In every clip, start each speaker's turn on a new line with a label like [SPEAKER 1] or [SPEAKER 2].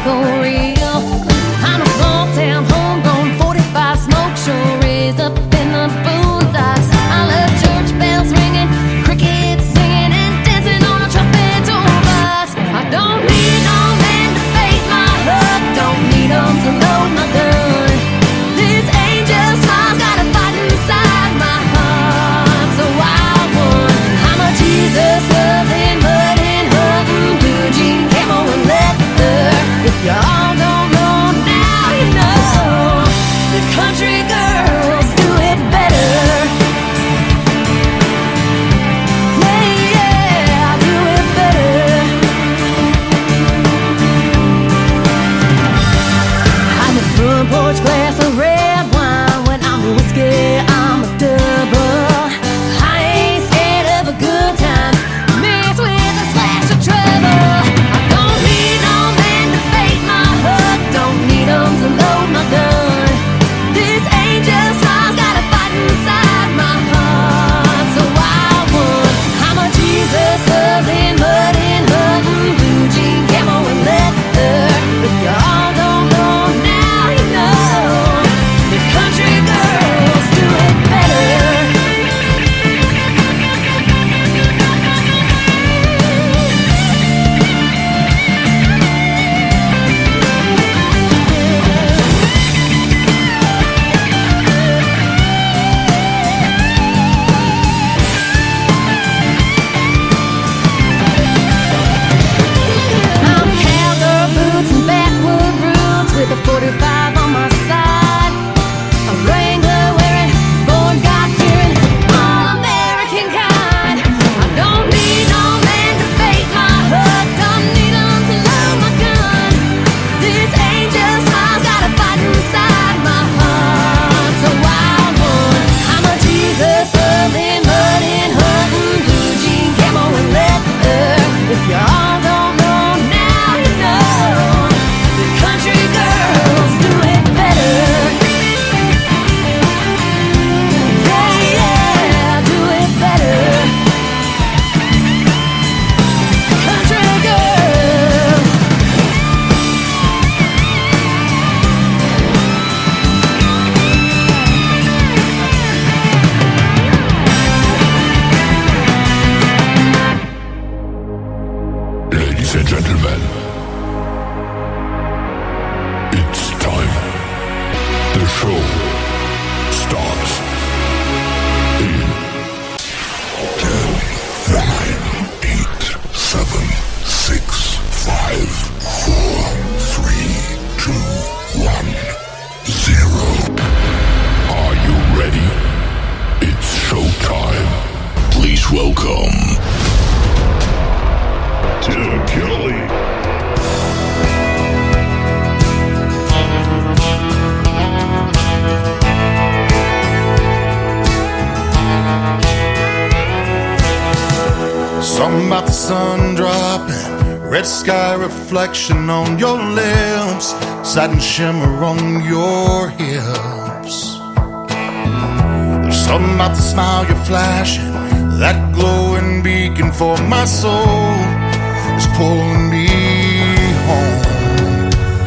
[SPEAKER 1] go real. I'm a small town, homegrown, 45 smoke show, raised up in the boondocks. I love church bells ringing, crickets singing, and dancing on a trumpet tour bus. I don't need no man to fake my hook, don't need 'em to load my gun. This angel smile's got a fight inside my heart, so I won. I'm a Jesus loving, mudding, hugging, blue jean, camo and leather. If y'all don't know now, you know. The country girls do it better. Yeah, yeah, I do it better. I'm a front porch glass of red wine. When I'm whiskey, I'm a double. I ain't scared of a good time, mixed with a splash of trouble. I don't need no man to fake my hook, don't need 'em to load my gun. This angel smile's got a fight inside my heart, so I won. I'm a Jesus loving, mudding, hugging, blue jean, camo and leather. If y'all don't know now, you know. The country girls do it better. I'm cowgirl boots and backwood roots with a 45 on my side. A Wrangler wearing, born God-fearing, all-American kind. I don't need no man to fake my hook, don't need 'em to load my gun. This angel smile's got a fight inside my heart, so I won. I'm a Jesus loving, mudding, hugging, blue jean, camo and leather. If y'all don't know now, you know. The country girls do it better. Yeah, yeah, do it better. Country girls.
[SPEAKER 2] Ladies and gentlemen, it's time. The show starts in 10, 9, 8, 7, 6, 5, 4, 3, 2, 1, 0. Are you ready? It's showtime. Please welcome Tim Kelly.
[SPEAKER 3] Something about the sun dropping, red sky reflection on your lips, satin shimmer on your hips. There's something about the smile you're flashing, that glowing beacon for my soul is pulling me home.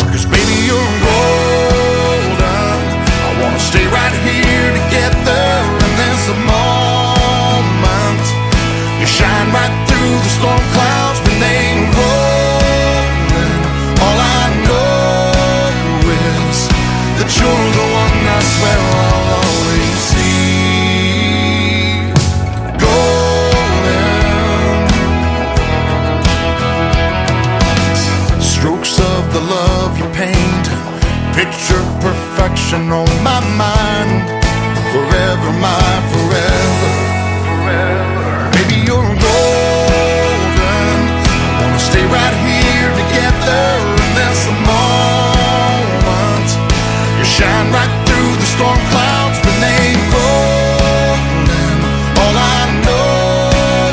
[SPEAKER 3] 'Cause baby, you're golden, I wanna stay right here together in this moment. You shine right through the storm clouds when they rolling. All I know is that you're the one I swear I'll always see. Golden strokes of the love you paint, picture perfection on my mind. Forever, my forever. Baby, you're golden, I wanna stay right here together in this moment. You shine right through the storm clouds when they rolling. All I know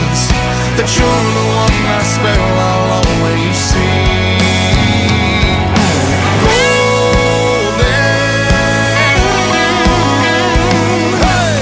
[SPEAKER 3] is that you're the one I swear I'll always see. Golden, hey.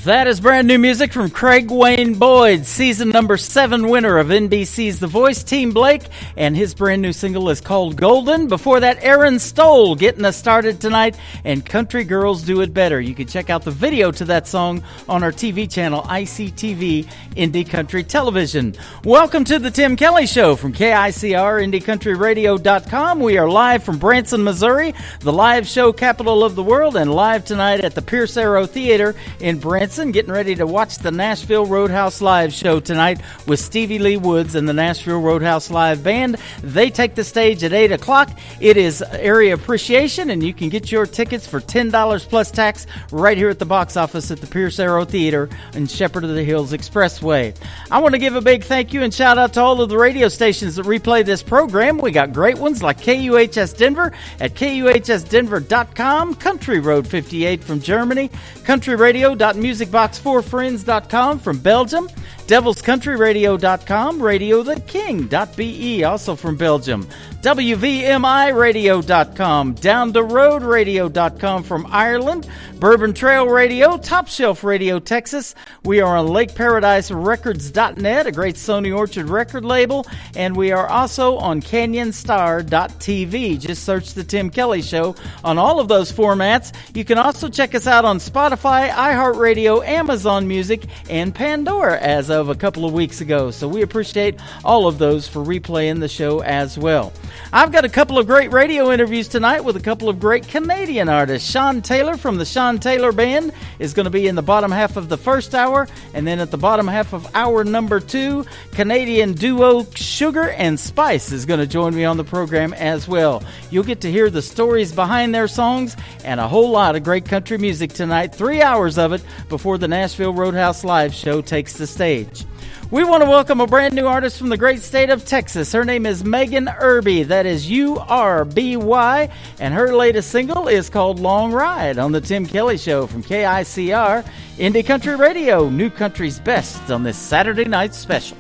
[SPEAKER 4] That is brand new music from Craig Wayne Boyd, season number 7 winner of NBC's The Voice, Team Blake, and his brand new single is called Golden. Before that, Aaron Stoll getting us started tonight, and Country Girls Do It Better. You can check out the video to that song on our TV channel, ICTV Indie Country Television. Welcome to the Tim Kelly Show from KICR, IndieCountryRadio.com. We are live from Branson, Missouri, the live show capital of the world, and live tonight at the Pierce Arrow Theater in Branson. Getting ready to watch the Nashville Roadhouse Live show tonight with Stevie Lee Woods and the Nashville Roadhouse Live Band. They take the stage at 8 o'clock. It is Area Appreciation, and you can get your tickets for $10 plus tax right here at the box office at the Pierce Arrow Theater in Shepherd of the Hills Expressway. I want to give a big thank you and shout out to all of the radio stations that replay this program. We got great ones like KUHS Denver at KUHSdenver.com, Country Road 58 from Germany, countryradio.musicbox4friends.com from Belgium, devilscountryradio.com, radiotheking.be, also from Belgium, WVMIradio.com, downtheroadradio.com from Ireland, Bourbon Trail Radio, Top Shelf Radio, Texas. We are on LakeParadiseRecords.net, a great Sony Orchard record label, and we are also on CanyonStar.tv. Just search The Tim Kelly Show on all of those formats. You can also check us out on Spotify, iHeartRadio, Amazon Music, and Pandora as of a couple of weeks ago. So we appreciate all of those for replaying the show as well. I've got a couple of great radio interviews tonight with a couple of great Canadian artists. Sean Taylor from the Sean Taylor Band is going to be in the bottom half of the first hour, and then at the bottom half of hour number 2, Canadian duo Sugar and Spice is going to join me on the program as well. You'll get to hear the stories behind their songs and a whole lot of great country music tonight, 3 hours of it before the Nashville Roadhouse Live show takes the stage. We want to welcome a brand new artist from the great state of Texas. Her name is Megan Irby. That is U-R-B-Y. And her latest single is called Long Ride on the Tim Kelly Show from KICR, Indie Country Radio, New Country's Best on this Saturday night special.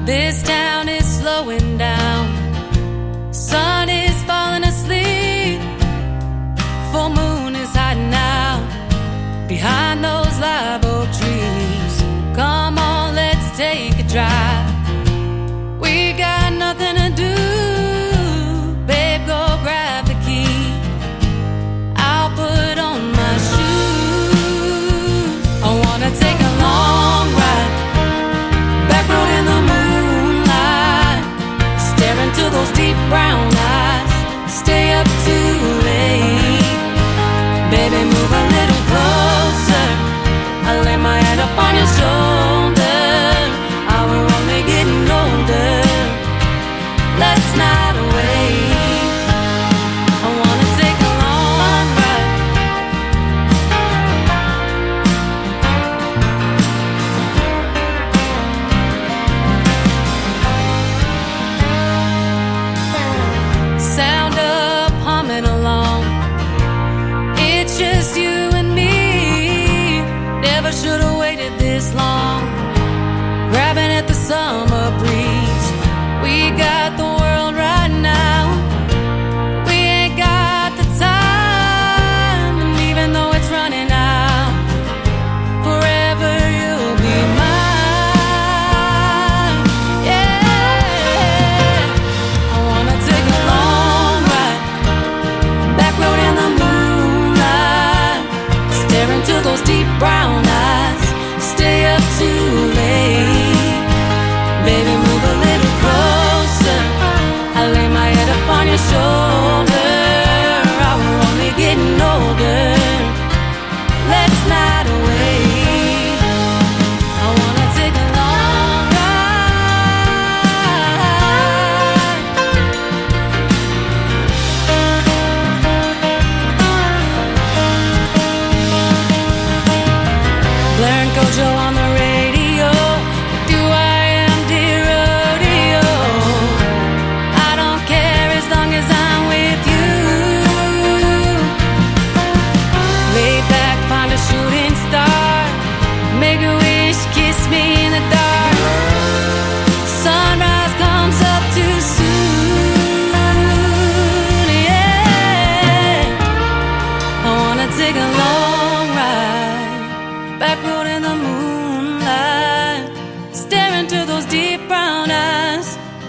[SPEAKER 5] This town is slowing down. Sun is falling asleep. Full moon is hiding out behind those live oak trees. Come on, let's take a drive. We got nothing to do. Babe, go grab the key. I'll put on my shoes. I wanna take a long ride, back road in the moonlight.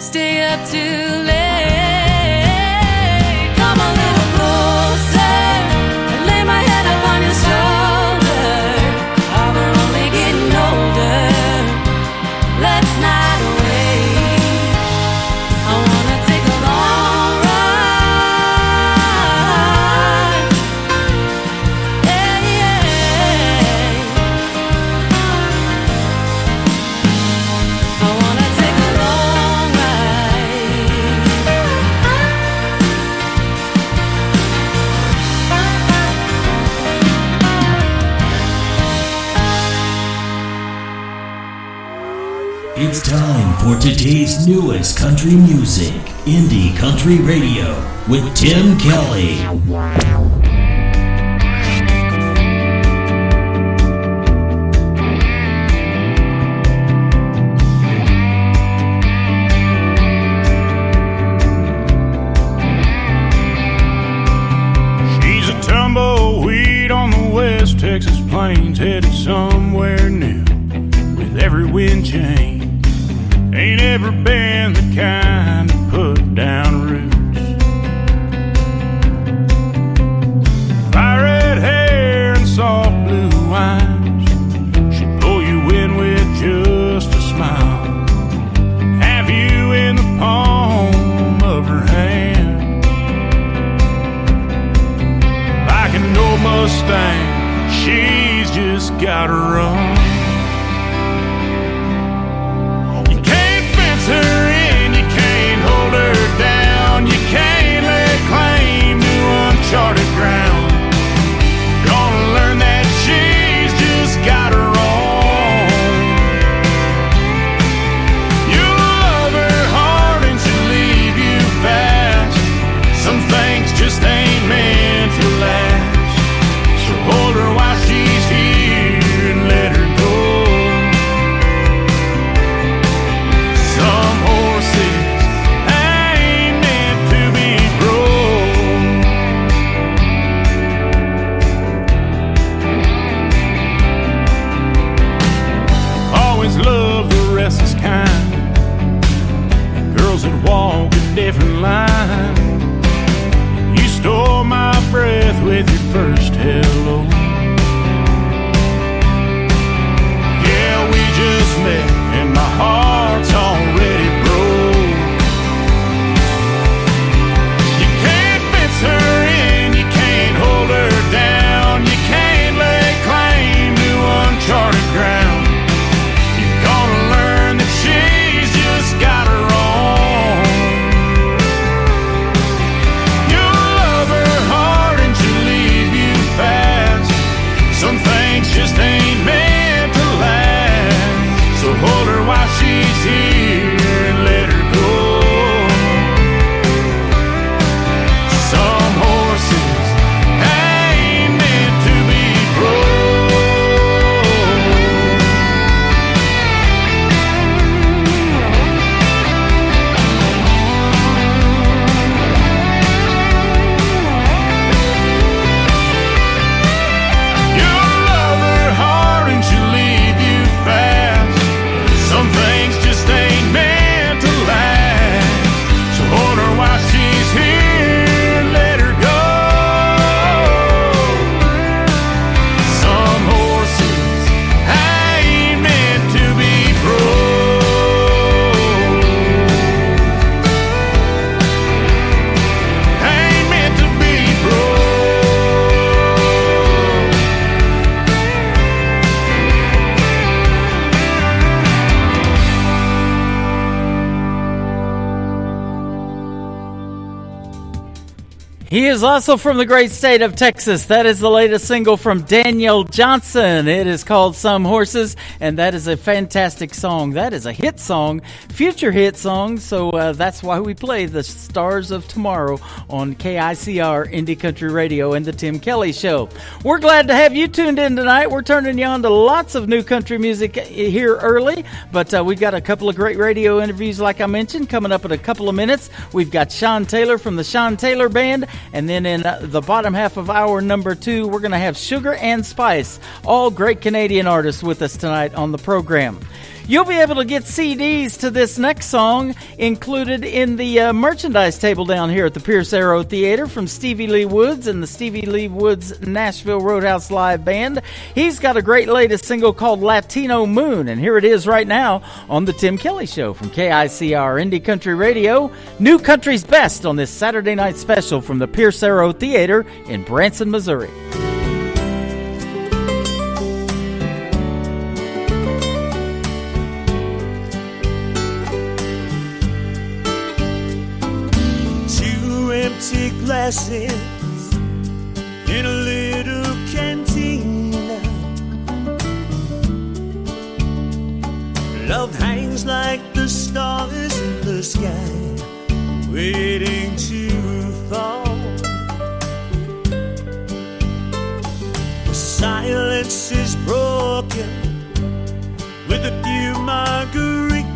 [SPEAKER 5] stay up too late. Come a little closer and lay my head up on your shoulder. Oh, we're only getting older. Let's not wait. I wanna take a long ride. Yeah, yeah. I wanna take a long ride.
[SPEAKER 6] It's time for today's newest country music, Indie Country Radio, with Tim Kelly.
[SPEAKER 3] She's a tumbleweed on the West Texas plains, headed somewhere new with every wind change. Ain't ever been the kind to put down roots. Fire red hair and soft blue eyes, she'll pull you in with just a smile. Have you in the palm of her hand. Like an old Mustang, she's just gotta run. Her in, you can't hold her down. You can't lay claim to uncharted ground. Gonna learn that she's just got her own. You'll love her hard and she'll leave you fast. Some things just ain't meant to last. So hold her while she's here and let her go. Some horses ain't meant to be broke. Always loved the restless kind, the girls that walk a different line. You stole my breath with your first hello. Yeah, we just met and my heart's already broke. You can't fence her in, you can't hold her down. You can't lay claim to uncharted ground. You're gonna learn that she's just got her own. You'll love her hard and she'll leave you fast. Some things just ain't meant to last. So hold her while she's here and let her go. Some horses ain't meant to be You'll love her hard and she'll leave you fast. Some things just ain't meant to last. So hold her while she's here and let her go. Some horses ain't meant to be broke. Ain't meant to be broke.
[SPEAKER 4] He is also from the great state of Texas. That is the latest single from Daniel Johnson. It is called Some Horses, and that is a fantastic song. That is a hit song, future hit song, so that's why we play the Stars of Tomorrow on KICR Indie Country Radio and the Tim Kelly Show. We're glad to have you tuned in tonight. We're turning you on to lots of new country music here early, but we've got a couple of great radio interviews, like I mentioned, coming up in a couple of minutes. We've got Sean Taylor from the Sean Taylor Band. And then in the bottom half of hour number 2, we're going to have Sugar and Spice, all great Canadian artists with us tonight on the program. You'll be able to get CDs to this next song included in the merchandise table down here at the Pierce Arrow Theater from Stevie Lee Woods and the Stevie Lee Woods Nashville Roadhouse Live Band. He's got a great latest single called Latino Moon, and here it is right now on The Tim Kelly Show from KICR Indie Country Radio. New Country's Best on this Saturday night special from the Pierce Arrow Theater in Branson, Missouri.
[SPEAKER 7] Empty glasses in a little cantina. Love hangs like the stars in the sky, waiting to fall. The silence is broken with a few margaritas.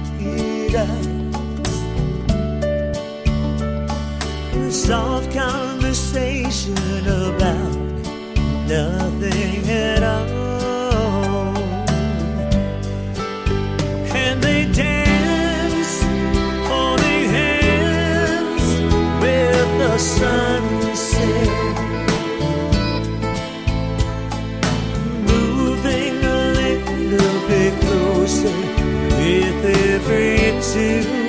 [SPEAKER 7] Soft conversation about nothing at all. And they dance, holding hands with the sunset, moving a little bit closer with every tune.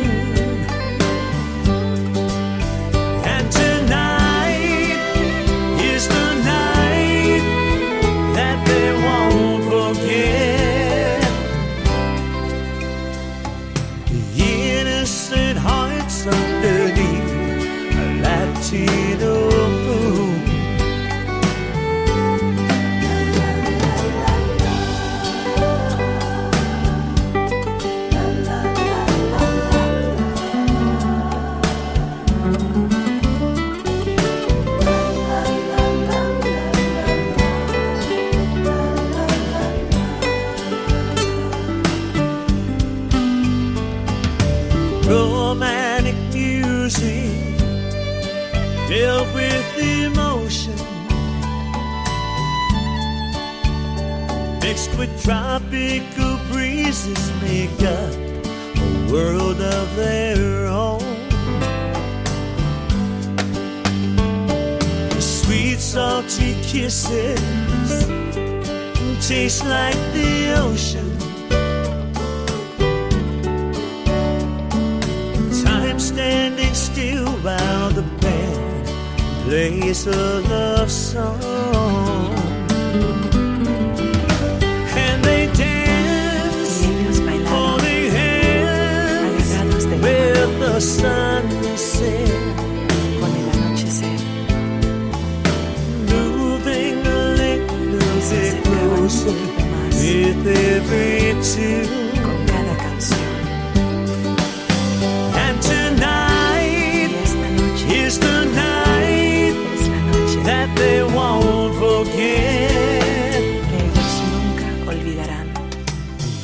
[SPEAKER 7] Underneath a Latino moon. Romantic music filled with emotion, mixed with tropical breezes, make up a world of their own. The sweet salty kisses taste like the ocean. Standing still while the band plays a love song, and they dance, holding hands with the sunset, moving a little bit closer with every tune. They won't forget.
[SPEAKER 8] Que ellos nunca olvidarán.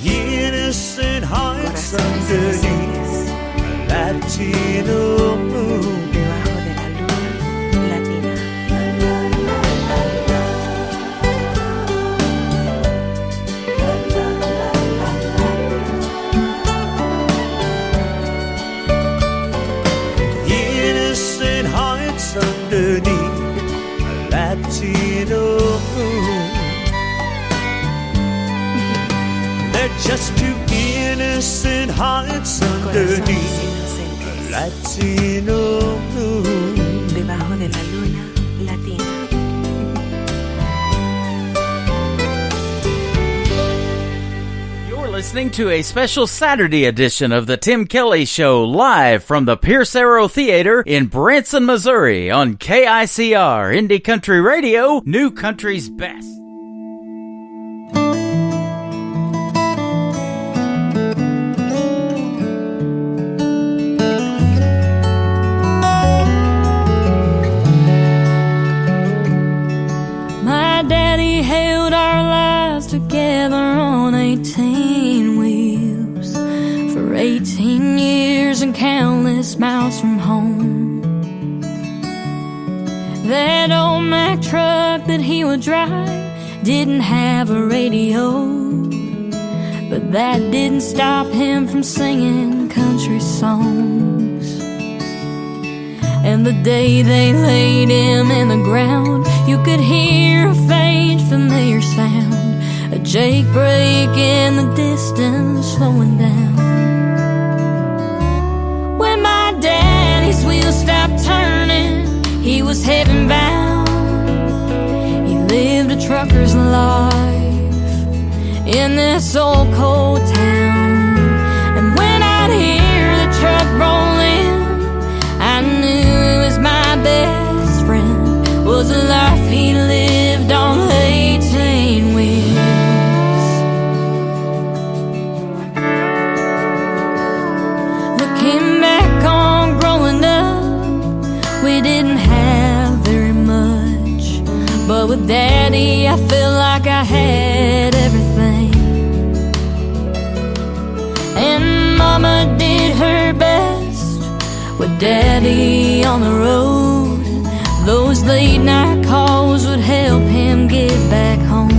[SPEAKER 7] Innocent hearts underneath a Latino moon.
[SPEAKER 8] Debajo de la luna latina.
[SPEAKER 7] Innocent hearts underneath Latino moon. They're just two innocent hearts underneath a Latino moon.
[SPEAKER 8] Debajo de la luna latina.
[SPEAKER 4] Listening to a special Saturday edition of the Tim Kelly Show live from the Pierce Arrow Theater in Branson, Missouri on KICR Indie Country Radio, New Country's Best.
[SPEAKER 5] My daddy held our lives together on 18 wheels for 18 years and countless miles from home. That old Mack truck that he would drive didn't have a radio,
[SPEAKER 1] but that didn't stop him from singing country songs. And the day they laid him in the ground, you could hear a faint familiar sound, a jake brake in the distance slowing down. When my daddy's wheels stopped turning, he was heaven bound. He lived a trucker's life in this old cold town. And when I'd hear the truck roll in, I knew it was my best friend, was a life he lived on 18 wheels. Looking back on growing up, we didn't have very much, but with Daddy I felt like I had everything. And Mama did her best with Daddy on the road. Those late night calls would help him get back home.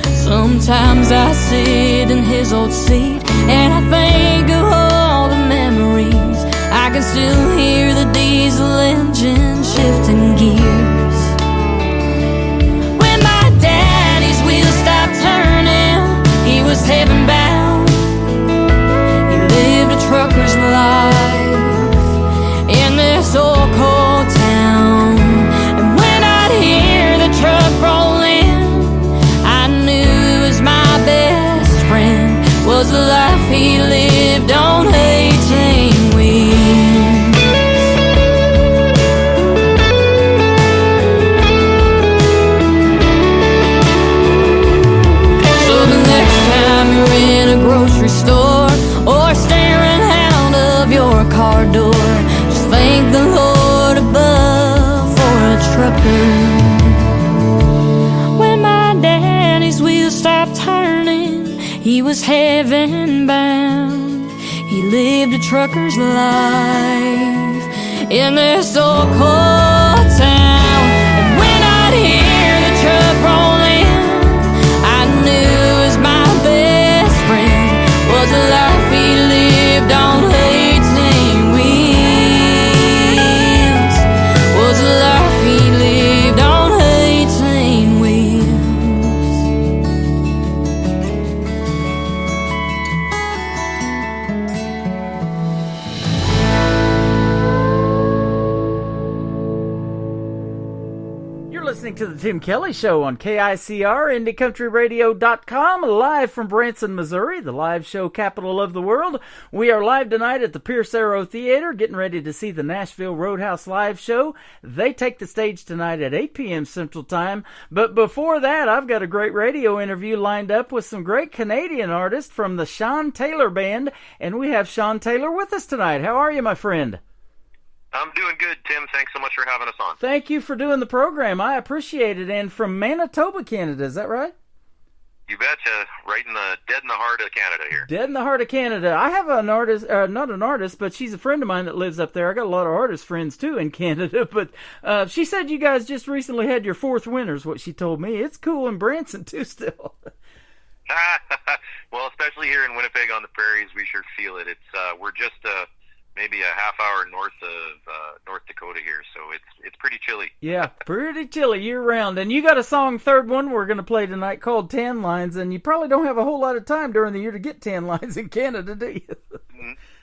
[SPEAKER 1] Sometimes I sit in his old seat and I think of all the memories. I can still hear the diesel engine shifting gears. When my daddy's wheels stopped turning, he was heaven bound. He lived a trucker's life in this old cold town. And when I'd hear the truck roll in, I knew it was my best friend, was the life he lived on 18 wheels. So the next time you're in a grocery store or staring out of your car door, just thank the Lord above for a trucker. When my daddy's wheels stopped turning, he was heaven bound. He lived a trucker's life in this old cold town. And when I'd hear the truck roll in, I knew it was my best friend, was a life he lived on 18 wheels, was a life he lived on 18 wheels.
[SPEAKER 4] You're listening to the Tim Kelly Show on KICR, IndieCountryRadio.com, live from Branson, Missouri, the live show capital of the world. We are live tonight at the Pierce Arrow Theater, getting ready to see the Nashville Roadhouse live show. They take the stage tonight at 8 p.m. Central Time. But before that, I've got a great radio interview lined up with some great Canadian artists from the Sean Taylor Band, and we have Sean Taylor with us tonight. How are you, my friend?
[SPEAKER 9] I'm doing good, Tim. Thanks so much for having us on.
[SPEAKER 4] Thank you for doing the program. I appreciate it. And from Manitoba, Canada, is that right?
[SPEAKER 9] You betcha. Right in the dead in the heart of Canada here.
[SPEAKER 4] Dead in the heart of Canada. I have an artist, not an artist, but she's a friend of mine that lives up there. I got a lot of artist friends too in Canada. But she said you guys just recently had your 4th winter, is what she told me. It's cool in Branson too still.
[SPEAKER 9] Well, especially here in Winnipeg on the prairies, we sure feel it. It's we're just maybe a half hour north of North Dakota here, so it's pretty chilly.
[SPEAKER 4] Yeah, pretty chilly year round. And you got a song, third one, we're going to play tonight called Tan Lines, and you probably don't have a whole lot of time during the year to get tan lines in Canada, do you?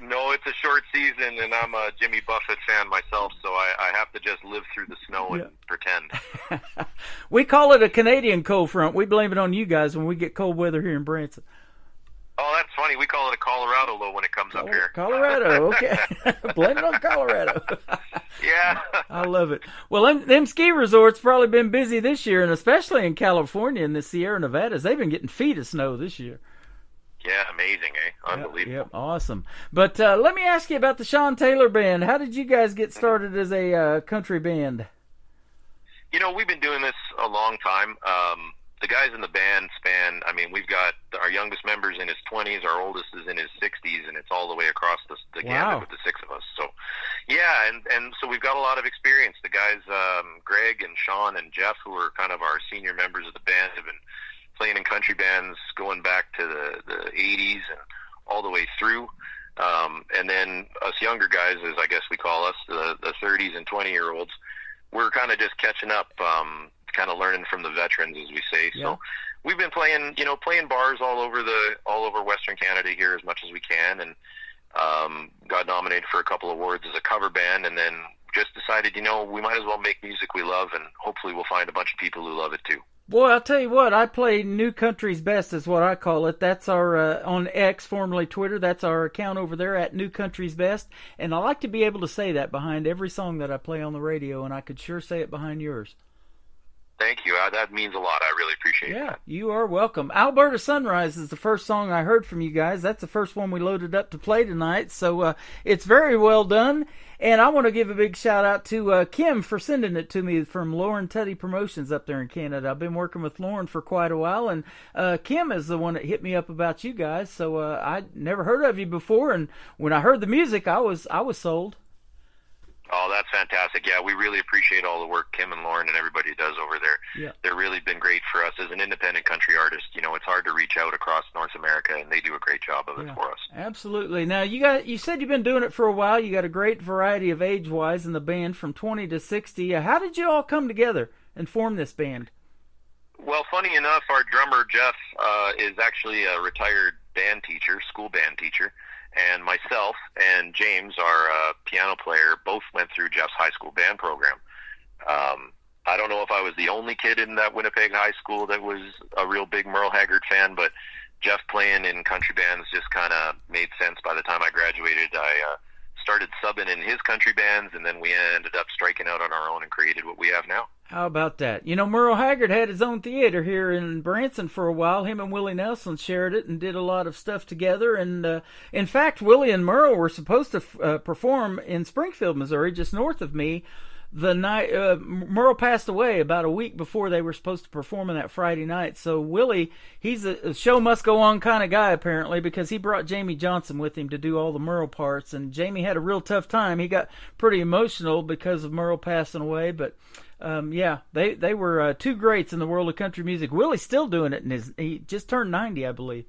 [SPEAKER 9] No, it's a short season, and I'm a Jimmy Buffett fan myself, so I have to just live through the snow and pretend.
[SPEAKER 4] We call it a Canadian cold front. We blame it on you guys when we get cold weather here in Branson.
[SPEAKER 9] Oh, that's funny. We call it a Colorado low when it comes up here.
[SPEAKER 4] Colorado, okay. Blame it on Colorado.
[SPEAKER 9] Yeah.
[SPEAKER 4] I love it. Well, them ski resorts probably been busy this year, and especially in California and the Sierra Nevadas. They've been getting feet of snow this year.
[SPEAKER 9] Yeah, amazing, eh? Unbelievable.
[SPEAKER 4] Yep, awesome. But let me ask you about the Sean Taylor Band. How did you guys get started as a country band?
[SPEAKER 9] You know, we've been doing this a long time. The guys in the band span, I mean, we've got our youngest member's in his 20s, our oldest is in his 60s, and it's all the way across the gamut with the 6 of us. So, yeah, and so we've got a lot of experience. The guys, Greg and Sean and Jeff, who are kind of our senior members of the band, have been playing in country bands going back to the 80s and all the way through. And then us younger guys, as I guess we call us, the 30s and 20-year-olds, we're kind of just catching up, kind of learning from the veterans, as we say.
[SPEAKER 4] Yeah.
[SPEAKER 9] So we've been playing bars all over Western Canada here as much as we can, and got nominated for a couple awards as a cover band, and then just decided, we might as well make music we love, and hopefully we'll find a bunch of people who love it too.
[SPEAKER 4] Boy, I'll tell you what, I play New Country's Best is what I call it. That's our, on X, formerly Twitter, that's our account over there at New Country's Best. And I like to be able to say that behind every song that I play on the radio, and I could sure say it behind yours.
[SPEAKER 9] Thank you. That means a lot. I really appreciate that.
[SPEAKER 4] Yeah, you are welcome. Alberta Sunrise is the first song I heard from you guys. That's the first one we loaded up to play tonight, so it's very well done. And I want to give a big shout out to Kim for sending it to me from Lauren Teddy Promotions up there in Canada. I've been working with Lauren for quite a while, and Kim is the one that hit me up about you guys. So I'd never heard of you before, and when I heard the music, I was sold.
[SPEAKER 9] Oh, that's fantastic. Yeah, we really appreciate all the work Kim and Lauren and everybody does over there.
[SPEAKER 4] Yeah.
[SPEAKER 9] They've really been great for us as an independent country artist. It's hard to reach out across North America, and they do a great job of it for us.
[SPEAKER 4] Absolutely. Now, you said you've been doing it for a while. You got a great variety of age-wise in the band from 20 to 60. How did you all come together and form this band?
[SPEAKER 9] Well, funny enough, our drummer, Jeff, is actually a retired band teacher, school band teacher. And myself and James, our piano player, both went through Jeff's high school band program. I don't know if I was the only kid in that Winnipeg high school that was a real big Merle Haggard fan, but Jeff playing in country bands just kind of made sense. By the time I graduated, I started subbing in his country bands, and then we ended up striking out on our own and created what we have now.
[SPEAKER 4] How about that? Merle Haggard had his own theater here in Branson for a while. Him and Willie Nelson shared it and did a lot of stuff together. And in fact, Willie and Merle were supposed to perform in Springfield, Missouri, just north of me. The night Merle passed away about a week before they were supposed to perform on that Friday night. So Willie, he's a show must go on kind of guy apparently, because he brought Jamie Johnson with him to do all the Merle parts. And Jamie had a real tough time. He got pretty emotional because of Merle passing away, but they were two greats in the world of country music. Willie's still doing it, and he just turned 90, I believe.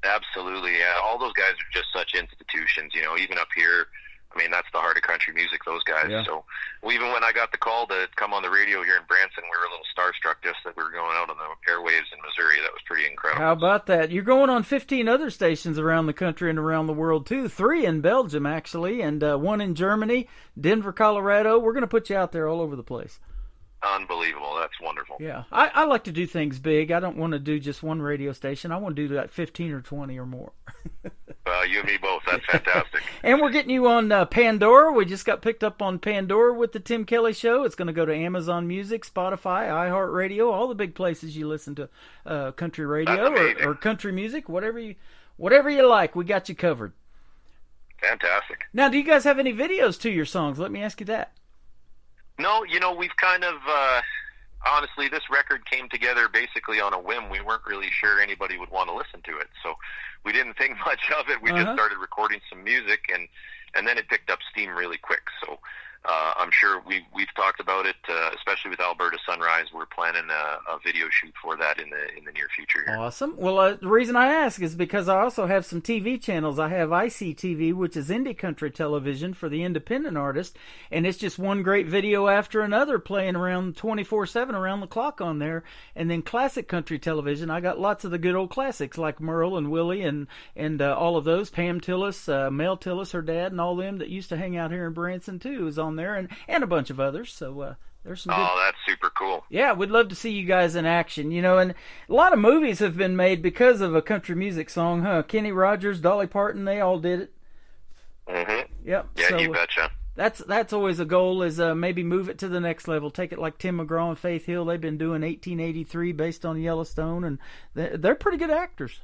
[SPEAKER 9] Absolutely, yeah. All those guys are just such institutions, even up here. I mean, that's the heart of country music, those guys. Yeah. So even when I got the call to come on the radio here in Branson, we were a little starstruck just that we were going out on the airwaves in Missouri. That was pretty incredible.
[SPEAKER 4] How about that? You're going on 15 other stations around the country and around the world, too. 3 in Belgium, actually, and 1 in Germany, Denver, Colorado. We're going to put you out there all over the place.
[SPEAKER 9] Unbelievable. That's wonderful.
[SPEAKER 4] Yeah. I like to do things big. I don't want to do just one radio station. I want to do like 15 or 20 or more.
[SPEAKER 9] You and me both. That's fantastic.
[SPEAKER 4] And we're getting you on Pandora. We just got picked up on Pandora with the Tim Kelly Show. It's going to go to Amazon Music, Spotify, iHeartRadio, all the big places you listen to country radio or country music, whatever you like. We got you covered.
[SPEAKER 9] Fantastic.
[SPEAKER 4] Now, do you guys have any videos to your songs? Let me ask you that.
[SPEAKER 9] No, we've kind of, honestly, this record came together basically on a whim. We weren't really sure anybody would want to listen to it, so we didn't think much of it. We just started recording some music, and then it picked up steam really quick. So I'm sure we've talked about it, especially with Alberta Sunrise. We're planning a video shoot for that in the near future here.
[SPEAKER 4] Awesome. Well, the reason I ask is because I also have some TV channels. I have ICTV, which is indie country television for the independent artist, and it's just one great video after another playing around 24/7 around the clock on there. And then classic country television, I got lots of the good old classics like Merle and Willie and all of those. Pam Tillis, Mel Tillis, her dad, and all them that used to hang out here in Branson too is on there, and a bunch of others. So there's some good...
[SPEAKER 9] that's super cool.
[SPEAKER 4] Yeah, we'd love to see you guys in action, and a lot of movies have been made because of a country music song, huh? Kenny Rogers, Dolly Parton, they all did it.
[SPEAKER 9] Mm-hmm.
[SPEAKER 4] Yep.
[SPEAKER 9] Yeah,
[SPEAKER 4] so,
[SPEAKER 9] you betcha.
[SPEAKER 4] That's always a goal, is maybe move it to the next level. Take it like Tim McGraw and Faith Hill. They've been doing 1883 based on Yellowstone, and they're pretty good actors.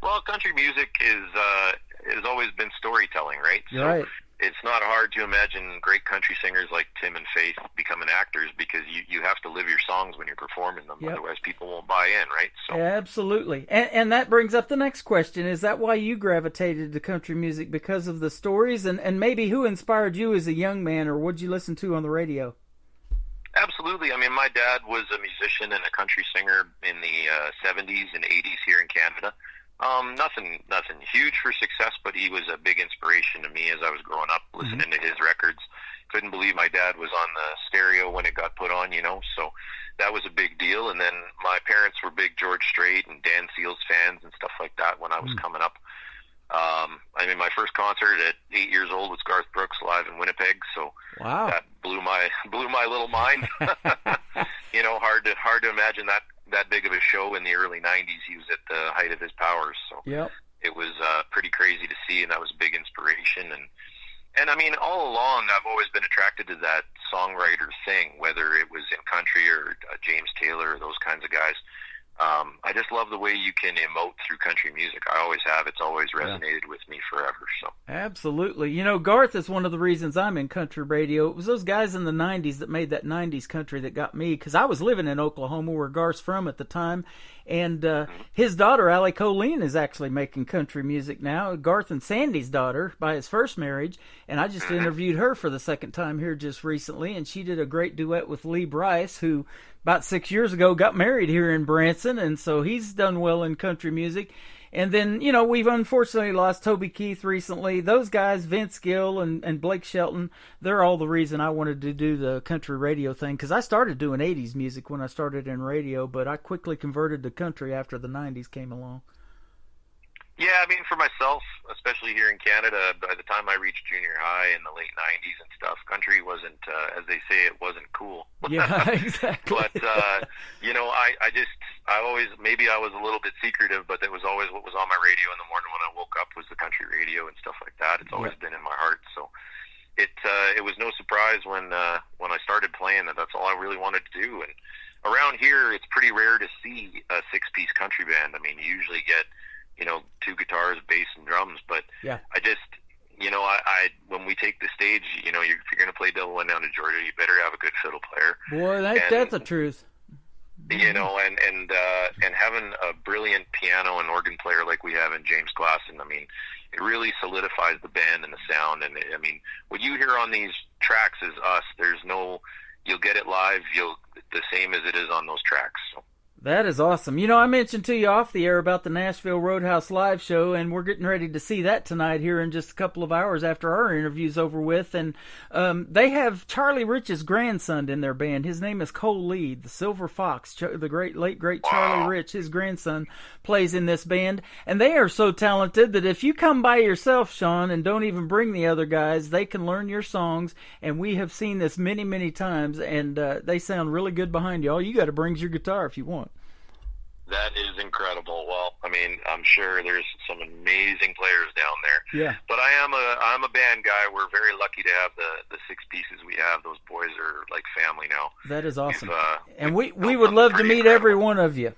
[SPEAKER 9] Well, country music has always been storytelling, right? So
[SPEAKER 4] right.
[SPEAKER 9] It's not hard to imagine great country singers like Tim and Faith becoming actors, because you have to live your songs when you're performing them. Yep. Otherwise people won't buy in, right? So.
[SPEAKER 4] Absolutely. And that brings up the next question. Is that why you gravitated to country music, because of the stories? And maybe who inspired you as a young man, or what'd you listen to on the radio?
[SPEAKER 9] Absolutely. absolutely. I mean, my dad was a musician and a country singer in the 70s and 80s here in Canada. Nothing huge for success, but he was a big inspiration to me as I was growing up, listening to his records. Couldn't believe my dad was on the stereo when it got put on, you know, so that was a big deal. And then my parents were big George Strait and Dan Seals fans and stuff like that when I was coming up. I mean, my first concert at 8 years old was Garth Brooks live in Winnipeg, so
[SPEAKER 4] wow,
[SPEAKER 9] that blew my little mind. You know, hard to imagine that big of a show in the early 90s. He was at the height of his powers, so
[SPEAKER 4] yep.
[SPEAKER 9] It was pretty crazy to see, and that was a big inspiration. And I mean, all along, I've always been attracted to that songwriter thing, whether it was in country or James Taylor or those kinds of guys. I just love the way you can emote through country music. I always have. It's always resonated with me forever. So
[SPEAKER 4] absolutely. You know, Garth is one of the reasons I'm in country radio. It was those guys in the 90s that made that 90s country that got me, because I was living in Oklahoma, where Garth's from at the time, and his daughter, Allie Colleen, is actually making country music now. Garth and Sandy's daughter by his first marriage, and I just interviewed her for the second time here just recently, and she did a great duet with Lee Brice, who about 6 years ago got married here in Branson, and so he's done well in country music. And then, you know, we've unfortunately lost Toby Keith recently. Those guys, Vince Gill and Blake Shelton, they're all the reason I wanted to do the country radio thing, because I started doing 80s music when I started in radio, but I quickly converted to country after the 90s came along.
[SPEAKER 9] Yeah, I mean, for myself, especially here in Canada, by the time I reached junior high in the late 90s and stuff, country wasn't, as they say, it wasn't cool.
[SPEAKER 4] Yeah, exactly.
[SPEAKER 9] But, you know, I always, maybe I was a little bit secretive, but that was always what was on my radio in the morning when I woke up was the country radio and stuff like that. It's always been in my heart. So it was no surprise when I started playing that's all I really wanted to do. And around here, it's pretty rare to see a 6-piece country band. I mean, you usually get, you know, 2 guitars, bass, and drums. But I just, you know, I when we take the stage, you know, if you're going to play Devil Went Down to Georgia, you better have a good fiddle player.
[SPEAKER 4] Boy, that's the truth.
[SPEAKER 9] You know, and having a brilliant piano and organ player like we have in James Glasson, I mean, it really solidifies the band and the sound. And I mean, what you hear on these tracks is us. There's no, you'll get it live, the same as it is on those tracks. So.
[SPEAKER 4] That is awesome. You know, I mentioned to you off the air about the Nashville Roadhouse live show, and we're getting ready to see that tonight here in just a couple of hours after our interview's over with. And they have Charlie Rich's grandson in their band. His name is Cole Lee, the Silver Fox. The late great Charlie Rich, his grandson, plays in this band. And they are so talented that if you come by yourself, Sean, and don't even bring the other guys, they can learn your songs. And we have seen this many, many times, and they sound really good behind you. All you got to bring is your guitar if you want.
[SPEAKER 9] That is incredible. Well, I mean, I'm sure there's some amazing players down there.
[SPEAKER 4] Yeah.
[SPEAKER 9] But I'm a band guy. We're very lucky to have the 6 pieces we have. Those boys are like family now.
[SPEAKER 4] That is awesome. And we would love to meet every one of you.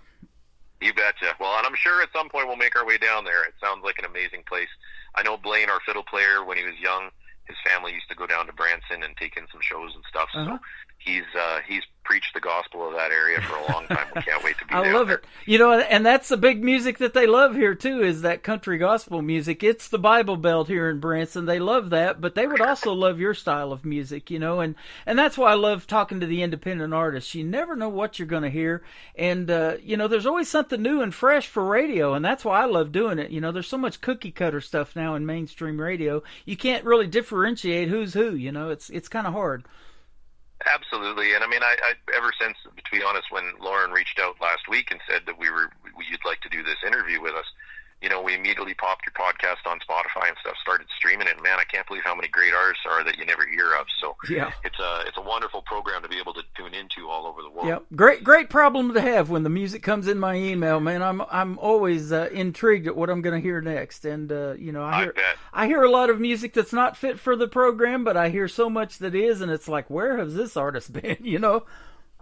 [SPEAKER 9] You betcha. Well, and I'm sure at some point we'll make our way down there. It sounds like an amazing place. I know Blaine, our fiddle player, when he was young, his family used to go down to Branson and take in some shows and stuff. So he's preached the gospel of that area for a long time. We can't wait to be there.
[SPEAKER 4] I love it. You know, and that's the big music that they love here too, is that country gospel music. It's the Bible Belt here in Branson. They love that, but they would also love your style of music, you know, and that's why I love talking to the independent artists. You never know what you're going to hear, and you know, there's always something new and fresh for radio, and that's why I love doing it. You know, there's so much cookie cutter stuff now in mainstream radio. You can't really differentiate who's who, you know. It's kind of hard.
[SPEAKER 9] Absolutely, and I mean, I ever since, to be honest, when Lauren reached out last week and said that you'd like to do this interview with us, you know, we immediately popped your podcast on Spotify and stuff, started streaming it. Man, I can't believe how many great artists are that you never hear of. So
[SPEAKER 4] yeah,
[SPEAKER 9] it's a wonderful program to be able to tune into all over the world.
[SPEAKER 4] Yeah, great problem to have when the music comes in my email, man. I'm always intrigued at what I'm going to hear next, and you know, I hear a lot of music that's not fit for the program, but I hear so much that is, and it's like, where has this artist been? You know.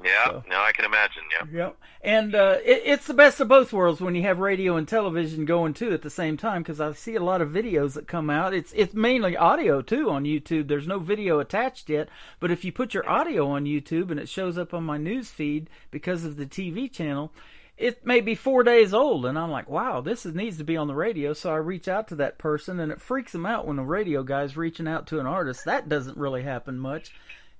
[SPEAKER 9] Yeah,
[SPEAKER 4] so.
[SPEAKER 9] No, I can imagine, yeah.
[SPEAKER 4] And it's the best of both worlds when you have radio and television going, too, at the same time, because I see a lot of videos that come out. It's mainly audio, too, on YouTube. There's no video attached yet, but if you put your audio on YouTube and it shows up on my news feed because of the TV channel, it may be 4 days old, and I'm like, wow, this needs to be on the radio, so I reach out to that person, and it freaks them out when the radio guy's reaching out to an artist. That doesn't really happen much.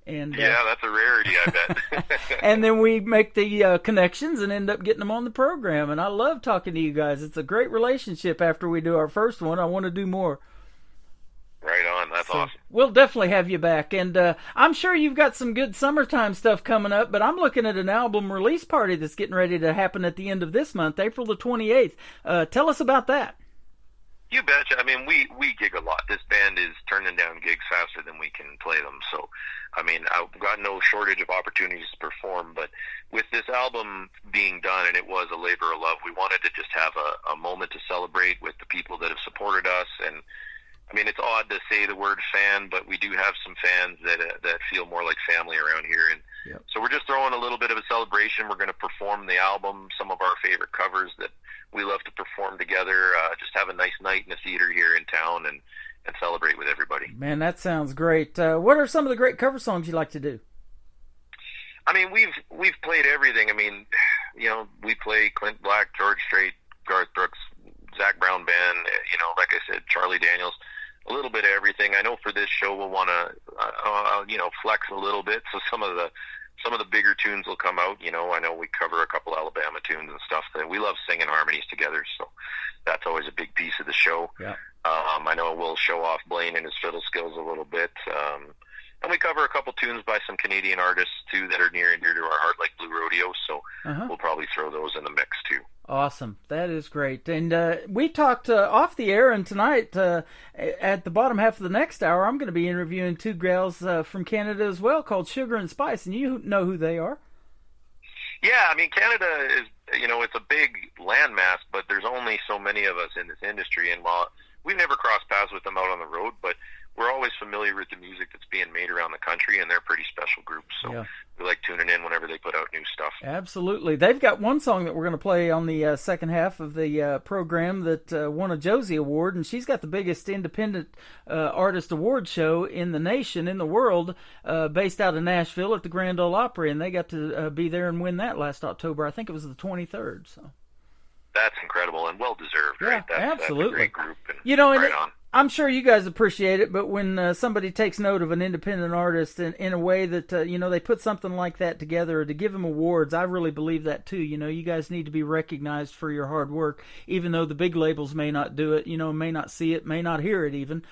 [SPEAKER 4] And
[SPEAKER 9] yeah, that's a rarity, I bet.
[SPEAKER 4] and then we make the connections and end up getting them on the program. And I love talking to you guys. It's a great relationship after we do our first one. I want to do more.
[SPEAKER 9] Right on. That's awesome.
[SPEAKER 4] We'll definitely have you back. And I'm sure you've got some good summertime stuff coming up, but I'm looking at an album release party that's getting ready to happen at the end of this month, April the 28th. Tell us about that.
[SPEAKER 9] You betcha. I mean, we gig a lot. This band is turning down gigs faster than we can play them. So, I mean, I've got no shortage of opportunities to perform. But with this album being done, and it was a labor of love, we wanted to just have a moment to celebrate with the people that have supported us. And I mean, it's odd to say the word fan, but we do have some fans that feel more like family around here. And so we're just throwing a little bit of a celebration. We're going to perform the album, some of our favorite covers that we love to perform together, just have a nice night in the theater here in town and celebrate with everybody.
[SPEAKER 4] Man, that sounds great. What are some of the great cover songs you like to do?
[SPEAKER 9] I mean, we've played everything. I mean, you know, we play Clint Black, George Strait, Garth Brooks, Zac Brown Band, you know, like I said, Charlie Daniels. A little bit of everything. I know for this show we'll want to, you know, flex a little bit. So some of the bigger tunes will come out. You know, I know we cover a couple Alabama tunes and stuff. That we love singing harmonies together. So that's always a big piece of the show.
[SPEAKER 4] Yeah.
[SPEAKER 9] I know we'll show off Blaine and his fiddle skills a little bit. And we cover a couple tunes by some Canadian artists too that are near and dear to our heart, like Blue Rodeo. So we'll probably throw those in the mix too.
[SPEAKER 4] Awesome. That is great. And we talked off the air, and tonight at the bottom half of the next hour, I'm going to be interviewing two gals from Canada as well called Sugar and Spice, and you know who they are.
[SPEAKER 9] Yeah, I mean, Canada is, you know, it's a big landmass, but there's only so many of us in this industry, and while we've never crossed paths with them out on the road, but we're always familiar with the music that's being made around the country, and they're a pretty special group. So we like tuning in whenever they put out new stuff.
[SPEAKER 4] Absolutely. They've got one song that we're going to play on the second half of the program that won a Josie Award, and she's got the biggest independent artist award show in the nation, in the world, based out of Nashville at the Grand Ole Opry, and they got to be there and win that last October. I think it was the 23rd. So
[SPEAKER 9] that's incredible and well-deserved, right?
[SPEAKER 4] Absolutely.
[SPEAKER 9] That's a great group. And
[SPEAKER 4] you know,
[SPEAKER 9] right on.
[SPEAKER 4] I'm sure you guys appreciate it, but when somebody takes note of an independent artist in a way that, you know, they put something like that together to give them awards, I really believe that too. You know, you guys need to be recognized for your hard work, even though the big labels may not do it, you know, may not see it, may not hear it even.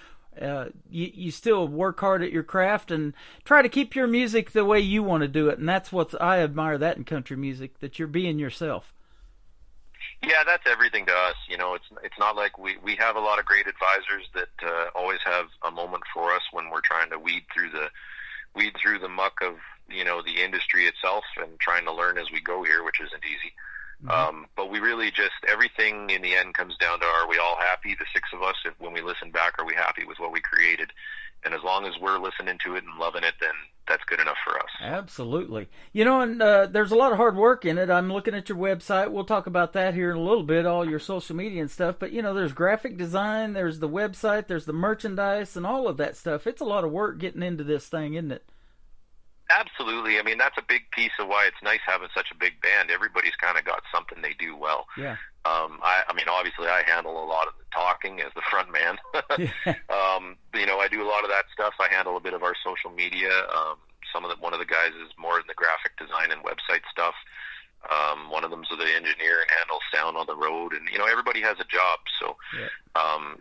[SPEAKER 4] You still work hard at your craft and try to keep your music the way you want to do it. And that's what I admire that in country music, that you're being yourself.
[SPEAKER 9] Yeah, that's everything to us. You know, it's not like we have a lot of great advisors that always have a moment for us when we're trying to weed through the muck of, you know, the industry itself and trying to learn as we go here, which isn't easy. But we really just, everything in the end comes down to, are we all happy, the six of us, when we listen back, are we happy with what we created? And as long as we're listening to it and loving it, then that's good enough for us.
[SPEAKER 4] Absolutely. You know, and there's a lot of hard work in it. I'm looking at your website. We'll talk about that here in a little bit, all your social media and stuff. But, you know, there's graphic design, there's the website, there's the merchandise, and all of that stuff. It's a lot of work getting into this thing, isn't it?
[SPEAKER 9] Absolutely. I mean, that's a big piece of why it's nice having such a big band. Everybody's kind of got something they do well.
[SPEAKER 4] Yeah.
[SPEAKER 9] I mean, obviously, I handle a lot of the talking as the front man. You know, I do a lot of that stuff. I handle a bit of our social media. One of the guys is more in the graphic design and website stuff. One of them's the engineer and handles sound on the road. And, you know, everybody has a job. So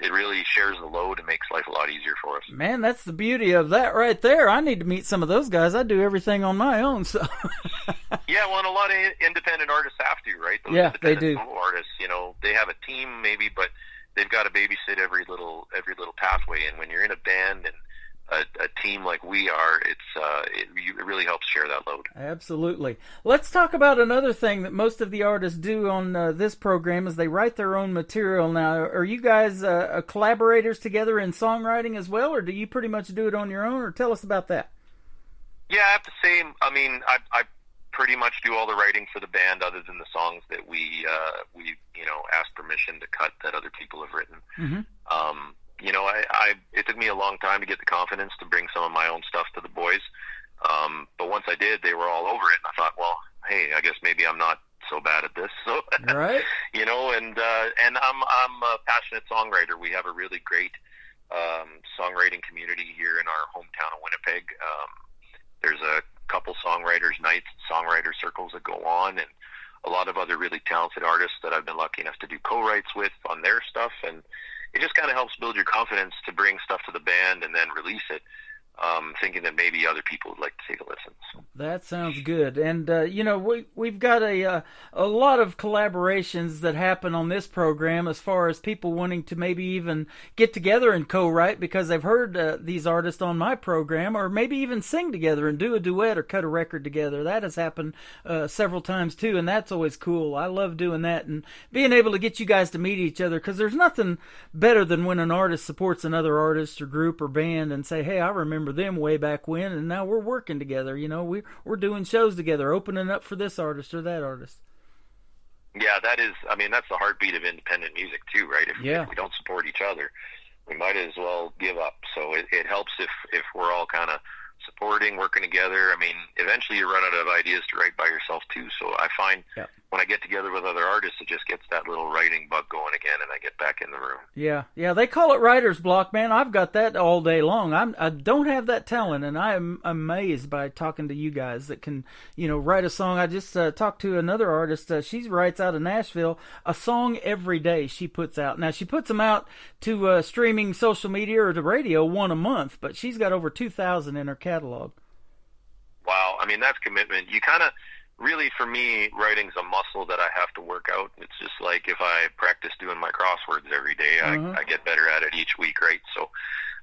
[SPEAKER 9] it really shares the load and makes life a lot easier for us.
[SPEAKER 4] Man, that's the beauty of that right there. I need to meet some of those guys. I do everything on my own. So
[SPEAKER 9] yeah, well, and a lot of independent artists have to, right? Those
[SPEAKER 4] they do.
[SPEAKER 9] Solo artists, you know, they have a team maybe, but they've got to babysit every little pathway. And when you're in a band and a team like we are, it really helps share that load.
[SPEAKER 4] Absolutely. Let's talk about another thing that most of the artists do on this program is they write their own material. Now, are you guys collaborators together in songwriting as well, or do you pretty much do it on your own? Or tell us about that.
[SPEAKER 9] Yeah, I have to say, I mean, I pretty much do all the writing for the band, other than the songs that we you know, ask permission to cut that other people have written. You know, it took me a long time to get the confidence to bring some of my own stuff to the boys. But once I did, they were all over it. And I thought, well, hey, I guess maybe I'm not so bad at this. So,
[SPEAKER 4] right.
[SPEAKER 9] You know, and I'm a passionate songwriter. We have a really great songwriting community here in our hometown of Winnipeg. bring stuff to the band and then release it, thinking that maybe other people would like to take a listen. So.
[SPEAKER 4] That sounds good. And, we've got a lot of collaborations that happen on this program as far as people wanting to maybe even get together and co-write because they've heard these artists on my program, or maybe even sing together and do a duet or cut a record together. That has happened several times too, and that's always cool. I love doing that and being able to get you guys to meet each other, because there's nothing better than when an artist supports another artist or group or band and say, hey, I remember them way back when, and now we're working together. We're doing shows together, opening up for this artist or that artist.
[SPEAKER 9] Yeah, that's the heartbeat of independent music too, right? If we don't support each other, we might as well give up. So it helps if we're all kind of supporting, working together. I mean, eventually you run out of ideas to write by yourself too. So I find when I get together with other artists, it just gets that little writing bug going again, and I get back in the room.
[SPEAKER 4] Yeah. They call it writer's block, man. I've got that all day long. I don't have that talent, and I am amazed by talking to you guys that can, write a song. I just talked to another artist. She writes out of Nashville a song every day she puts out. Now, she puts them out to streaming, social media, or to radio one a month, but she's got over 2,000 in her catalog.
[SPEAKER 9] Wow. I mean, that's commitment. You kind of... Really, for me, writing's a muscle that I have to work out. It's just like if I practice doing my crosswords every day, I get better at it each week, right? So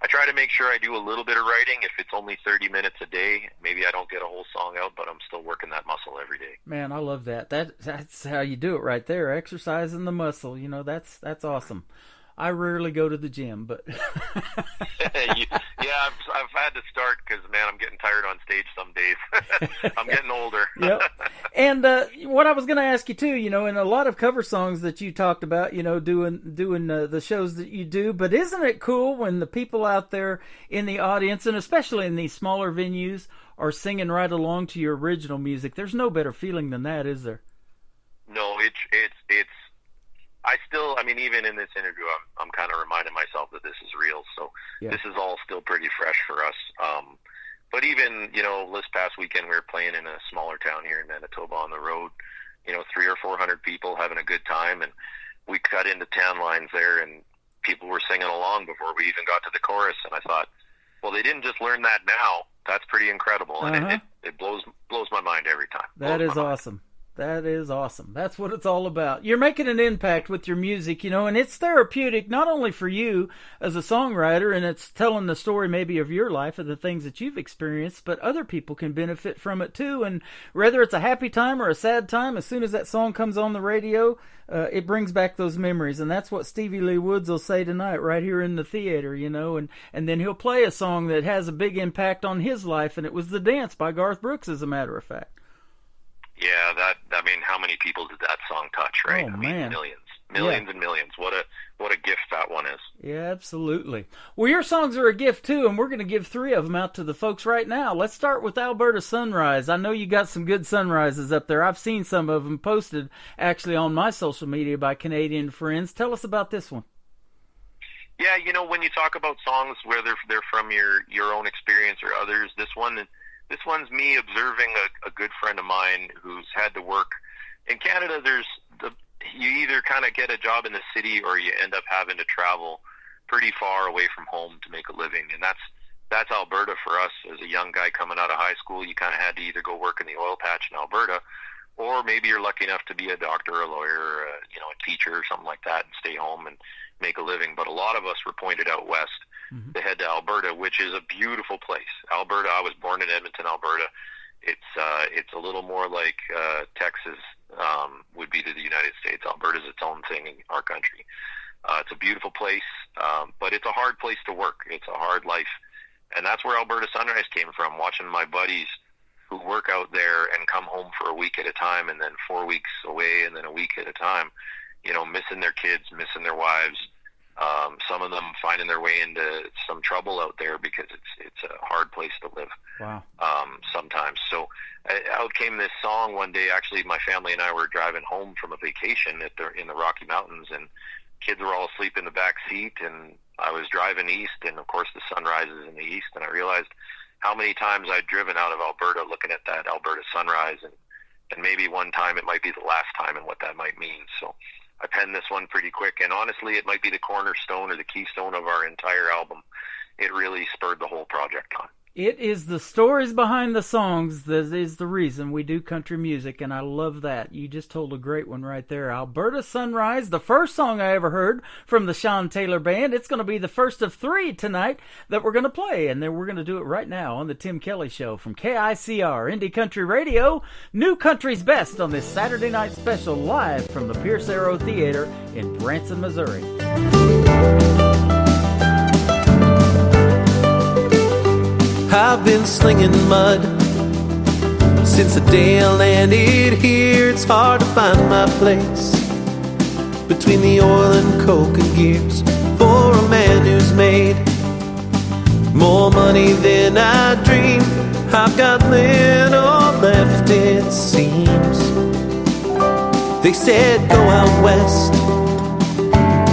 [SPEAKER 9] I try to make sure I do a little bit of writing. If it's only 30 minutes a day, maybe I don't get a whole song out, but I'm still working that muscle every day.
[SPEAKER 4] Man, I love that. That's how you do it right there, exercising the muscle. That's awesome. I rarely go to the gym, but
[SPEAKER 9] I've had to start because, man, I'm getting tired on stage some days. I'm getting older.
[SPEAKER 4] Yep. And what I was going to ask you too, in a lot of cover songs that you talked about, doing the shows that you do, but isn't it cool when the people out there in the audience, and especially in these smaller venues, are singing right along to your original music? There's no better feeling than that, is there?
[SPEAKER 9] No, it's. Even in this interview, I'm kind of reminding myself that this is real. So This is all still pretty fresh for us. But even, this past weekend we were playing in a smaller town here in Manitoba on the road, 300 or 400 people having a good time. And we cut into town lines there and people were singing along before we even got to the chorus. And I thought, well, they didn't just learn that now. That's pretty incredible. And it blows my mind every time.
[SPEAKER 4] That is awesome. That is awesome. That's what it's all about. You're making an impact with your music, and it's therapeutic, not only for you as a songwriter, and it's telling the story maybe of your life and the things that you've experienced, but other people can benefit from it too. And whether it's a happy time or a sad time, as soon as that song comes on the radio, it brings back those memories. And that's what Stevie Lee Woods will say tonight right here in the theater, and then he'll play a song that has a big impact on his life, and it was The Dance by Garth Brooks, as a matter of fact.
[SPEAKER 9] Yeah, how many people did that song touch, right?
[SPEAKER 4] Oh, man.
[SPEAKER 9] Millions and millions. What a gift that one is.
[SPEAKER 4] Yeah, absolutely. Well, your songs are a gift too, and we're going to give 3 of them out to the folks right now. Let's start with Alberta Sunrise. I know you got some good sunrises up there. I've seen some of them posted actually on my social media by Canadian friends. Tell us about this one.
[SPEAKER 9] Yeah, when you talk about songs where they're from your own experience or others, this one's me observing a good friend of mine who's had to work. In Canada, you either kind of get a job in the city or you end up having to travel pretty far away from home to make a living. And that's Alberta for us. As a young guy coming out of high school, you kind of had to either go work in the oil patch in Alberta, or maybe you're lucky enough to be a doctor or a lawyer or a teacher or something like that and stay home and make a living. But a lot of us were pointed out west to head to Alberta, which is a beautiful place. Alberta, I was born in Edmonton, Alberta. It's a little more like Texas would be to the United States. Alberta's its own thing in our country. It's a beautiful place, but it's a hard place to work. It's a hard life. And that's where Alberta Sunrise came from, watching my buddies who work out there and come home for a week at a time and then 4 weeks away and then a week at a time, missing their kids, missing their wives. Some of them finding their way into some trouble out there because it's a hard place to live.
[SPEAKER 4] Wow.
[SPEAKER 9] Sometimes. So out came this song one day. Actually, my family and I were driving home from a vacation in the Rocky Mountains, and kids were all asleep in the back seat, and I was driving east, and of course the sun rises in the east, and I realized how many times I'd driven out of Alberta looking at that Alberta sunrise, and maybe one time it might be the last time and what that might mean. So I penned this one pretty quick, and honestly, it might be the cornerstone or the keystone of our entire album. It really spurred the whole project on.
[SPEAKER 4] It is the stories behind the songs that is the reason we do country music, and I love that. You just told a great one right there. Alberta Sunrise, the first song I ever heard from the Sean Taylor Band. It's going to be the first of 3 tonight that we're going to play, and then we're going to do it right now on the Tim Kelly Show from KICR, Indie Country Radio, New Country's Best on this Saturday night special live from the Pierce Arrow Theater in Branson, Missouri.
[SPEAKER 10] I've been slinging mud since the day I landed here. It's hard to find my place between the oil and coke and gears for a man who's made more money than I dreamed. I've got little left, it seems. They said go out west,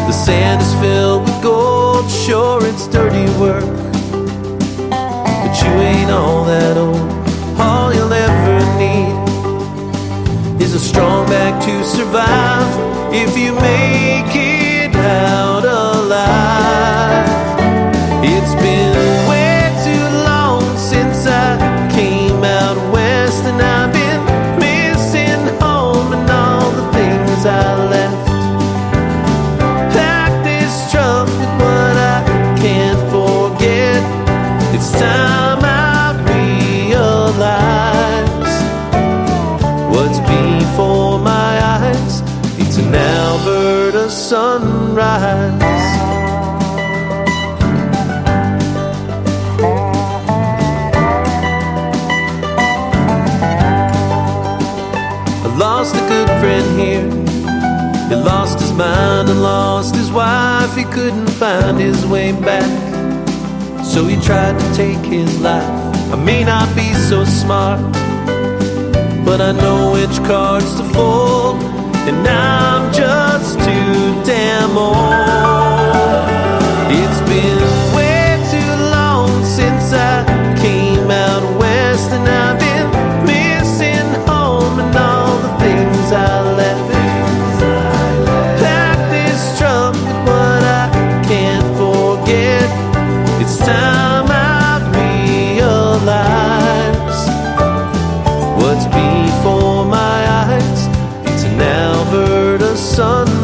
[SPEAKER 10] the sand is filled with gold. Sure, it's dirty work, but you ain't all that old. All you'll ever need is a strong back to survive if you make it out alive. It's been way too long since I came out west, and I've been missing home and all the things I left. Pack this truck with what I can't forget. It's time I realize what's before my eyes. It's an Alberta sunrise. I lost a good friend here. He lost his mind and lost his wife. He couldn't find his way back, so he tried to take his life. I may not be so smart, but I know which cards to fold, and I'm just too damn old. It's been way too long since I came out west, and I've been missing home and all the things I left. Pack this truck with what I can't forget. It's time I realize what's before my eyes. It's an Alberta sunrise.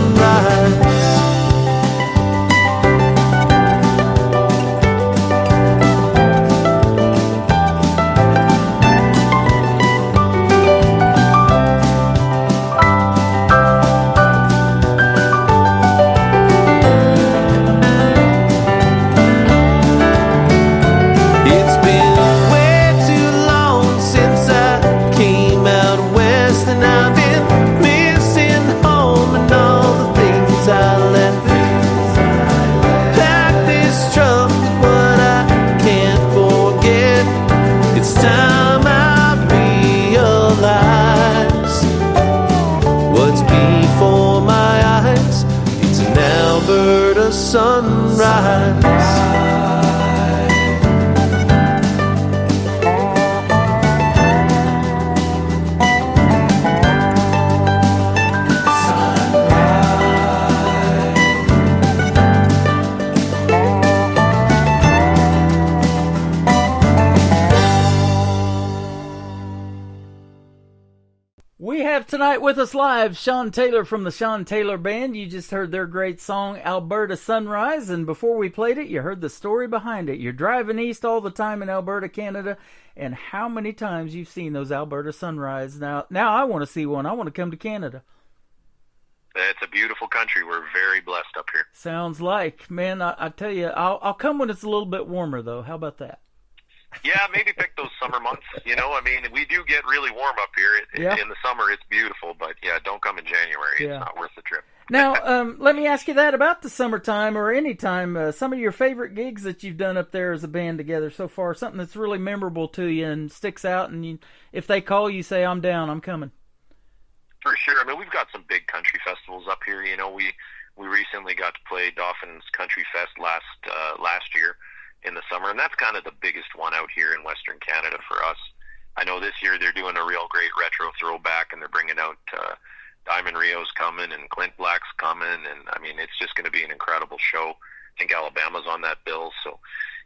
[SPEAKER 10] It's been way too long since I came out west, and I've been missing home and all the things I left. Pack this truck with what I can't forget. It's time I realize what's before my eyes. It's an Alberta sunrise.
[SPEAKER 4] We have tonight with us live Sean Taylor from the Sean Taylor Band. You just heard their great song, Alberta Sunrise, and before we played it, you heard the story behind it. You're driving east all the time in Alberta, Canada, and how many times you've seen those Alberta Sunrise. Now I want to see one. I want to come to Canada.
[SPEAKER 9] It's a beautiful country. We're very blessed up here.
[SPEAKER 4] Sounds like. Man, I tell you, I'll come when it's a little bit warmer, though. How about that?
[SPEAKER 9] Yeah, maybe pick those summer months. You know, I mean, we do get really warm up here.
[SPEAKER 4] Yeah.
[SPEAKER 9] In the summer, it's beautiful, but yeah, don't come in January.
[SPEAKER 4] Yeah.
[SPEAKER 9] It's not worth the trip.
[SPEAKER 4] Now, let me ask you that about the summertime or any time. Some of your favorite gigs that you've done up there as a band together so far, something that's really memorable to you and sticks out, and if they call you, say, I'm down, I'm coming.
[SPEAKER 9] For sure. I mean, we've got some big country festivals up here. You know, we recently got to play Dauphin's Country Fest last year in the summer, and that's kind of the biggest one out here in Western Canada for us. I know this year they're doing a real great retro throwback, and they're bringing out Diamond Rio's coming and Clint Black's coming, and I mean it's just going to be an incredible show. I think Alabama's on that bill, so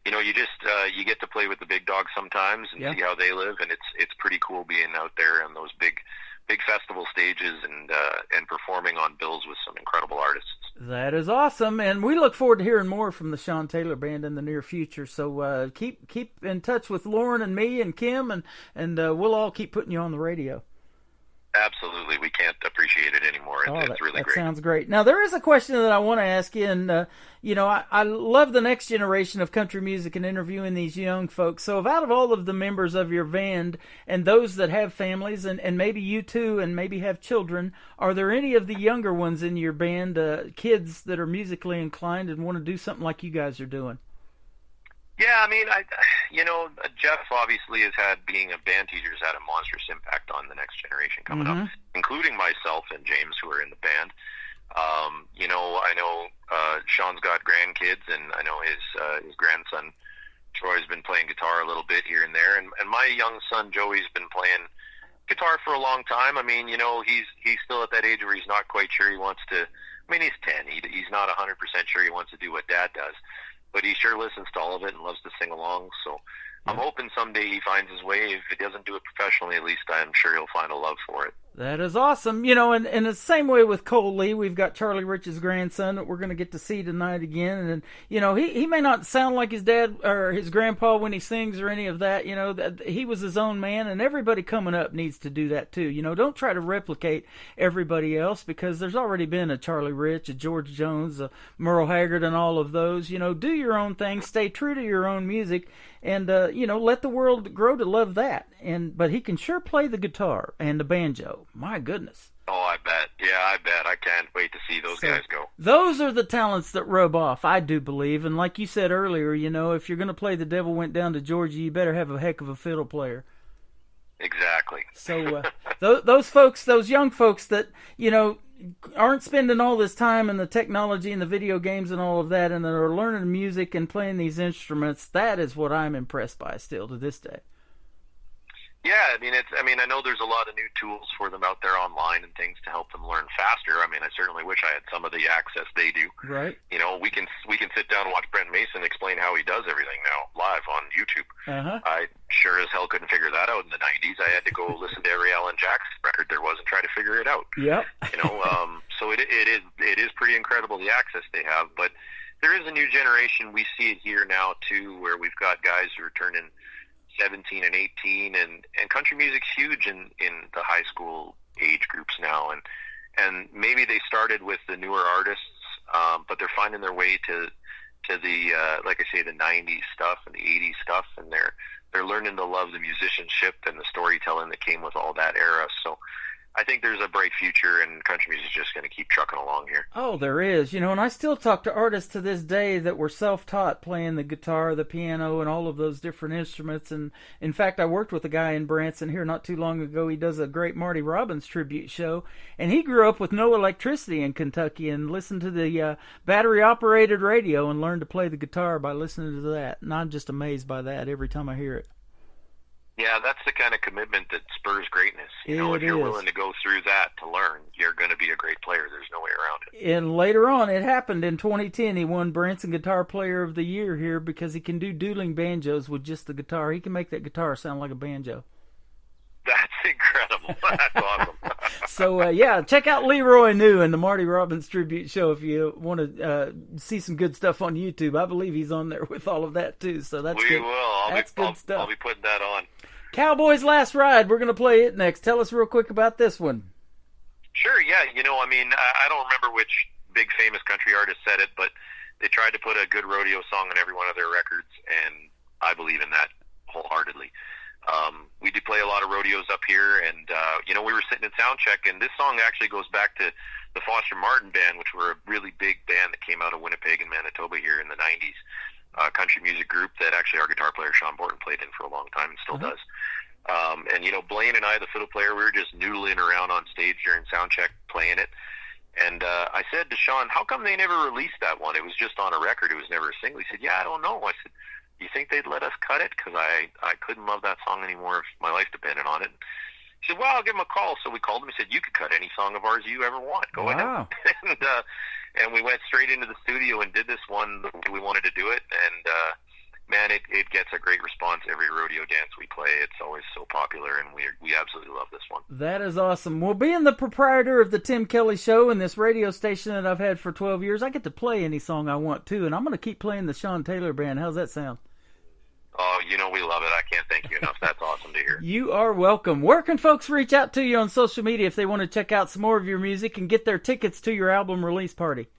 [SPEAKER 9] you just you get to play with the big dogs sometimes and see how they live, and it's pretty cool being out there on those big festival stages and performing on bills with some incredible artists.
[SPEAKER 4] That is awesome, and we look forward to hearing more from the Sean Taylor Band in the near future. So keep in touch with Lauren and me and Kim, and we'll all keep putting you on the radio.
[SPEAKER 9] Absolutely. We can't appreciate it anymore. It's really great.
[SPEAKER 4] That sounds great. Now, there is a question that I want to ask you, and, I love the next generation of country music and interviewing these young folks. So out of all of the members of your band and those that have families, and maybe you too, and maybe have children, are there any of the younger ones in your band, kids that are musically inclined and want to do something like you guys are doing?
[SPEAKER 9] Yeah, I mean, Jeff obviously being a band teacher, has had a monstrous impact on the next generation coming up, including myself and James, who are in the band. I know Sean's got grandkids, and I know his grandson Troy's been playing guitar a little bit here and there, and my young son Joey's been playing guitar for a long time. I mean, he's still at that age where he's not quite sure he wants to. I mean, he's 10. He's not 100% sure he wants to do what Dad does. But he sure listens to all of it and loves to sing along. So I'm hoping someday he finds his way. If he doesn't do it professionally, at least I'm sure he'll find a love for it.
[SPEAKER 4] That is awesome. And the same way with Cole Lee, we've got Charlie Rich's grandson that we're going to get to see tonight again. And, he may not sound like his dad or his grandpa when he sings or any of that. That he was his own man, and everybody coming up needs to do that too. Don't try to replicate everybody else, because there's already been a Charlie Rich, a George Jones, a Merle Haggard, and all of those. Do your own thing, stay true to your own music, and, let the world grow to love that. But he can sure play the guitar and the banjo. My goodness.
[SPEAKER 9] Oh, I bet. Yeah, I bet. I can't wait to see those guys go.
[SPEAKER 4] Those are the talents that rub off, I do believe. And like you said earlier, if you're going to play The Devil Went Down to Georgia, you better have a heck of a fiddle player.
[SPEAKER 9] Exactly.
[SPEAKER 4] So those young folks that, aren't spending all this time in the technology and the video games and all of that, and that are learning music and playing these instruments, that is what I'm impressed by still to this day.
[SPEAKER 9] Yeah, I know there's a lot of new tools for them out there online and things to help them learn faster. I certainly wish I had some of the access they do.
[SPEAKER 4] Right.
[SPEAKER 9] We can sit down and watch Brent Mason explain how he does everything now live on YouTube. I sure as hell couldn't figure that out in the 90s. I had to go listen to every Alan Jackson record there was and try to figure it out.
[SPEAKER 4] Yep.
[SPEAKER 9] So it is pretty incredible the access they have, but there is a new generation. We see it here now too, where we've got guys who are turning 17 and 18, and country music's huge in the high school age groups now, and maybe they started with the newer artists, but they're finding their way to the like I say, the 90s stuff and the 80s stuff, and they're learning to love the musicianship and the storytelling that came with all that era. So I think there's a bright future, and country music is just going to keep trucking along here.
[SPEAKER 4] Oh, there is. And I still talk to artists to this day that were self-taught playing the guitar, the piano, and all of those different instruments. And in fact, I worked with a guy in Branson here not too long ago. He does a great Marty Robbins tribute show, and he grew up with no electricity in Kentucky and listened to the battery-operated radio and learned to play the guitar by listening to that. And I'm just amazed by that every time I hear it.
[SPEAKER 9] Yeah, that's the kind of commitment that spurs greatness. If you're willing to go through that to learn, you're going to be a great player. There's no way around it.
[SPEAKER 4] And later on, it happened in 2010. He won Branson Guitar Player of the Year here because he can do dueling banjos with just the guitar. He can make that guitar sound like a banjo.
[SPEAKER 9] That's incredible. That's awesome.
[SPEAKER 4] So, check out Leroy New and the Marty Robbins Tribute Show if you want to see some good stuff on YouTube. I believe he's on there with all of that, too. So that's good.
[SPEAKER 9] We will.
[SPEAKER 4] That's good stuff.
[SPEAKER 9] I'll be putting that on.
[SPEAKER 4] Cowboys Last Ride. We're going to play it next. Tell us real quick about this one.
[SPEAKER 9] Sure, yeah. I don't remember which big famous country artist said it, but they tried to put a good rodeo song on every one of their records, and I believe in that wholeheartedly. We do play a lot of rodeos up here, and we were sitting in sound check, and this song actually goes back to the Foster Martin Band, which were a really big band that came out of Winnipeg and Manitoba here in the 90s. Country music group that actually our guitar player Sean Borton played in for a long time and still does. Blaine and I, the fiddle player, we were just noodling around on stage during sound check playing it. And I said to Sean, how come they never released that one? It was just on a record. It was never a single. He said, yeah, I don't know. I said, you think they'd let us cut it? Because I couldn't love that song anymore if my life depended on it. He He said, well, I'll give him a call. So we called him. He said, you could cut any song of ours you ever want. Go ahead. And we went straight into the studio and did this one the way we wanted to do it. And, man, it gets a great response every rodeo dance we play. It's always so popular, and we absolutely love this one.
[SPEAKER 4] That is awesome. Well, being the proprietor of the Tim Kelly Show and this radio station that I've had for 12 years, I get to play any song I want to, and I'm going to keep playing the Sean Taylor Band. How's that sound?
[SPEAKER 9] Oh, we love it. I can't thank you enough. That's awesome to hear.
[SPEAKER 4] You are welcome. Where can folks reach out to you on social media if they want to check out some more of your music and get their tickets to your album release party?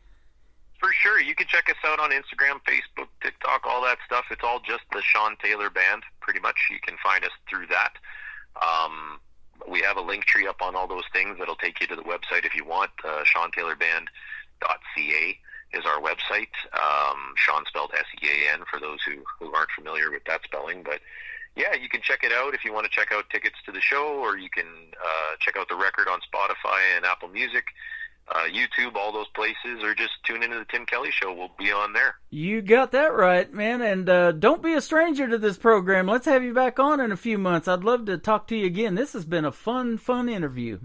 [SPEAKER 9] For sure. You can check us out on Instagram, Facebook, TikTok, all that stuff. It's all just the Sean Taylor Band, pretty much. You can find us through that. We have a link tree up on all those things that'll take you to the website if you want. SeanTaylorBand.ca is our website. Sean spelled S-E-A-N for those who aren't familiar with that spelling. But, yeah, you can check it out if you want to check out tickets to the show, or you can check out the record on Spotify and Apple Music. YouTube, all those places, or just tune into the Tim Kelly Show. We'll be on there.
[SPEAKER 4] You got that right, man. And don't be a stranger to this program. Let's have you back on in a few months. I'd love to talk to you again. This has been a fun interview.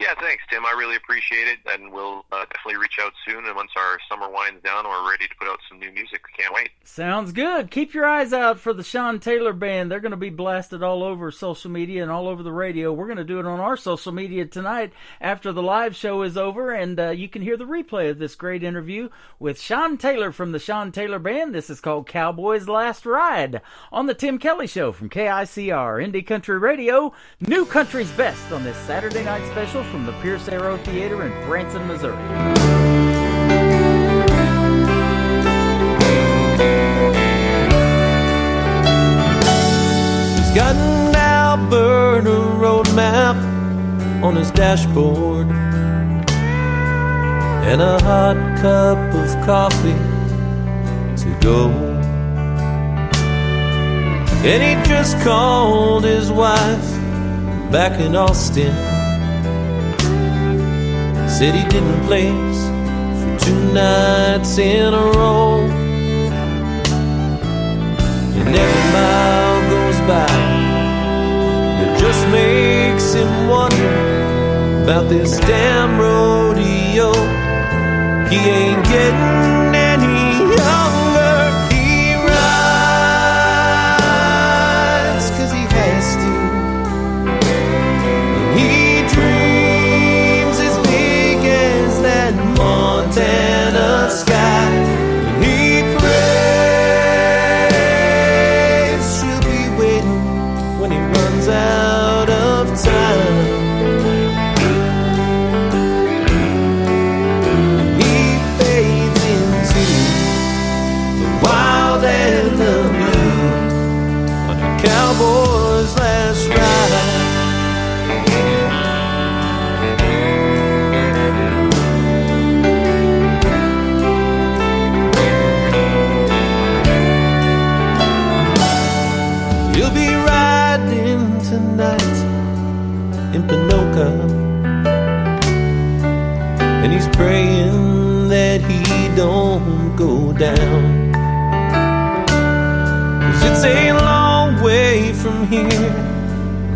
[SPEAKER 9] Yeah, thanks, Tim. I really appreciate it, and we'll definitely reach out soon. And once our summer winds down, we're ready to put out some new music. Can't wait.
[SPEAKER 4] Sounds good. Keep your eyes out for the Sean Taylor Band. They're going to be blasted all over social media and all over the radio. We're going to do it on our social media tonight after the live show is over, and you can hear the replay of this great interview with Sean Taylor from the Sean Taylor Band. This is called Cowboy's Last Ride on the Tim Kelly Show from KICR, Indie Country Radio, New Country's Best on this Saturday night special from the Pierce Arrow Theater in Branson, Missouri.
[SPEAKER 10] He's got an Alberta road map on his dashboard and a hot cup of coffee to go. And he just called his wife back in Austin. Said he didn't place for 2 nights in a row. And every mile goes by that just makes him wonder about this damn rodeo. He ain't getting any younger. He rides 'cause he has to. And he dreams as big as that Montana sky. And he prays she'll be waiting when he runs out of time. He fades into the wild and the blue on a cowboy's last ride. He'll be riding tonight in Pinoca, and he's praying that he don't go down. 'Cause it's a long way from here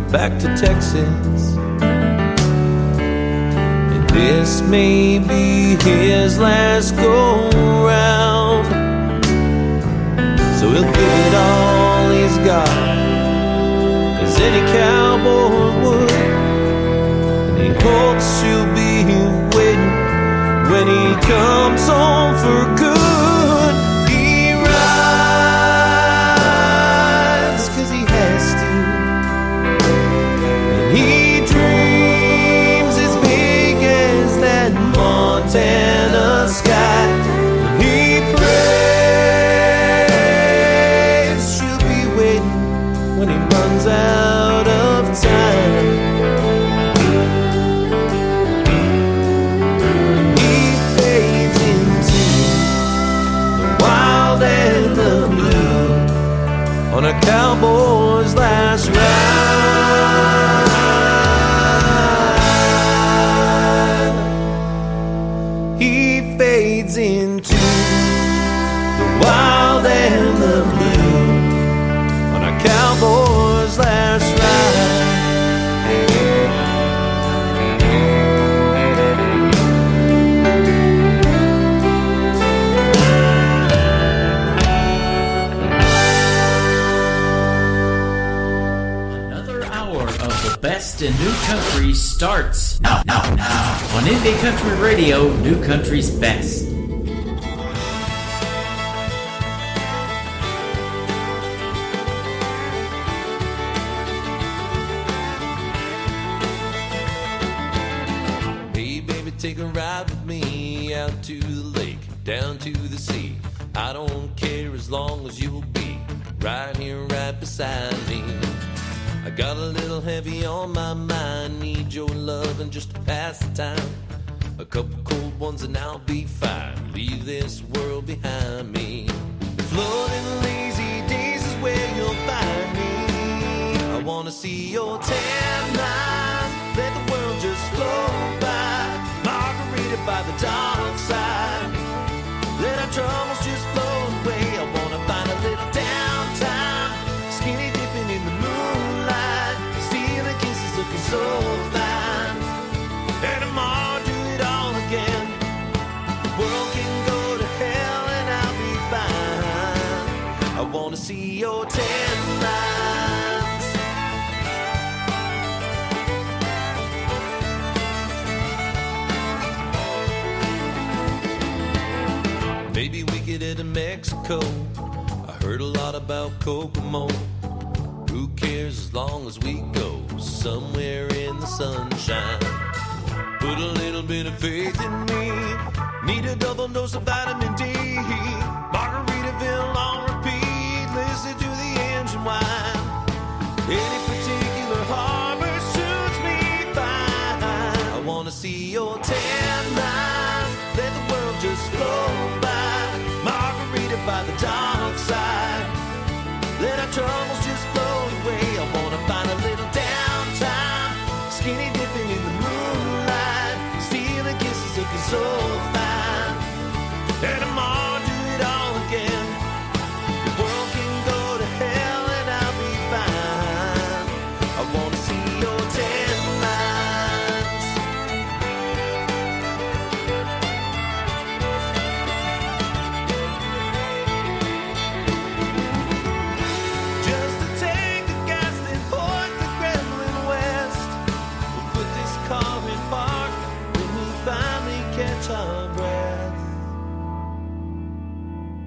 [SPEAKER 10] back to Texas, and this may be his last go round. So he'll give it all he's got, as any cowboy would. And he hopes she'll be waiting when he comes home for good. He rides 'cause he has to. And he dreams as big as that Montana sky. And he prays she'll be waiting when he runs out of time. He fades into the wild and the blue on a cowboy's last ride. He fades into the wild and the blue on a cowboy's last ride.
[SPEAKER 6] best in new country starts now. On Indie Country Radio, New Country's Best.
[SPEAKER 10] Hey baby, take a ride with me out to the lake, down to the sea. I don't care as long as you'll be right here, right beside me. I got a little heavy on my mind, need your love and just to pass the time. A couple cold ones and I'll be fine, leave this world behind me. Floating lazy days is where you'll find me. I wanna see your tan lines, let the world just flow by. Margarita by the dark side, let our troubles just flow away. I wanna find a little downtime, skinny dipping in the moonlight, stealing kisses looking so fine. And tomorrow do it all again. The world can go to hell and I'll be fine. I wanna see your tan lines. Maybe we could head to Mexico. I heard a lot about Kokomo. Who cares as long as we go somewhere in the sunshine? Put a little bit of faith in me. Need a double dose of vitamin D. Margaritaville on repeat. Listen to the engine whine. Any particular harbor suits me fine. I wanna see your tan line, let the world just flow by. Margarita by the dark side, let our troubles just float away. I wanna find a little downtime, skinny dipping in the moonlight, stealing kisses looking so fine. And tomorrow do it all again. The world can go to hell and I'll be fine. I wanna see your tan lines. Just to take the gas and point the Gremlin west. We'll put this car in park when we finally catch our breath.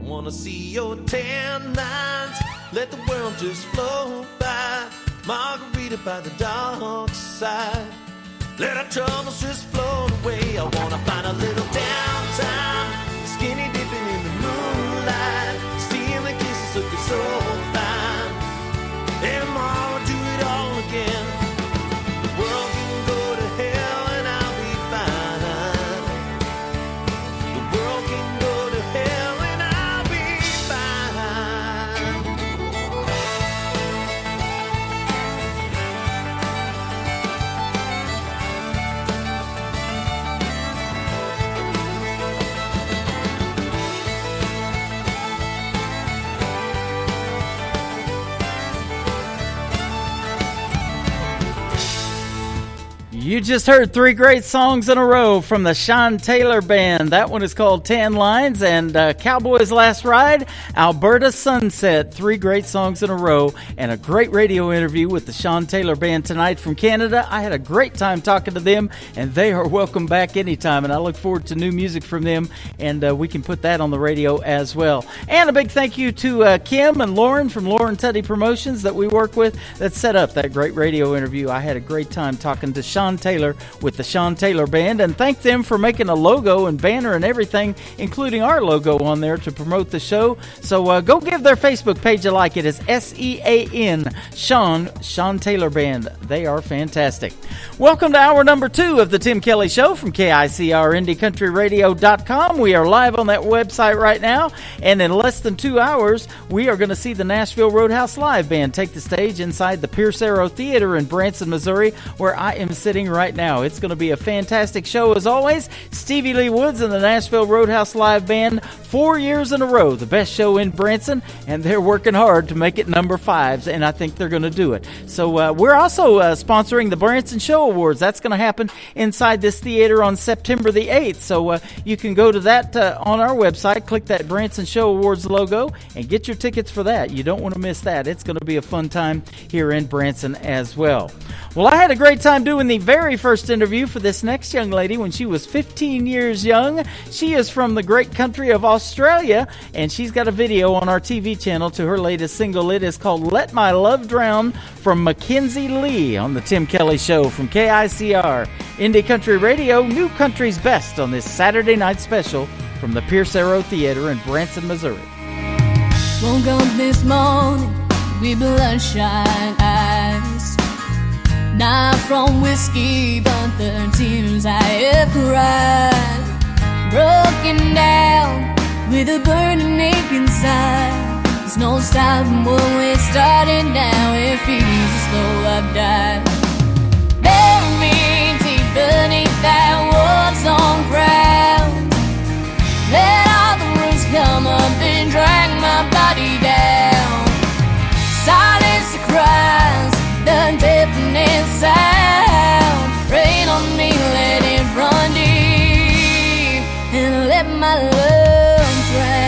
[SPEAKER 10] I wanna see your tan lines, let the world just flow by. Margarita by the dark side, let our troubles just float away. I wanna find a little downtime, skinny dipping in the moonlight, stealing kisses looking so fine. And tomorrow do it all again. The world can go to hell and I'll be fine. The world can go to hell and I'll be fine.
[SPEAKER 4] You just heard three great songs in a row from the Sean Taylor Band. That one is called Tan Lines, and Cowboy's Last Ride, Alberta Sunset. Three great songs in a row, and a great radio interview with the Sean Taylor Band tonight from Canada. I had a great time talking to them, and they are welcome back anytime, and I look forward to new music from them, and we can put that on the radio as well. And a big thank you to Kim and Lauren from Lauren Tutty Promotions that we work with that set up that great radio interview. I had a great time talking to Sean Taylor with the Sean Taylor Band, and thank them for making a logo and banner and everything, including our logo on there to promote the show. So go give their Facebook page a like. It is SEAN Sean Taylor Band. They are fantastic. Welcome to hour number 2 of the Tim Kelly Show from KICR IndieCountryRadio.com. We are live on that website right now, and in less than 2 hours we are going to see the Nashville Roadhouse Live Band take the stage inside the Pierce Arrow Theater in Branson, Missouri, where I am sitting happening right now. It's going to be a fantastic show as always. Stevie Lee Woods and the Nashville Roadhouse Live Band, 4 years in a row, the best show in Branson, and they're working hard to make it number 5, and I think they're going to do it. So we're also sponsoring the Branson Show Awards. That's going to happen inside this theater on September the 8th. So you can go to that on our website, click that Branson Show Awards logo, and get your tickets for that. You don't want to miss that. It's going to be a fun time here in Branson as well. Well, I had a great time doing the very first interview for this next young lady when she was 15 years young. She is from the great country of Australia, and she's got a video on our TV channel to her latest single. It is called Let My Love Drown from Mackenzie Lee on the Tim Kelly Show from KICR. Indie Country Radio, New Country's Best on this Saturday night special from the Pierce Arrow Theater in Branson, Missouri.
[SPEAKER 1] Woke up this morning with bloodshot eyes, not from whiskey, but the tears I have cried. Broken down with a burning ache inside. There's no stopping when we're starting now. It feels as though I've died. Bury me deep beneath that war-torn ground. Let all the roots come up and drag my body down. Silence the cries, the deafening sound. Rain on me, let it run deep, and let my love drown.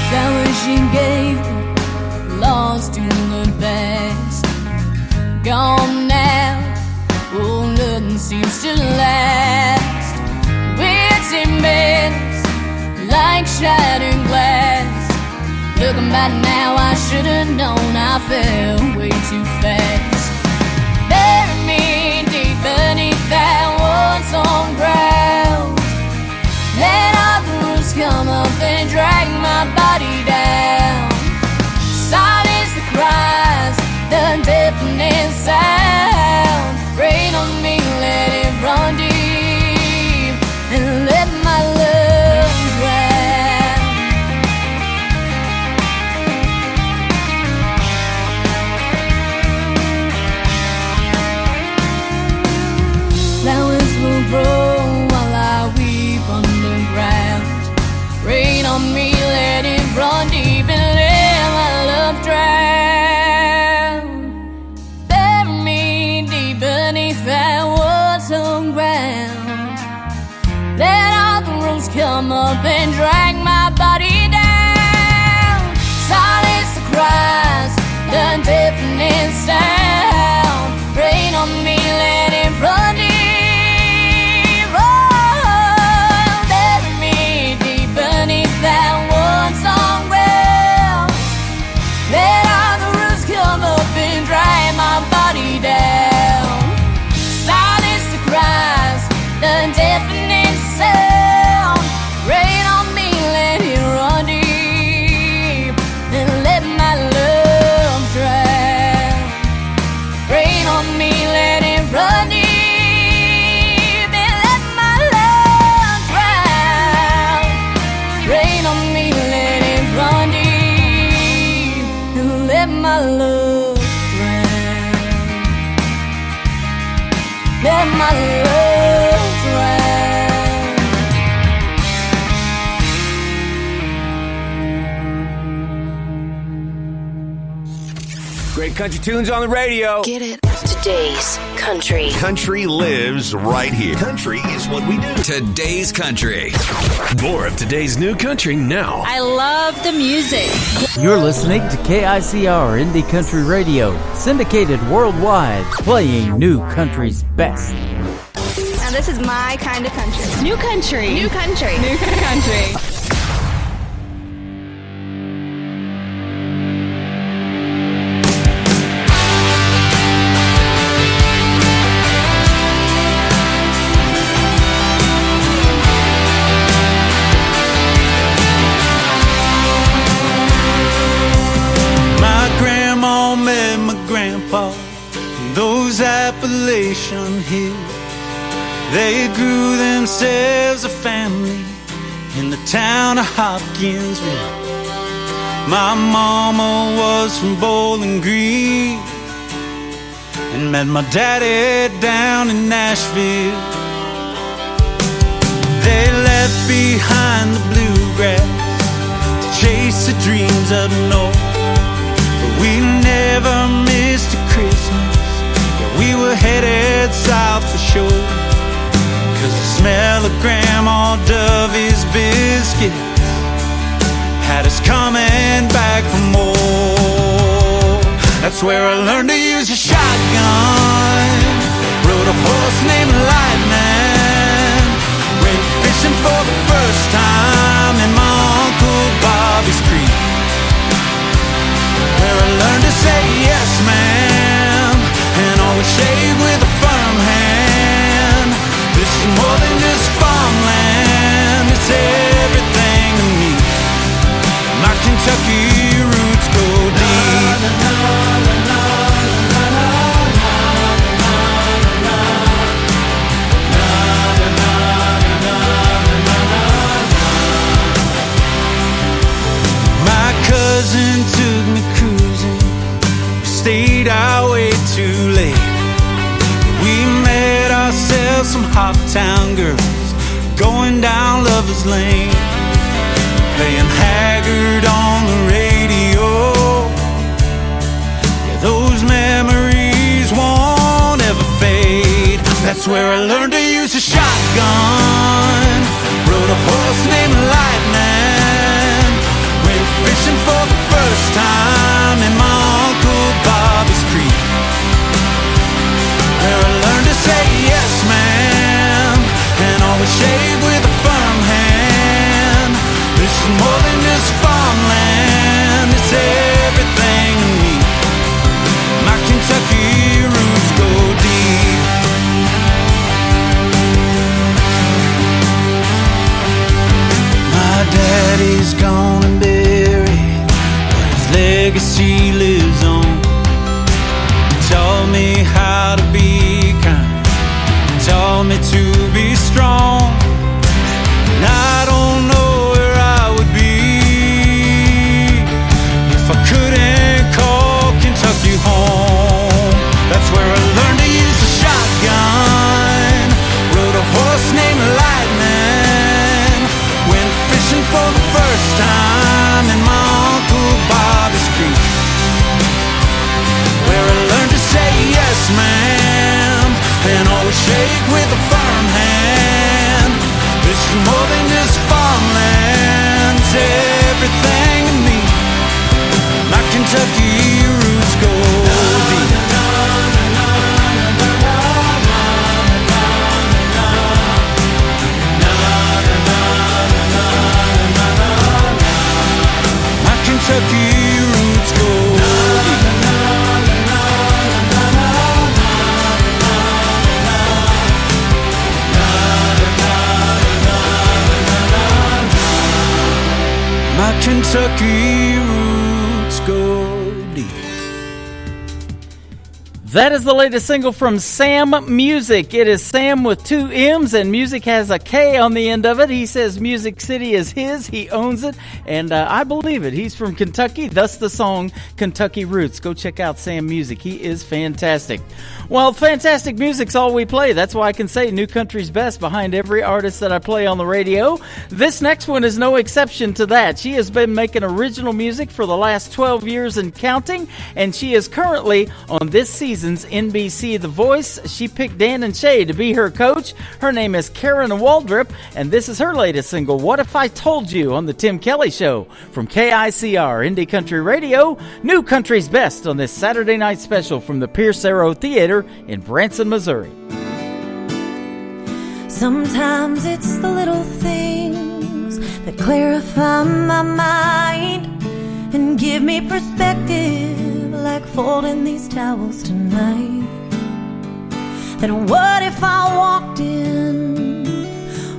[SPEAKER 1] Flowers she gave me, lost in the past, gone now. Oh, nothing seems to last. Wits in beds like shattered glass. Looking back now, I should've known I fell way too fast. Bury me deep beneath that war-torn ground. Let all the roots come up and drag my body down. Silence the cries, the deafening sound. Rain on me, let it run deep, and let my love drown. Flowers will grow while I weep underground. Rain on me, let it run deep, and let my love drown. Bury me deep beneath that war-torn ground. Let all the roots come up and drag my body down. Silence the cries, the deafening sound. Rain on me, let it run deep. Oh, bury me deep beneath that war-torn ground. Let all the roots come up and drag my body down. Silence the cries, the deafening sound. Rain on me, let it run deep, and let my love drown. Rain on me, let it run deep, and let my love drown. Rain on me, let it run deep, and let my love drown. Let my love drown.
[SPEAKER 11] Great country tunes on the radio.
[SPEAKER 8] Get it?
[SPEAKER 12] Today's country.
[SPEAKER 13] Country lives right here. Country is what we do.
[SPEAKER 14] Today's country. More of today's new country now.
[SPEAKER 15] I love the music.
[SPEAKER 4] You're listening to KICR Indie Country Radio, syndicated worldwide, playing new country's best.
[SPEAKER 15] Now this is my kind of country. New country. New country. New country.
[SPEAKER 16] Those Appalachian hills, they grew themselves a family in the town of Hopkinsville. My mama was from Bowling Green and met my daddy down in Nashville. They left behind the bluegrass to chase the dreams up north, but we never missed a Christmas. Yeah, we were headed south for sure, 'cause the smell of Grandma Dovey's biscuits had us coming back for more. That's where I learned to use a shotgun, rode a horse named Lightning, went fishing for the first time in my Uncle Bobby's Creek, where I learned to say yes ma'am and always shave with a firm hand. This is more than just farmland, it's everything to me. My Kentucky roots go deep. My cousin took me cruising, we stayed out way too late. We met ourselves some Hoptown girls going down Lover's Lane, playing Haggard on the radio. Yeah, those memories won't ever fade. That's where I learned to use a shotgun, rode a horse named Lightning, went fishing for the first time in my Uncle Bobby's Creek, where I learned to say yes ma'am and always shave with a firm hand. This is more than just farmland, it's everything to me. My Kentucky roots go deep. My daddy's gone and buried, but his legacy lives on. He taught me how to be kind, he taught me to be strong. And I don't know where I would be if I couldn't call Kentucky home. That's where I learned to use a shotgun, rode a horse named Lightning, went fishing for the first time in my Uncle Bobby's Creek, where I learned to say yes ma'am and always shake with a firm hand. This is more than just farmland, it's everything to me. My Kentucky roots go deep. My Kentucky roots go deep. My Kentucky roots go deep.
[SPEAKER 4] That is the latest single from Sam Music. It is Sam with 2 M's, and Music has a K on the end of it. He says Music City is his. He owns it, and I believe it. He's from Kentucky, thus the song Kentucky Roots. Go check out Sam Music. He is fantastic. Well, fantastic music's all we play. That's why I can say New Country's best behind every artist that I play on the radio. This next one is no exception to that. She has been making original music for the last 12 years and counting, and she is currently on this season's NBC The Voice. She picked Dan and Shay to be her coach. Her name is Karen Waldrop, and this is her latest single, What If I Told You, on the Tim Kelly Show from KICR Indie Country Radio. New Country's best on this Saturday night special from the Pierce Arrow Theater in Branson, Missouri.
[SPEAKER 1] Sometimes it's the little things that clarify my mind and give me perspective, like folding these towels tonight. Then what if I walked in?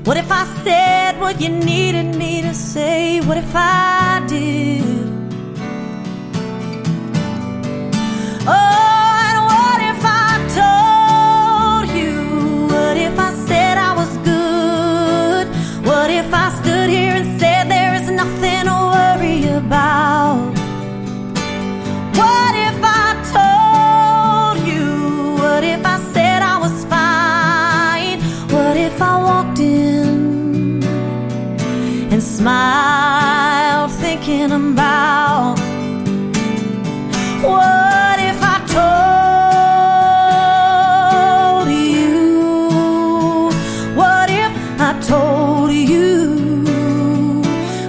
[SPEAKER 1] What if I said what you needed me to say? What if I did? Oh, and what if I told you? What if I said I was good? What if I stood here and said there is nothing to worry about? smiled thinking about what if I told you? What if I told you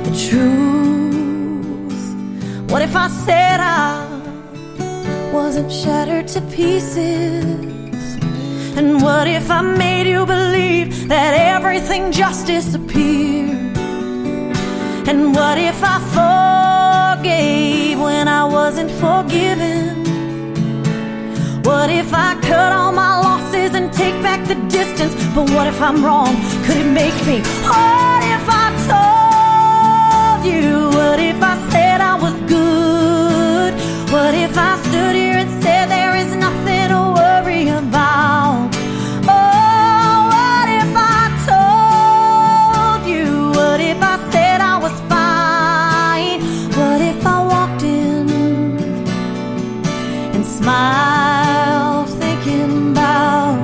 [SPEAKER 1] the truth? What if I said I wasn't shattered to pieces? And what if I made you believe that everything just disappeared? And what if I forgave when I wasn't forgiven? What if I cut all my losses and take back the distance? But what if I'm wrong? Could it make me? What if I told you? What if I said I was good? What if I stood here and said there is nothing to worry about? Oh, what if I told you? What if I said I was fine? What if I walked in and smiled thinking about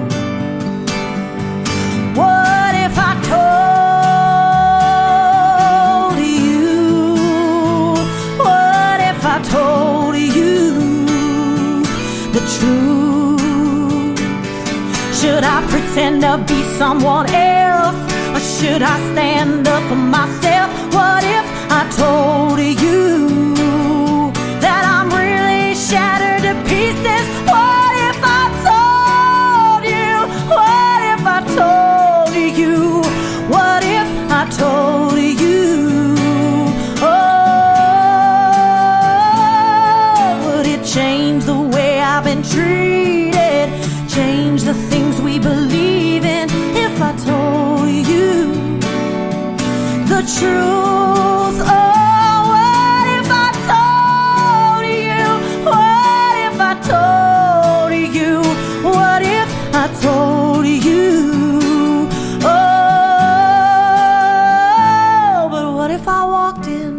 [SPEAKER 1] what if I told you? What if I told you the truth? Should I pretend to be someone else, or should I stand up for myself? What if I told you that I'm really shattered to pieces? What if I told you? What if I told you? What if I told you? Oh, would it change the way I've been treated? Change the things we believe in if I told you the truth? Oh, what if I told you? What if I told you? What if I told you? Oh, but what if I walked in?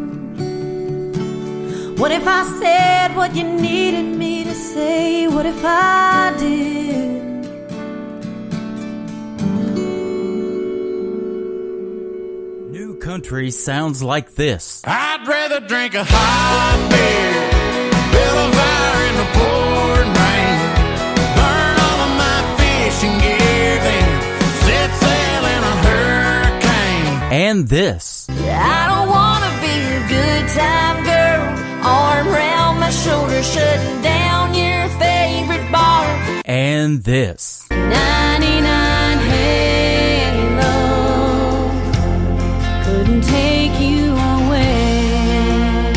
[SPEAKER 1] What if I said what you needed me to say? What if I did?
[SPEAKER 4] New country sounds like this.
[SPEAKER 3] I'd rather drink a hot beer, build a fire in the pouring rain, burn all of my fishing gear, then set sail in a hurricane.
[SPEAKER 4] And this.
[SPEAKER 1] I don't wanna be your good time girl, arm around my shoulder, shutting down your favorite bar.
[SPEAKER 4] And this.
[SPEAKER 1] 99 Halo couldn't take you away.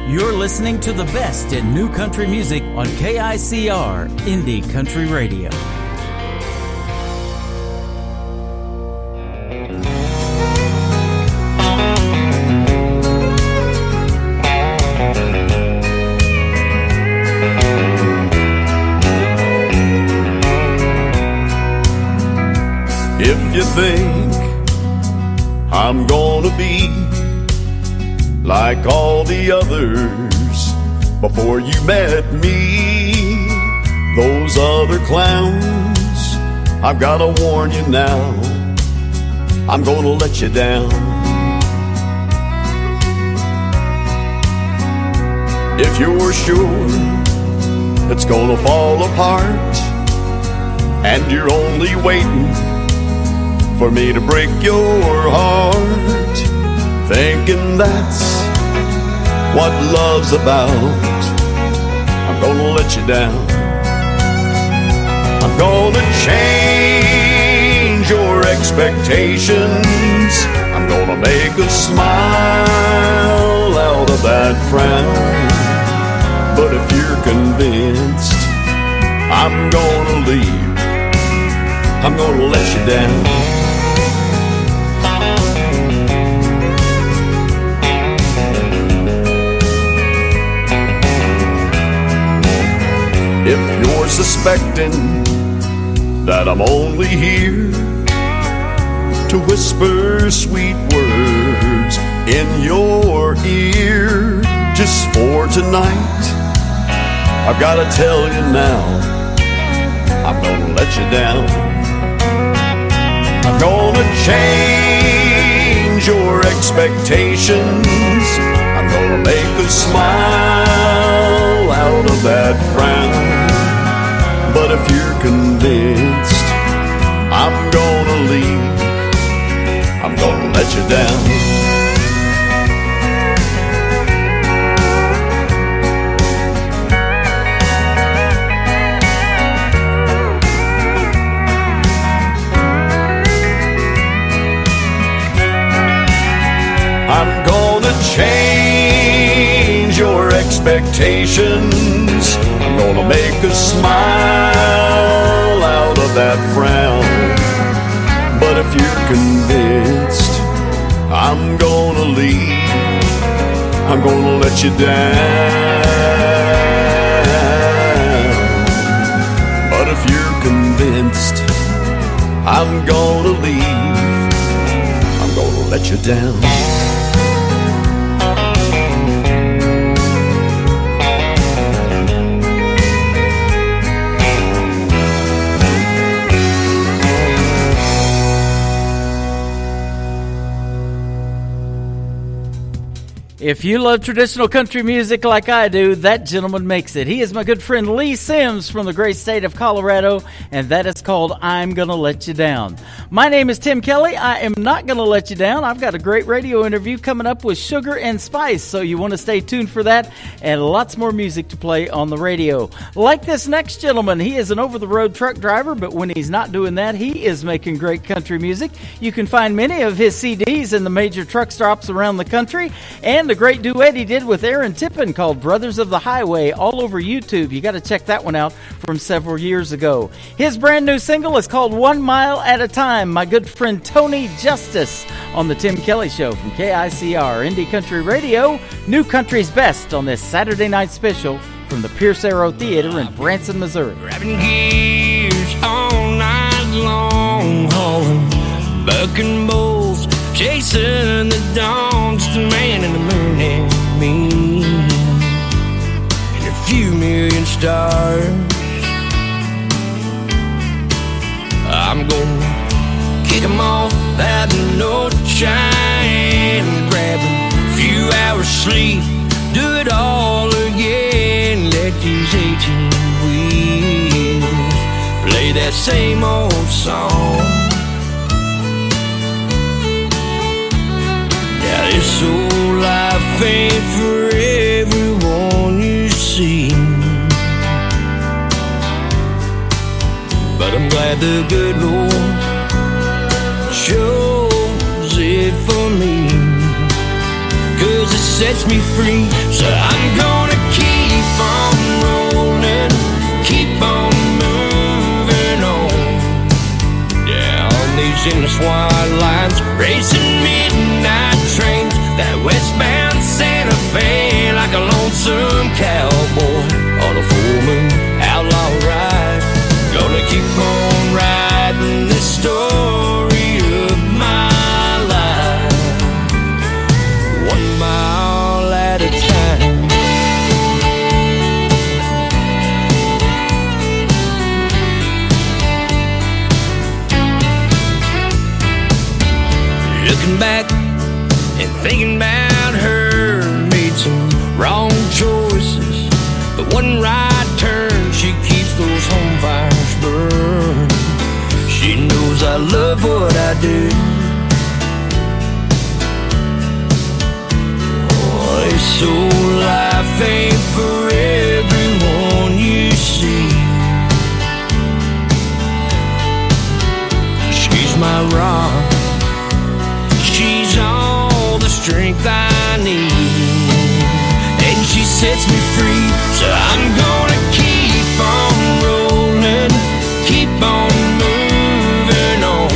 [SPEAKER 4] You're listening to the best in new country music on KICR Indie Country Radio.
[SPEAKER 2] If you think I'm gonna be like all the others before you met me, those other clowns, I've gotta warn you now, I'm gonna let you down. If you're sure it's gonna fall apart and you're only waiting for me to break your heart, thinking that's what love's about, I'm gonna let you down. I'm gonna change your expectations, I'm gonna make a smile out of that frown. But if you're convinced I'm gonna leave, I'm gonna let you down. If you're suspecting that I'm only here to whisper sweet words in your ear just for tonight, I've gotta tell you now, I'm gonna let you down. I'm gonna change your your expectations. I'm gonna make a smile out of that frown. But if you're convinced I'm gonna leave, I'm gonna let you down. I'm gonna change your expectations. I'm gonna make a smile out of that frown. But if you're convinced I'm gonna leave, I'm gonna let you down. But if you're convinced I'm gonna leave, I'm gonna let you down.
[SPEAKER 4] If you love traditional country music like I do, that gentleman makes it. He is my good friend Lee Sims from the great state of Colorado, and that is called I'm Gonna Let You Down. My name is Tim Kelly. I am not gonna let you down. I've got a great radio interview coming up with Sugar and Spice, so you want to stay tuned for that, and lots more music to play on the radio. Like this next gentleman, he is an over-the-road truck driver, but when he's not doing that, he is making great country music. You can find many of his CDs in the major truck stops around the country, and the great duet he did with Aaron Tippin called Brothers of the Highway all over YouTube. You got to check that one out from several years ago. His brand new single is called 1 Mile at a Time. My good friend Tony Justice on the Tim Kelly Show from KICR Indie Country Radio. New Country's Best on this Saturday night special from the Pierce Arrow Theater in Branson, Missouri.
[SPEAKER 17] Grabbing gears all night long, hauling, bucking bulls, chasing the dawn, just a man in the moon and me, and a few million stars. I'm gonna kick 'em off at no chain, grab a few hours sleep, do it all again, let these 18 wheels play that same old song. Now this old life ain't for everyone, you see, but I'm glad the good Lord chose it for me, 'cause it sets me free. So I'm gonna keep on rolling, keep on moving on, down these endless white lines, racing midnight trains, that westbound Santa Fe, like a lonesome cowboy on a full-moon outlaw ride. Gonna keep on riding this story of my life, 1 mile at a time. Looking back and thinking about her, made some wrong choices, but one right turn, she keeps those home fires burn. She knows I love what I do. Oh, this old life ain't for everyone, you see. She's my rock, she's all the strength I need, and she sets me free. So I'm gonna keep on rolling, keep on moving on,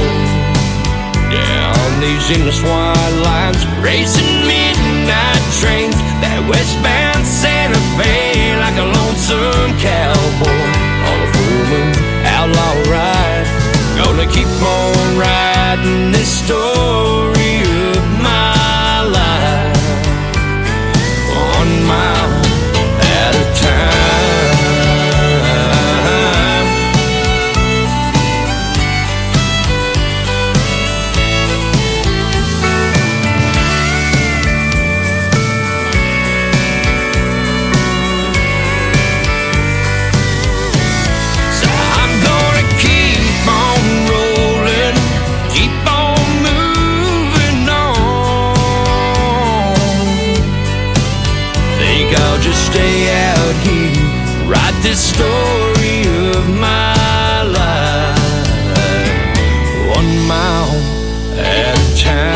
[SPEAKER 17] down these endless white lines, racing midnight trains, that westbound Santa Fe, like a lonesome cowboy on a full-moon outlaw ride. Gonna keep on riding this story of my life, 1 mile at a time. just stay out here, write this story of my life, 1 mile at a time.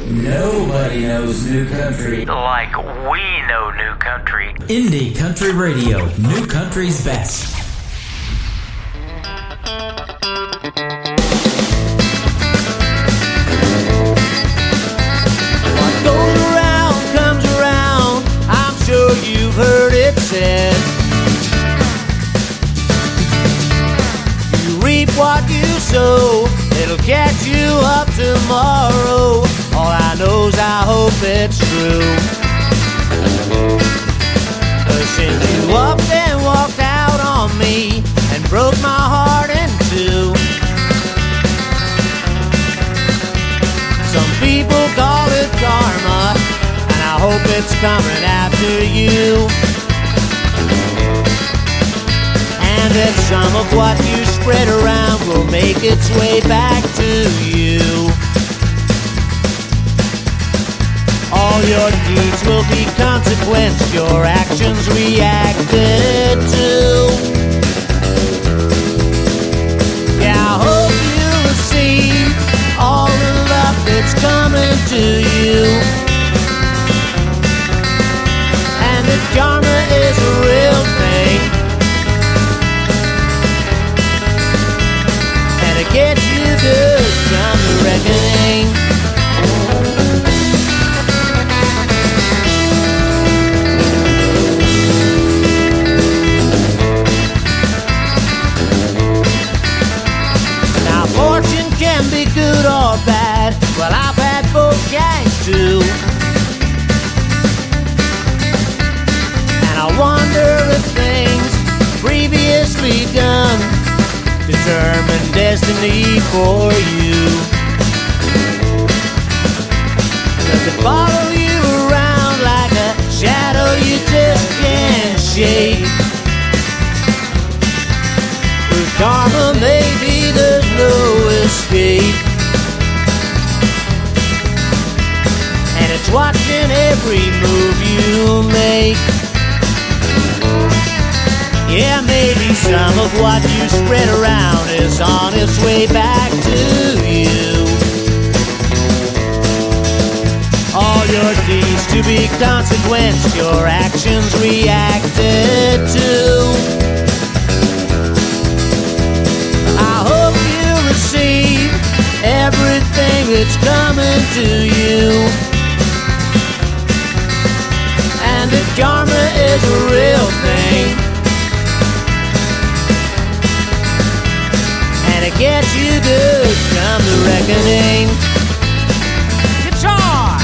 [SPEAKER 6] Nobody knows new country
[SPEAKER 18] like we know new country.
[SPEAKER 6] Indie Country Radio, new country's best.
[SPEAKER 19] What goes around comes around, I'm sure you've heard it said. You reap what you sow, it'll catch you up tomorrow. All I know's I hope it's true. Since you up and walked out on me and broke my heart in two. Some people call it karma, and I hope it's coming after you. And that some of what you spread around will make its way back to you. All your deeds will be consequence, your actions reacted to. Yeah, I hope you receive all the love that's coming to you. And that karma is a real thing. And it gets you good from the reckoning. Fortune can be good or bad. Well, I've had both gangs too. And I wonder if things previously done determine destiny for you. Does it follow you around like a shadow you just can't shake? With karma, maybe there's no escape. And it's watching every move you make. Yeah, maybe some of what you spread around is on its way back to you. All your deeds to be consequence, your actions reacted to. I hope you receive everything that's coming to you. And that karma is a real thing. And it gets you good from the reckoning. Guitar!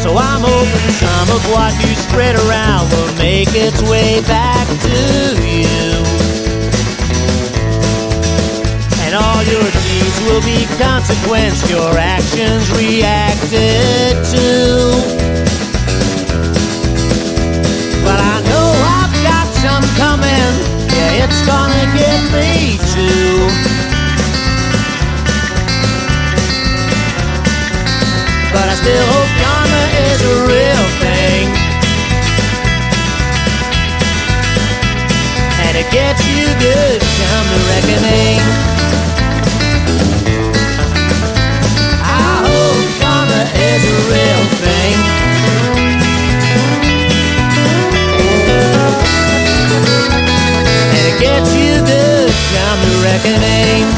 [SPEAKER 19] So I'm hoping some of what you spread around will make its way back to you. And all your deeds will be consequence, your actions reacted to. But I know I've got some coming, yeah, it's gonna get me too. But I still hope karma is a real thing. And it gets you good come the reckoning. I hope karma is a real thing. And it gets you good come the reckoning.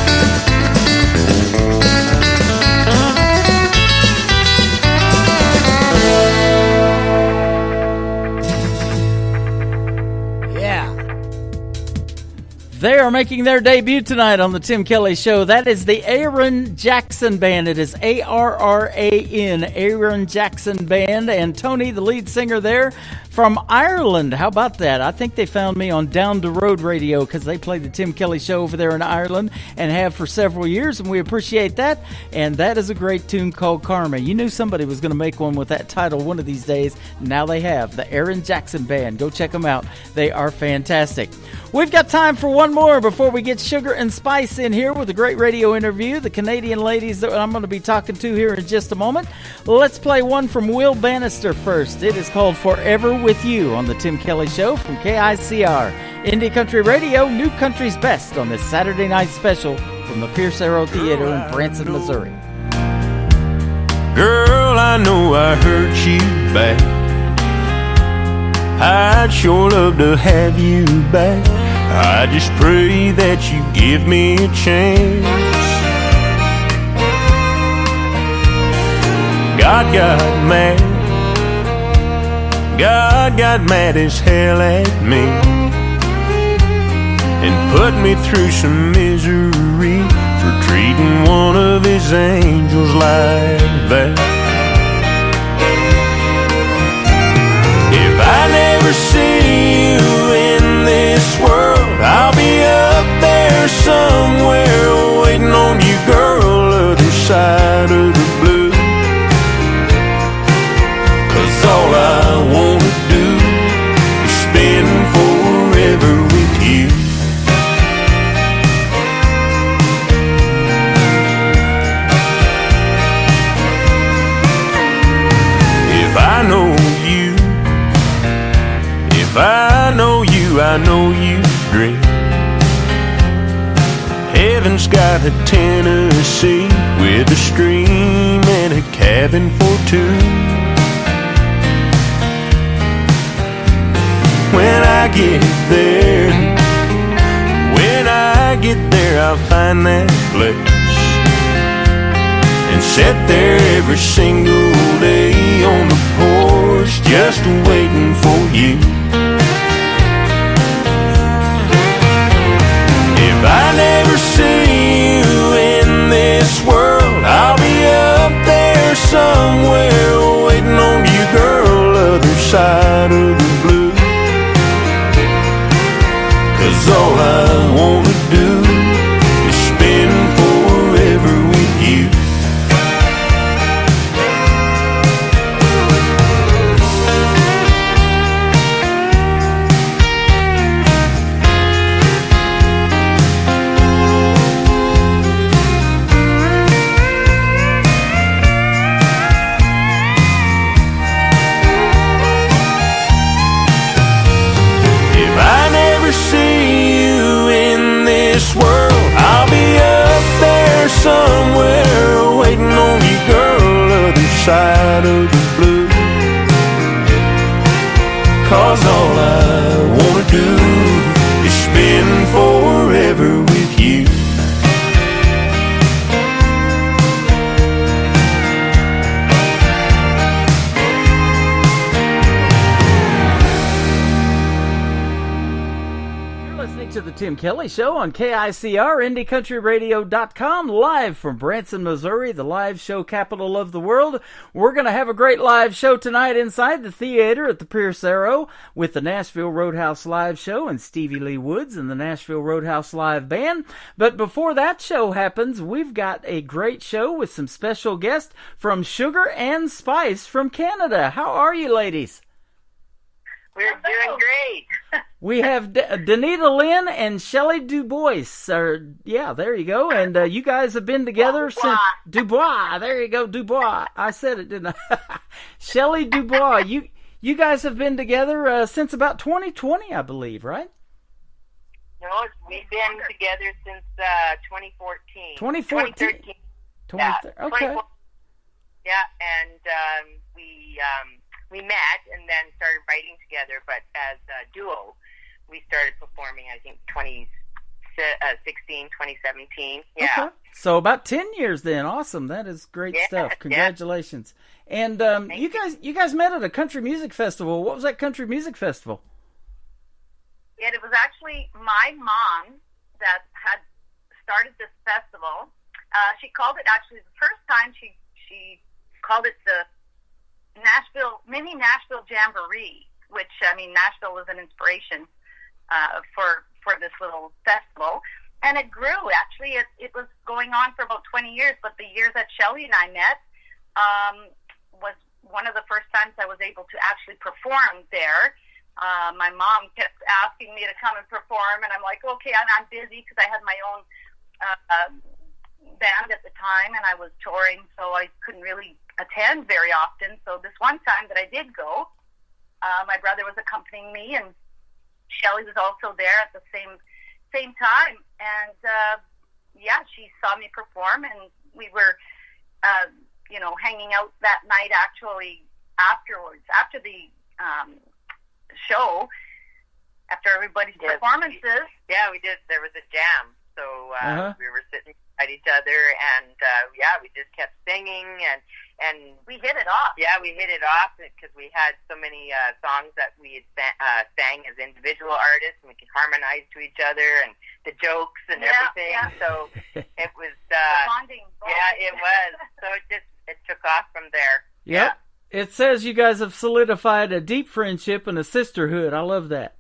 [SPEAKER 4] They are making their debut tonight on the Tim Kelly Show. That is the Aaron Jackson Band. It is ARRAN, Aaron Jackson Band. And Tony, the lead singer there, from Ireland. How about that? I think they found me on Down the Road Radio because they play the Tim Kelly Show over there in Ireland and have for several years, and we appreciate that. And that is a great tune called Karma. You knew somebody was going to make one with that title one of these days. Now they have. The Aaron Jackson Band. Go check them out. They are fantastic. We've got time for one more before we get Sugar and Spice in here with a great radio interview. The Canadian ladies that I'm going to be talking to here in just a moment. Let's play one from Will Bannister first. It is called Forever With You on the Tim Kelly Show from KICR. Indie Country Radio, New Country's Best on this Saturday night special from the Pierce Arrow Theater in Branson, Missouri.
[SPEAKER 17] Girl, I know I hurt you bad. I'd sure love to have you back. I just pray that you give me a chance. God got mad. God got mad as hell at me and put me through some misery for treating one of his angels like that. If I never see you in this world, I'll be up there somewhere waiting on you, girl, other side of the blue. 'Cause all I wanna do is spend forever with you. If I know you, if I know you, I know you drink. Heaven's got a Tennessee with a stream and a cabin for two. When I get there, I'll find that place and sit there every single day on the porch just waiting for you. If I never see you in this world, I'll be up there somewhere waiting on you, girl, other side of the blue. 'Cause all I wanna do is spend forever with you. Somewhere waiting on you, girl, other side of the blue. 'Cause all I wanna do is spend forever with you.
[SPEAKER 4] To the Tim Kelly Show on KICR, IndieCountryRadio.com, live from Branson, Missouri, the live show capital of the world. We're going to have a great live show tonight inside the theater at the Pierce Arrow with the Nashville Roadhouse Live Show and Stevie Lee Woods and the Nashville Roadhouse Live Band. But before that show happens, we've got a great show with some special guests from Sugar and Spice from Canada. How are you, ladies?
[SPEAKER 20] We're doing great.
[SPEAKER 4] We have Danita Lynn and Shelley Dubois. Yeah, there you go. And you guys have been together since Dubois. There you go, Dubois. I said it, didn't I? Shelley Dubois. You guys have been together since about 2020, I believe, right?
[SPEAKER 20] No, we've been together since 2014.
[SPEAKER 4] 2013.
[SPEAKER 20] Yeah,
[SPEAKER 4] okay.
[SPEAKER 20] Yeah, and we met and then started writing together, but as a duo, we started performing, I think, 2016, 2017. Yeah.
[SPEAKER 4] Okay. So about 10 years then. Awesome. That is great stuff. Congratulations. Yeah. And you guys met at a country music festival. What was that country music festival?
[SPEAKER 20] Yeah, it was actually my mom
[SPEAKER 21] that had started this festival. She called it, actually, the first time she called it the Mini Nashville Jamboree, which, I mean, Nashville was an inspiration for this little festival. And it grew, actually. It was going on for about 20 years, but the year that Shelley and I met was one of the first times I was able to actually perform there. My mom kept asking me to come and perform, and I'm like, okay, I'm busy because I had my own band at the time, and I was touring, so I couldn't really attend very often. So this one time that I did go, my brother was accompanying me, and Shelley was also there at the same time. And she saw me perform, and we were, hanging out that night actually afterwards, after the show, after everybody's performances.
[SPEAKER 20] Yeah, we did. There was a jam. So we were sitting beside each other, and we just kept singing, and
[SPEAKER 21] we hit it off.
[SPEAKER 20] Yeah, we hit it off because we had so many songs that we had sang as individual artists, and we could harmonize to each other, and the jokes and everything. Yeah. So it was
[SPEAKER 21] bonding.
[SPEAKER 20] Yeah, it was. So it took off from there.
[SPEAKER 4] Yep. Yeah. It says you guys have solidified a deep friendship and a sisterhood. I love that.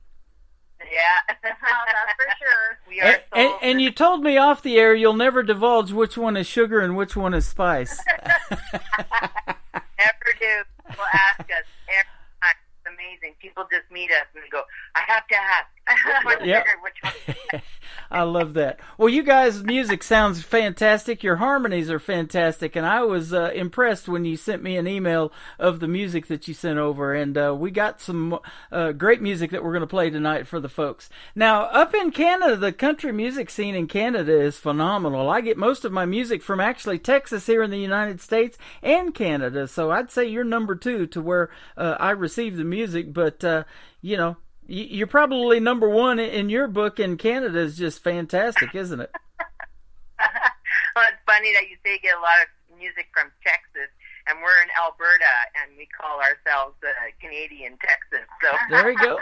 [SPEAKER 20] Yeah,
[SPEAKER 21] that's for sure.
[SPEAKER 20] We are
[SPEAKER 4] and you told me off the air you'll never divulge which one is sugar and which one is spice.
[SPEAKER 20] Never do. People ask us every time. It's amazing. People just meet us and go, I have to ask. Which one's sugar, which one's spice?
[SPEAKER 4] I love that. Well, you guys' music sounds fantastic. Your harmonies are fantastic, and I was impressed when you sent me an email of the music that you sent over, and we got some great music that we're going to play tonight for the folks. Now, up in Canada, the country music scene in Canada is phenomenal. I get most of my music from actually Texas here in the United States and Canada, so I'd say you're number 2 to where I receive the music, but, you're probably number 1 in your book, and Canada is just fantastic, isn't it?
[SPEAKER 20] Well, it's funny that you say you get a lot of music from Texas, and we're in Alberta, and we call ourselves Canadian Texas. So
[SPEAKER 4] there you go.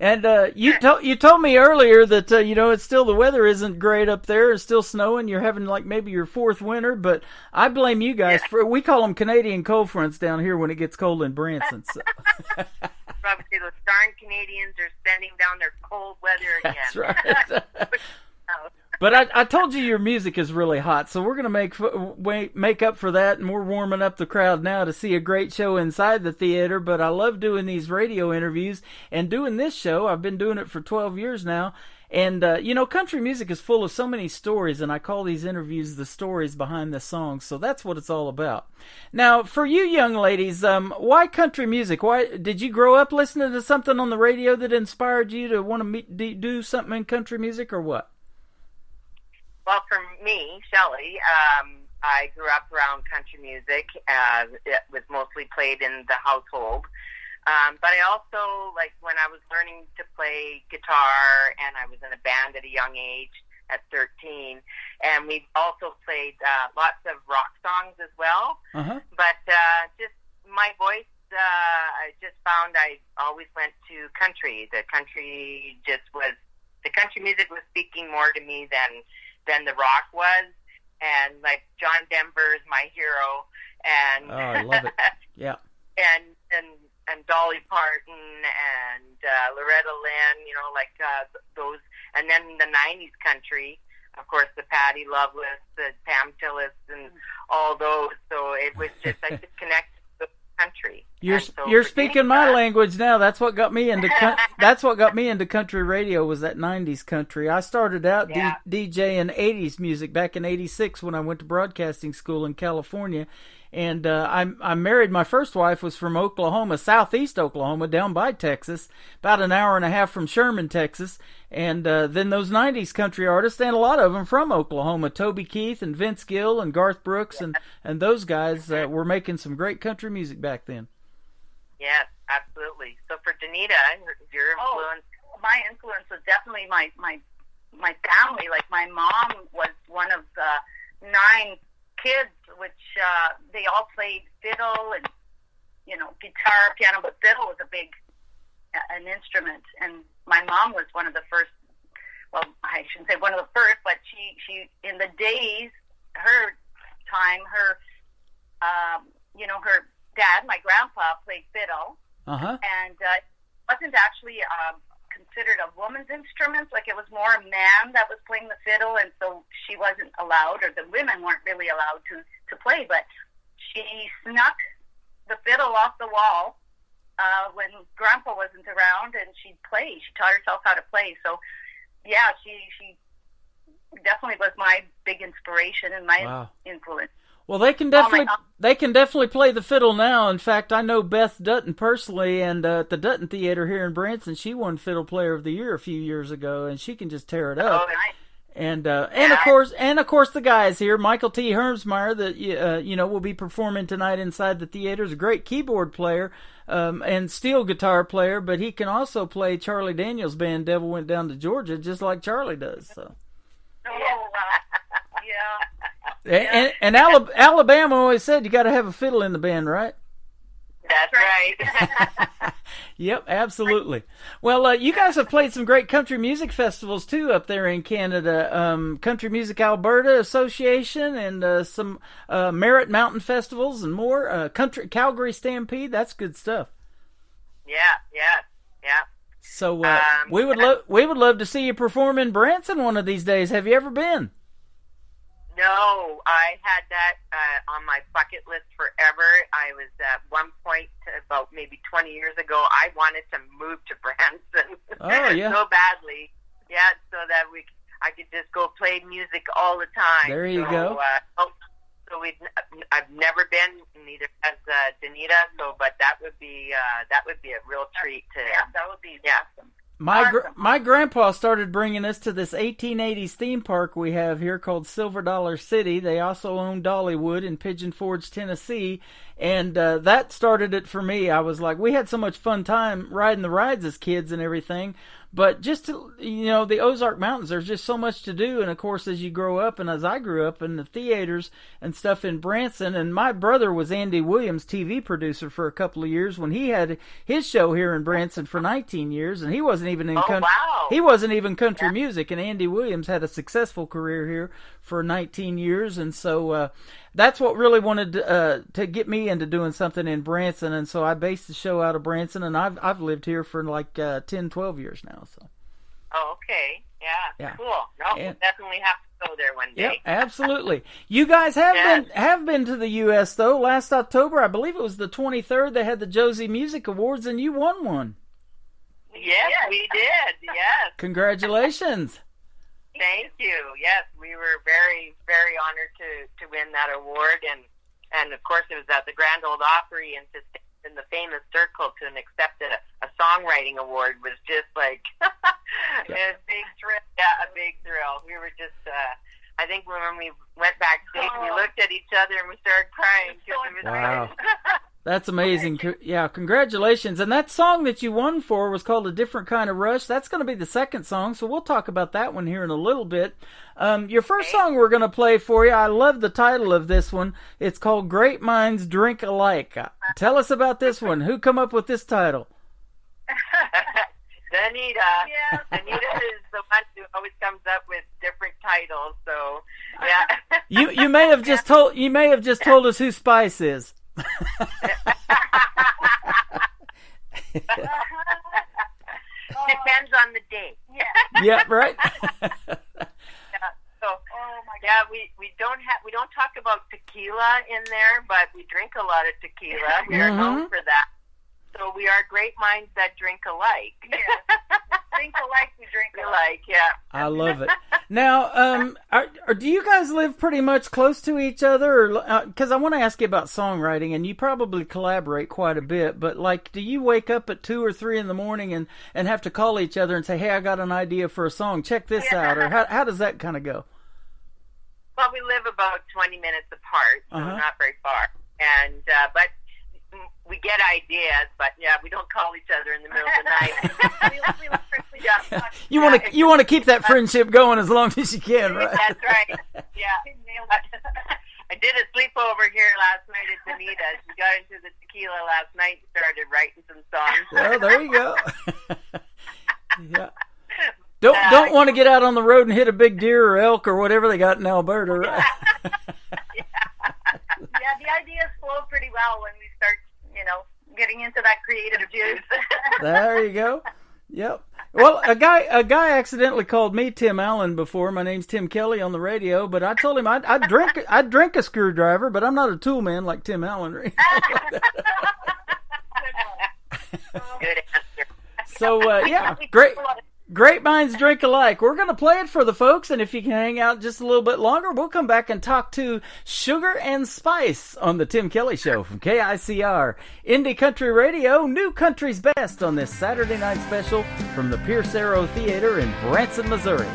[SPEAKER 4] And you told me earlier that it's still, the weather isn't great up there. It's still snowing. You're having like maybe your 4th winter, but I blame you guys for, we call them Canadian cold fronts down here when it gets cold in Branson. So.
[SPEAKER 20] Probably those darn Canadians are sending down their cold weather again.
[SPEAKER 4] That's right. But I told you your music is really hot, so we're going to make up for that, and we're warming up the crowd now to see a great show inside the theater. But I love doing these radio interviews and doing this show. I've been doing it for 12 years now. And, country music is full of so many stories, and I call these interviews the stories behind the songs, so that's what it's all about. Now, for you young ladies, why country music? Why did you grow up listening to something on the radio that inspired you to want to do something in country music, or what?
[SPEAKER 20] Well, for me, Shelley, I grew up around country music. It was mostly played in the household. But I also, like, when I was learning to play guitar, and I was in a band at a young age, at 13, and we also played lots of rock songs as well. But just my voice, I just found I always went to country. The country music was speaking more to me than the rock was, and like John Denver is my hero, and
[SPEAKER 4] I love it. Yeah,
[SPEAKER 20] and Dolly Parton and Loretta Lynn, those, and then the 90s country, of course, the Patti Loveless, the Pam Tillis, and all those. So it was just, I just connected with country.
[SPEAKER 4] You're speaking my language now. That's what got me into country radio, was that 90s country. I started out DJing 80s music back in 86 when I went to broadcasting school in California. And I married, my first wife was from Oklahoma, southeast Oklahoma, down by Texas, about an hour and a half from Sherman, Texas. And then those 90s country artists, and a lot of them from Oklahoma, Toby Keith and Vince Gill and Garth Brooks, and those guys were making some great country music back then.
[SPEAKER 20] Yes, absolutely. So for Danita, your influence?
[SPEAKER 21] My influence was definitely my family. Like, my mom was one of the 9 kids, which they all played fiddle and guitar, piano, but fiddle was an instrument. And my mom was one of the first well, I shouldn't say one of the first, but she in the days, her time, her, her dad, my grandpa, played fiddle. And it wasn't actually considered a woman's instrument. Like, it was more a man that was playing the fiddle, and so she wasn't allowed, or the women weren't really allowed to play. But she snuck the fiddle off the wall when Grandpa wasn't around, and she'd play. She taught herself how to play. So, yeah, she definitely was my big inspiration and my influence.
[SPEAKER 4] Well, they can definitely play the fiddle now. In fact, I know Beth Dutton personally, and at the Dutton Theater here in Branson, she won Fiddle Player of the Year a few years ago, and she can just tear it up.
[SPEAKER 21] Oh, nice.
[SPEAKER 4] And of course the guys here, Michael T. Hermsmeyer, that will be performing tonight inside the theater, is a great keyboard player and steel guitar player, but he can also play Charlie Daniels' band Devil Went Down to Georgia, just like Charlie does. So. And Alabama always said you got to have a fiddle in the band, right?
[SPEAKER 21] That's right.
[SPEAKER 4] Yep, absolutely. Well, you guys have played some great country music festivals too up there in Canada. Country Music Alberta Association and some Merritt Mountain festivals and more. Calgary Stampede. That's good stuff.
[SPEAKER 21] Yeah.
[SPEAKER 4] So we would love to see you perform in Branson one of these days. Have you ever been?
[SPEAKER 20] No, I had that on my bucket list forever. I was at one point, about maybe 20 years ago, I wanted to move to Branson so badly. Yeah, so that I could just go play music all the time.
[SPEAKER 4] There you go.
[SPEAKER 20] I've never been, neither has Danita. But that would be a real treat to. Yeah, that would be awesome.
[SPEAKER 4] My grandpa started bringing us to this 1880s theme park we have here called Silver Dollar City. They also own Dollywood in Pigeon Forge, Tennessee, and that started it for me. I was like, we had so much fun time riding the rides as kids and everything, but just to, the Ozark Mountains, there's just so much to do. And of course, as you grow up, and as I grew up in the theaters and stuff in Branson, and my brother was Andy Williams, TV producer for a couple of years when he had his show here in Branson for 19 years, and he wasn't even in he wasn't even country music, and Andy Williams had a successful career here for 19 years, and so that's what really wanted to get me into doing something in Branson, and so I based the show out of Branson, and I've lived here for like 10, 12 years now. So.
[SPEAKER 20] Oh, okay. Yeah. Cool. No, we'll definitely have to go there one day.
[SPEAKER 4] Yeah, absolutely. You guys have been to the U.S. though. Last October, I believe it was the 23rd, they had the Josie Music Awards, and you won one.
[SPEAKER 20] Yes, we did. Yes.
[SPEAKER 4] Congratulations.
[SPEAKER 20] Thank you. Yes, we were very, very honored to win that award, and of course it was at the Grand Ole Opry, and to stand in the famous circle to accept a songwriting award was just like a big thrill. Yeah, a big thrill. We were just, I think when we went backstage, we looked at each other and we started crying.
[SPEAKER 4] Wow. That's amazing. Yeah, congratulations. And that song that you won for was called A Different Kind of Rush. That's going to be the second song, so we'll talk about that one here in a little bit. Your first song we're going to play for you, I love the title of this one. It's called Great Minds Drink Alike. Tell us about this one. Who come up with this title?
[SPEAKER 20] Danita. Yeah. Danita is the one who always comes up with different titles, so yeah.
[SPEAKER 4] You may have just told us who Spice is.
[SPEAKER 20] Depends on the day.
[SPEAKER 4] Yeah, right.
[SPEAKER 20] We don't talk about tequila in there, but we drink a lot of tequila. We are known for that. So we are great minds that drink alike. Yeah. Think alike, we drink alike. Yeah.
[SPEAKER 4] I love it. Now, do you guys live pretty much close to each other? Because I want to ask you about songwriting, and you probably collaborate quite a bit. But like, do you wake up at 2 or 3 in the morning and have to call each other and say, "Hey, I got an idea for a song. Check this out," or how does that kind of go?
[SPEAKER 20] Well, we live about 20 minutes apart, so not very far, and but. We get ideas, but we don't call each other in the middle of the night.
[SPEAKER 4] You want to keep that friendship going as long as you can, right?
[SPEAKER 20] That's right. Yeah. I did a sleepover here last night at Danita. She got into the tequila last night and started writing some songs.
[SPEAKER 4] Well, there you go. Yeah. Don't want to get out on the road and hit a big deer or elk or whatever they got in Alberta, right?
[SPEAKER 21] Yeah, the ideas flow pretty well when we start, getting into that creative juice.
[SPEAKER 4] There you go. Yep. Well, a guy accidentally called me Tim Allen before. My name's Tim Kelly on the radio, but I told him I'd drink a screwdriver, but I'm not a tool man like Tim Allen. Or like
[SPEAKER 21] Good answer.
[SPEAKER 4] So yeah, great minds drink alike. We're going to play it for the folks, and if you can hang out just a little bit longer, we'll come back and talk to Sugar and Spice on the Tim Kelly Show from KICR, Indie Country Radio, New Country's Best on this Saturday night special from the Pierce Arrow Theater in Branson, Missouri.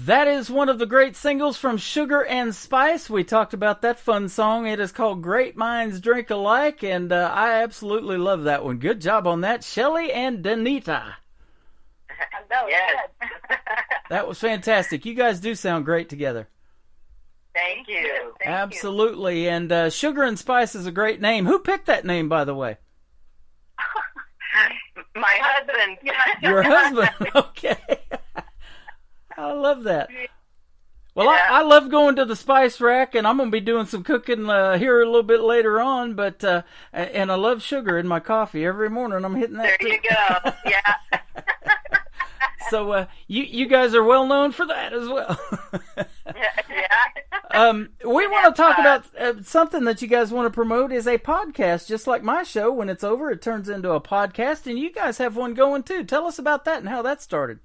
[SPEAKER 4] That is one of the great singles from Sugar and Spice. We talked about that fun song. It is called Great Minds Drink Alike, and I absolutely love that one. Good job on that, Shelley and Danita.
[SPEAKER 21] Hello. Yes.
[SPEAKER 4] That was fantastic. You guys do sound great together.
[SPEAKER 20] Thank you.
[SPEAKER 4] Absolutely. And Sugar and Spice is a great name. Who picked that name, by the way?
[SPEAKER 20] My husband.
[SPEAKER 4] Your husband? Okay. I love that. Well, I love going to the Spice Rack, and I'm going to be doing some cooking here a little bit later on. But and I love sugar in my coffee every morning. I'm hitting that.
[SPEAKER 20] There you go. Yeah.
[SPEAKER 4] So you guys are well known for that as well.
[SPEAKER 20] Yeah.
[SPEAKER 4] We want to talk about something that you guys want to promote is a podcast. Just like my show, when it's over, it turns into a podcast, and you guys have one going too. Tell us about that and how that started.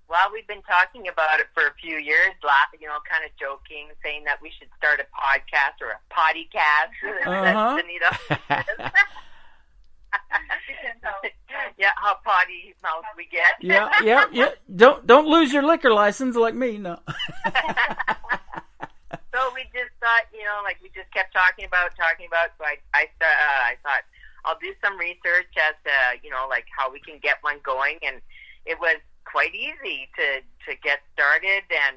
[SPEAKER 20] Well, we've been talking about it for a few years, kind of joking, saying that we should start a podcast or a pottycast. Yeah, how potty mouth we get.
[SPEAKER 4] Yeah. Don't lose your liquor license like me, no.
[SPEAKER 20] So we just thought, we just kept talking about. So I thought I'll do some research as to, how we can get one going, and it was quite easy to get started. And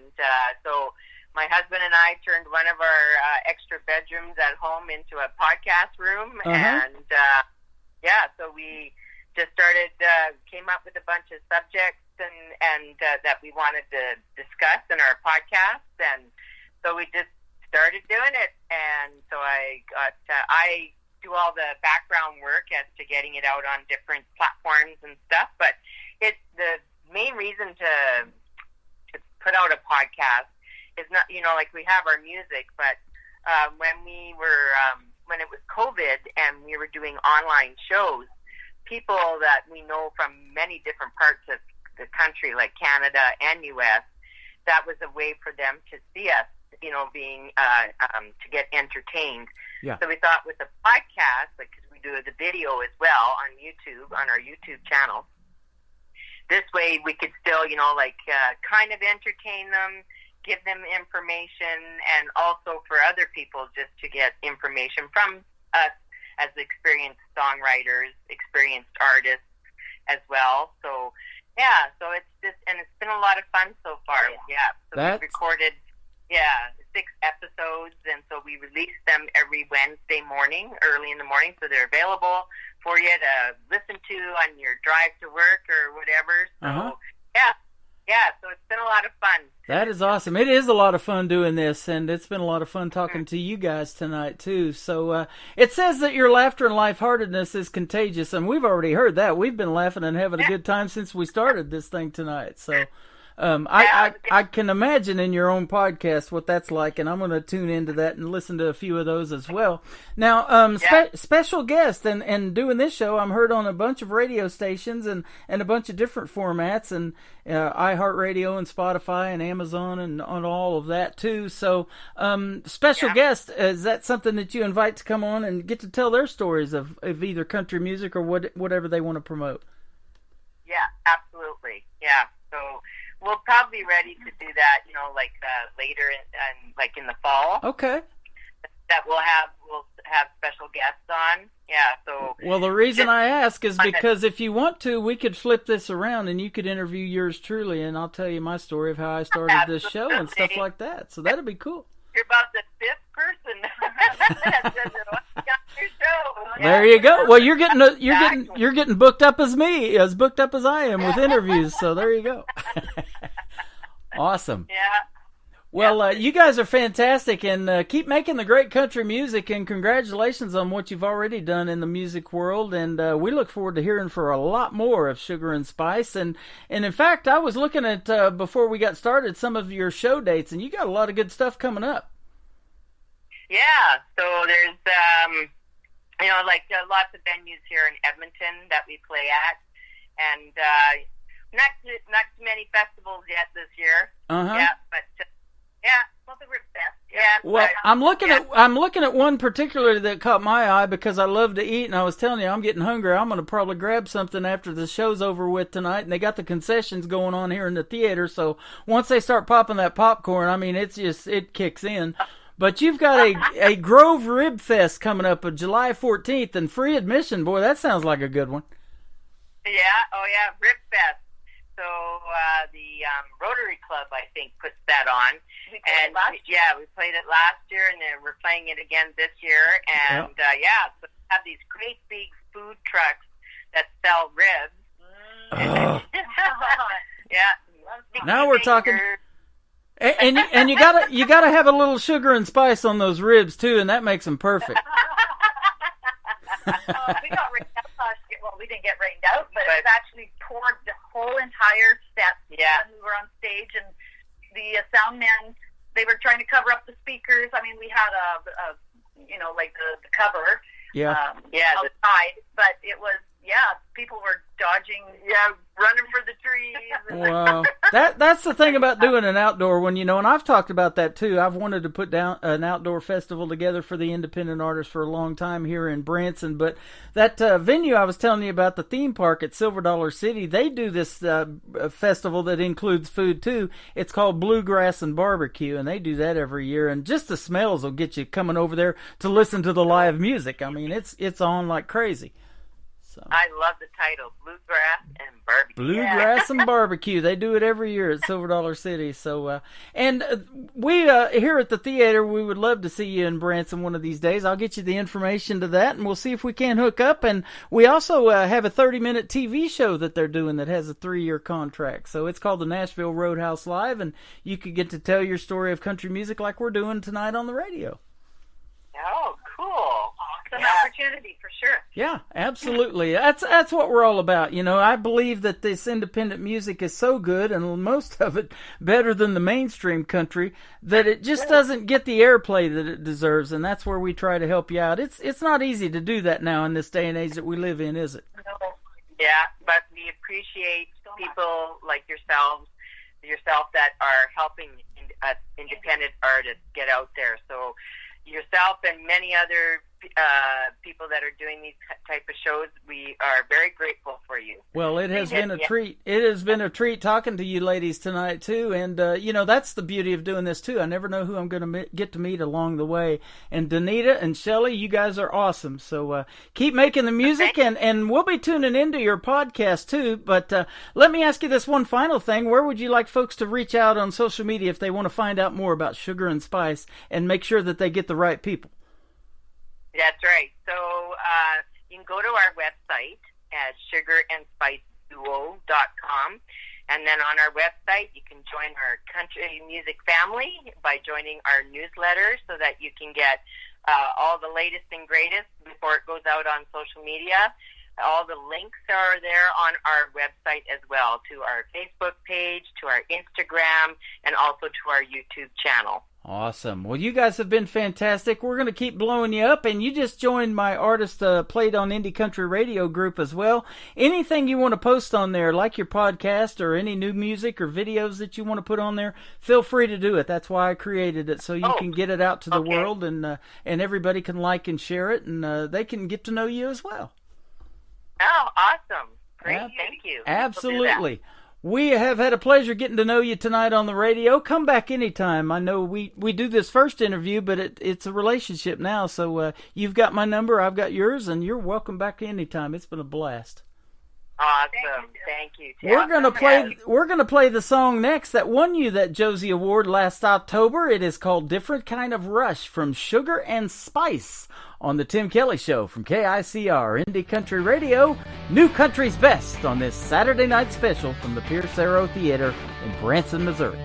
[SPEAKER 20] so my husband and I turned one of our extra bedrooms at home into a podcast room, and so we just started, came up with a bunch of subjects and that we wanted to discuss in our podcast, and so we just started doing it. And so I do all the background work as to getting it out on different platforms and stuff, but the main reason to put out a podcast is not, we have our music, but when it was COVID and we were doing online shows, people that we know from many different parts of the country, like Canada and U.S., that was a way for them to see us, being to get entertained. Yeah. So we thought with the podcast, because we do the video as well on YouTube, on our YouTube channel, this way we could still, kind of entertain them, give them information, and also for other people just to get information from us as experienced songwriters, experienced artists as well. So, so it's just, and it's been a lot of fun so far. So we've recorded, 6 episodes, and so we release them every Wednesday morning, early in the morning, so they're available for you to listen to on your drive to work or whatever. So, so it's been a lot of fun.
[SPEAKER 4] That is awesome. It is a lot of fun doing this, and it's been a lot of fun talking to you guys tonight, too. So it says that your laughter and lightheartedness is contagious, and we've already heard that. We've been laughing and having a good time since we started this thing tonight. So I can imagine in your own podcast what that's like, and I'm going to tune into that and listen to a few of those as well. Now, special guest, and doing this show, I'm heard on a bunch of radio stations and a bunch of different formats, and iHeartRadio and Spotify and Amazon and on all of that too. So, special guest, is that something that you invite to come on and get to tell their stories of either country music or whatever they want to promote?
[SPEAKER 20] Yeah, absolutely. Yeah. So we'll probably be ready to do that, later in the fall.
[SPEAKER 4] Okay.
[SPEAKER 20] That we'll have special guests on. Yeah. So.
[SPEAKER 4] Well, the reason I ask is because if you want to, we could flip this around and you could interview yours truly, and I'll tell you my story of how I started this show and stuff like that. So that'd be cool.
[SPEAKER 20] You're about the 5th person that's on your show.
[SPEAKER 4] There you go. Well, you're getting booked up as me, as booked up as I am with interviews. So there you go. Awesome.
[SPEAKER 20] Yeah.
[SPEAKER 4] Well, you guys are fantastic, and keep making the great country music, and congratulations on what you've already done in the music world, and we look forward to hearing for a lot more of Sugar and Spice, and in fact, I was looking at, before we got started, some of your show dates, and you got a lot of good stuff coming up.
[SPEAKER 20] Yeah, so there's, lots of venues here in Edmonton that we play at, and not too many festivals yet this year. Yeah, but... well, the best. Yeah.
[SPEAKER 4] Well, I'm looking at one particularly that caught my eye because I love to eat, and I was telling you I'm getting hungry. I'm going to probably grab something after the show's over with tonight, and they got the concessions going on here in the theater. So once they start popping that popcorn, I mean, it kicks in. But you've got a Grove Rib Fest coming up on July 14th, and free admission. Boy, that sounds like a good one.
[SPEAKER 20] Yeah. Oh yeah, Rib Fest. So the Country Club, I think, puts that on. We played it last year, and then we're playing it again this year. And so we have these great big food trucks that sell ribs.
[SPEAKER 4] Now we're talking. And you gotta have a little sugar and spice on those ribs too, and that makes them perfect.
[SPEAKER 21] We got rained out last year. Well, we didn't get rained out, but it was actually poured the whole entire set when we were on stage, and the sound men, they were trying to cover up the speakers. I mean, we had a the cover outside, but it was people were dodging, running for the trees.
[SPEAKER 4] Well, that's the thing about doing an outdoor one, and I've talked about that too. I've wanted to put down an outdoor festival together for the independent artists for a long time here in Branson, but that venue I was telling you about, the theme park at Silver Dollar City, they do this festival that includes food too. It's called Bluegrass and Barbecue, and they do that every year, and just the smells will get you coming over there to listen to the live music. I mean, it's on like crazy. So.
[SPEAKER 20] I love the title, Bluegrass and Barbecue.
[SPEAKER 4] Bluegrass and Barbecue. They do it every year at Silver Dollar City. So, we here at the theater, we would love to see you in Branson one of these days. I'll get you the information to that, and we'll see if we can hook up. And we also have a 30-minute TV show that they're doing that has a 3-year contract. So it's called the Nashville Roadhouse Live, and you could get to tell your story of country music like we're doing tonight on the radio.
[SPEAKER 20] Oh, cool.
[SPEAKER 21] An opportunity for sure.
[SPEAKER 4] Yeah, absolutely. That's what we're all about. I believe that this independent music is so good, and most of it better than the mainstream country, that it just doesn't get the airplay that it deserves, and that's where we try to help you out. It's not easy to do that now in this day and age that we live in, is it?
[SPEAKER 20] No. Yeah, but we appreciate people like yourself that are helping independent artists get out there. So yourself and many other people that are doing these type of shows, we are very grateful for you.
[SPEAKER 4] Well, it has been a treat. It has been a treat talking to you ladies tonight too, and that's the beauty of doing this too. I never know who I'm going to get to meet along the way. And Danita and Shelley, you guys are awesome. So keep making the music, and we'll be tuning into your podcast too. But let me ask you this one final thing: where would you like folks to reach out on social media if they want to find out more about Sugar and Spice and make sure that they get the right people?
[SPEAKER 20] That's right. So you can go to our website at sugarandspiceduo.com, and then on our website you can join our country music family by joining our newsletter so that you can get all the latest and greatest before it goes out on social media. All the links are there on our website as well, to our Facebook page, to our Instagram, and also to our YouTube channel.
[SPEAKER 4] Awesome. Well, you guys have been fantastic. We're going to keep blowing you up, and you just joined my Artist Played on Indie Country Radio group as well. Anything you want to post on there, like your podcast or any new music or videos that you want to put on there, feel free to do it. That's why I created it, so you can get it out to the world, and everybody can like and share it, and they can get to know you as well.
[SPEAKER 20] Oh, awesome. Great. Thank you.
[SPEAKER 4] Absolutely. We have had a pleasure getting to know you tonight on the radio. Come back anytime. I know we do this first interview, but it's a relationship now. So you've got my number, I've got yours, and you're welcome back anytime. It's been a blast.
[SPEAKER 20] Awesome. Thank you.
[SPEAKER 4] We're gonna play the song next that won you that Josie Award last October. It is called Different Kind of Rush from Sugar and Spice on the Tim Kelly Show from KICR Indie Country Radio. New Country's Best on this Saturday night special from the Pierce Arrow Theater in Branson, Missouri.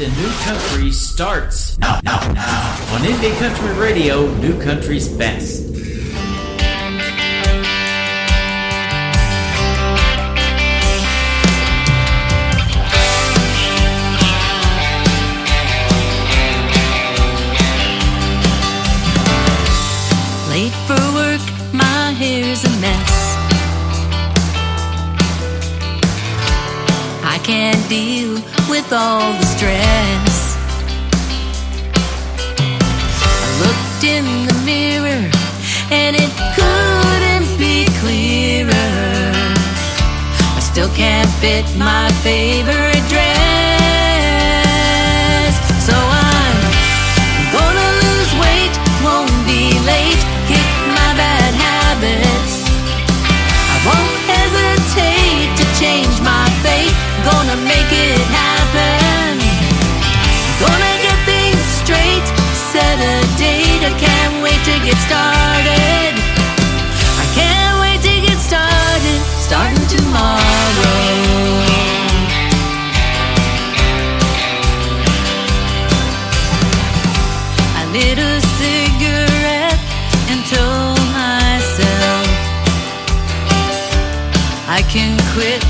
[SPEAKER 4] in new country starts now. On Indie Country Radio, New Country's Best.
[SPEAKER 5] Late for work, my hair's a mess. I can't deal with all the stress. I looked in the mirror and it couldn't be clearer. I still can't fit my favorite dress. So I'm gonna lose weight, won't be late, kick my bad habits. I won't hesitate to change my fate. Gonna make it happen. Gonna get things straight, set a date. I can't wait to get started. I can't wait to get started, starting tomorrow. I lit a cigarette and told myself I can quit,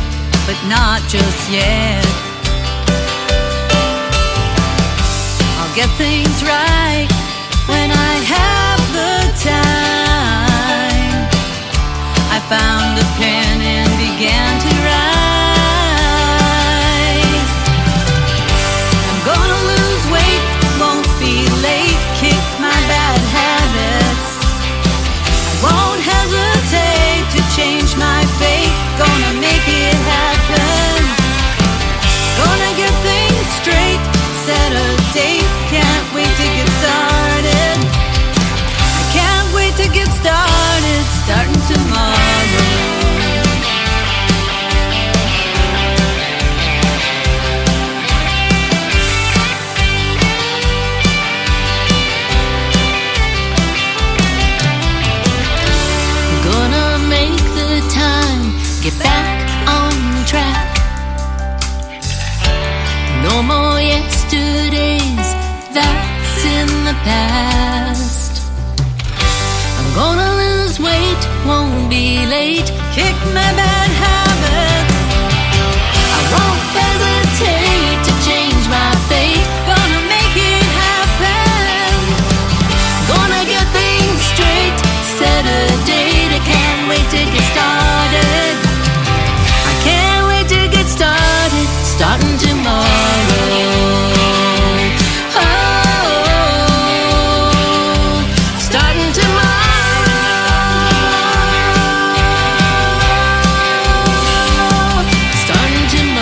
[SPEAKER 5] but not just yet. I'll get things right when I have the time. I found a pen and began to write. I'm gonna lose weight, won't be late, kick my bad habits. I won't hesitate to change my fate. Gonna make it happen. Gonna get things straight, set a date. Can't wait to get started. I can't wait to get started, starting tomorrow. Gonna make the time, get back on track. No more yesterdays, that's in the past. I'm gonna lose weight, won't be late, kick my bad habits. I won't hesitate to change my fate. Gonna make it happen. Gonna get things straight, set a date. I can't wait to get started. I can't wait to get started, starting tomorrow. Oh, starting tomorrow. Starting tomorrow.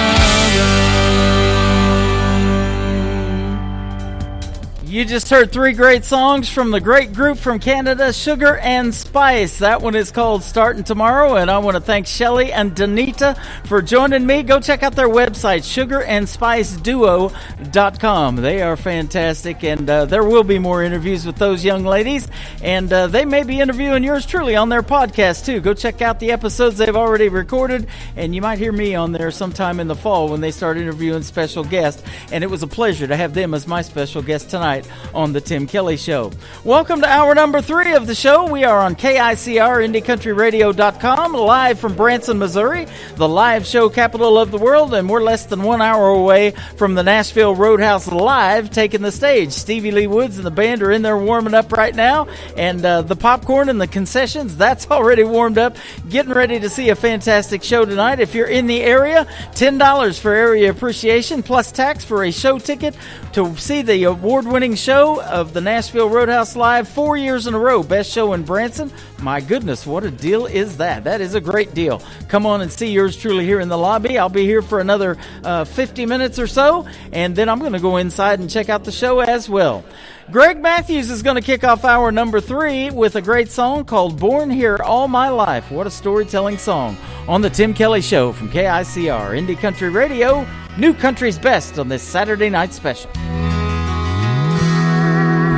[SPEAKER 4] You just heard three great songs from the great group from Canada, Sugar and Spice. That one is called Starting Tomorrow, and I want to thank Shelly and Danita for joining me. Go check out their website, sugarandspiceduo.com. They are fantastic, and there will be more interviews with those young ladies, and they may be interviewing yours truly on their podcast, too. Go check out the episodes they've already recorded, and you might hear me on there sometime in the fall when they start interviewing special guests, and it was a pleasure to have them as my special guest tonight on the Tim Kelly Show. Welcome to hour number 3 of the show. We are on KICR, IndieCountryRadio.com, live from Branson, Missouri, the live show capital of the world, and we're less than 1 hour away from the Nashville Roadhouse Live taking the stage. Stevie Lee Woods and the band are in there warming up right now, and the popcorn and the concessions, that's already warmed up. Getting ready to see a fantastic show tonight. If you're in the area, $10 for area appreciation plus tax for a show ticket to see the award-winning show of the Nashville Roadhouse Live 4 years in a row. Best show in Branson. My goodness, what a deal is that? That is a great deal. Come on and see yours truly here in the lobby. I'll be here for another 50 minutes or so, and then I'm going to go inside and check out the show as well. Greg Matthews is going to kick off hour number 3 with a great song called Born Here All My Life. What a storytelling song on the Tim Kelly Show from KICR, Indie Country Radio, New Country's Best on this Saturday night special.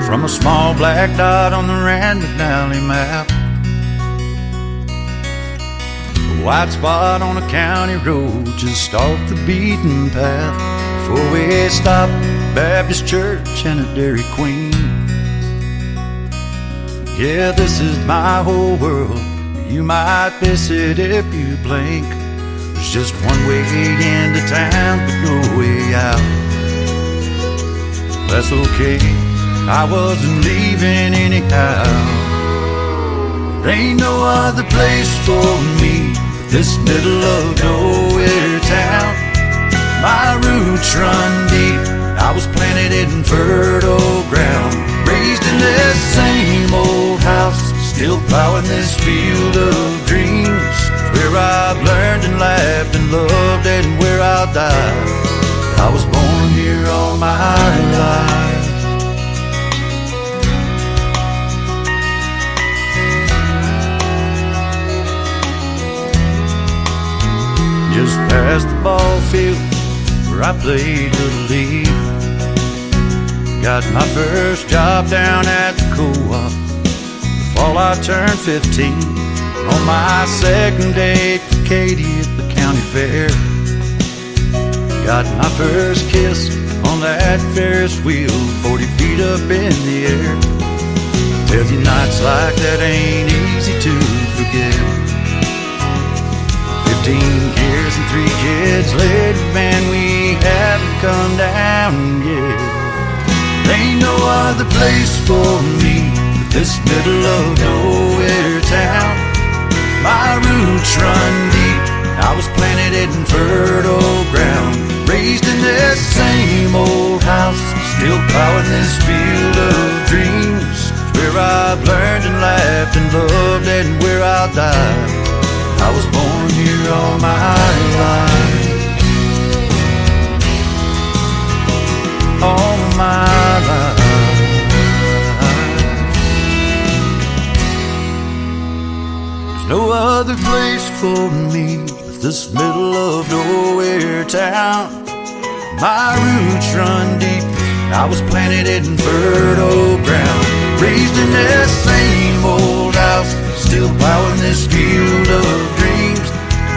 [SPEAKER 16] From a small black dot on the Randall Valley map, a white spot on a county road just off the beaten path. Before we stopped Baptist church and a Dairy Queen. Yeah, this is my whole world. You might miss it if you blink. There's just one way into town, but no way out. That's okay, I wasn't leaving anyhow. There ain't no other place for me, this middle of nowhere town. My roots run deep, I was planted in fertile ground. Raised in this same old house, still plowing this field of dreams. Where I've learned and laughed and loved and where I'll die. I was born here all my life. Just past the ball field where I played Little League. Got my first job down at the co-op the fall I turned 15. On my second date with Katie at the county fair. Got my first kiss on that Ferris wheel 40 feet up in the air. Tell you nights like that ain't easy to forget. 15 years and 3 kids later, man, we haven't come down yet. There ain't no other place for me but this middle of nowhere town. My roots run deep, I was planted in fertile ground. Raised in this same old house, still plowing this field of dreams. Where I've learned and laughed and loved and where I'll die. I was born here all my life. All my life. No other place for me but this middle of nowhere town. My roots run deep, I was planted in fertile ground. Raised in this same old house, still plowing this field of dreams.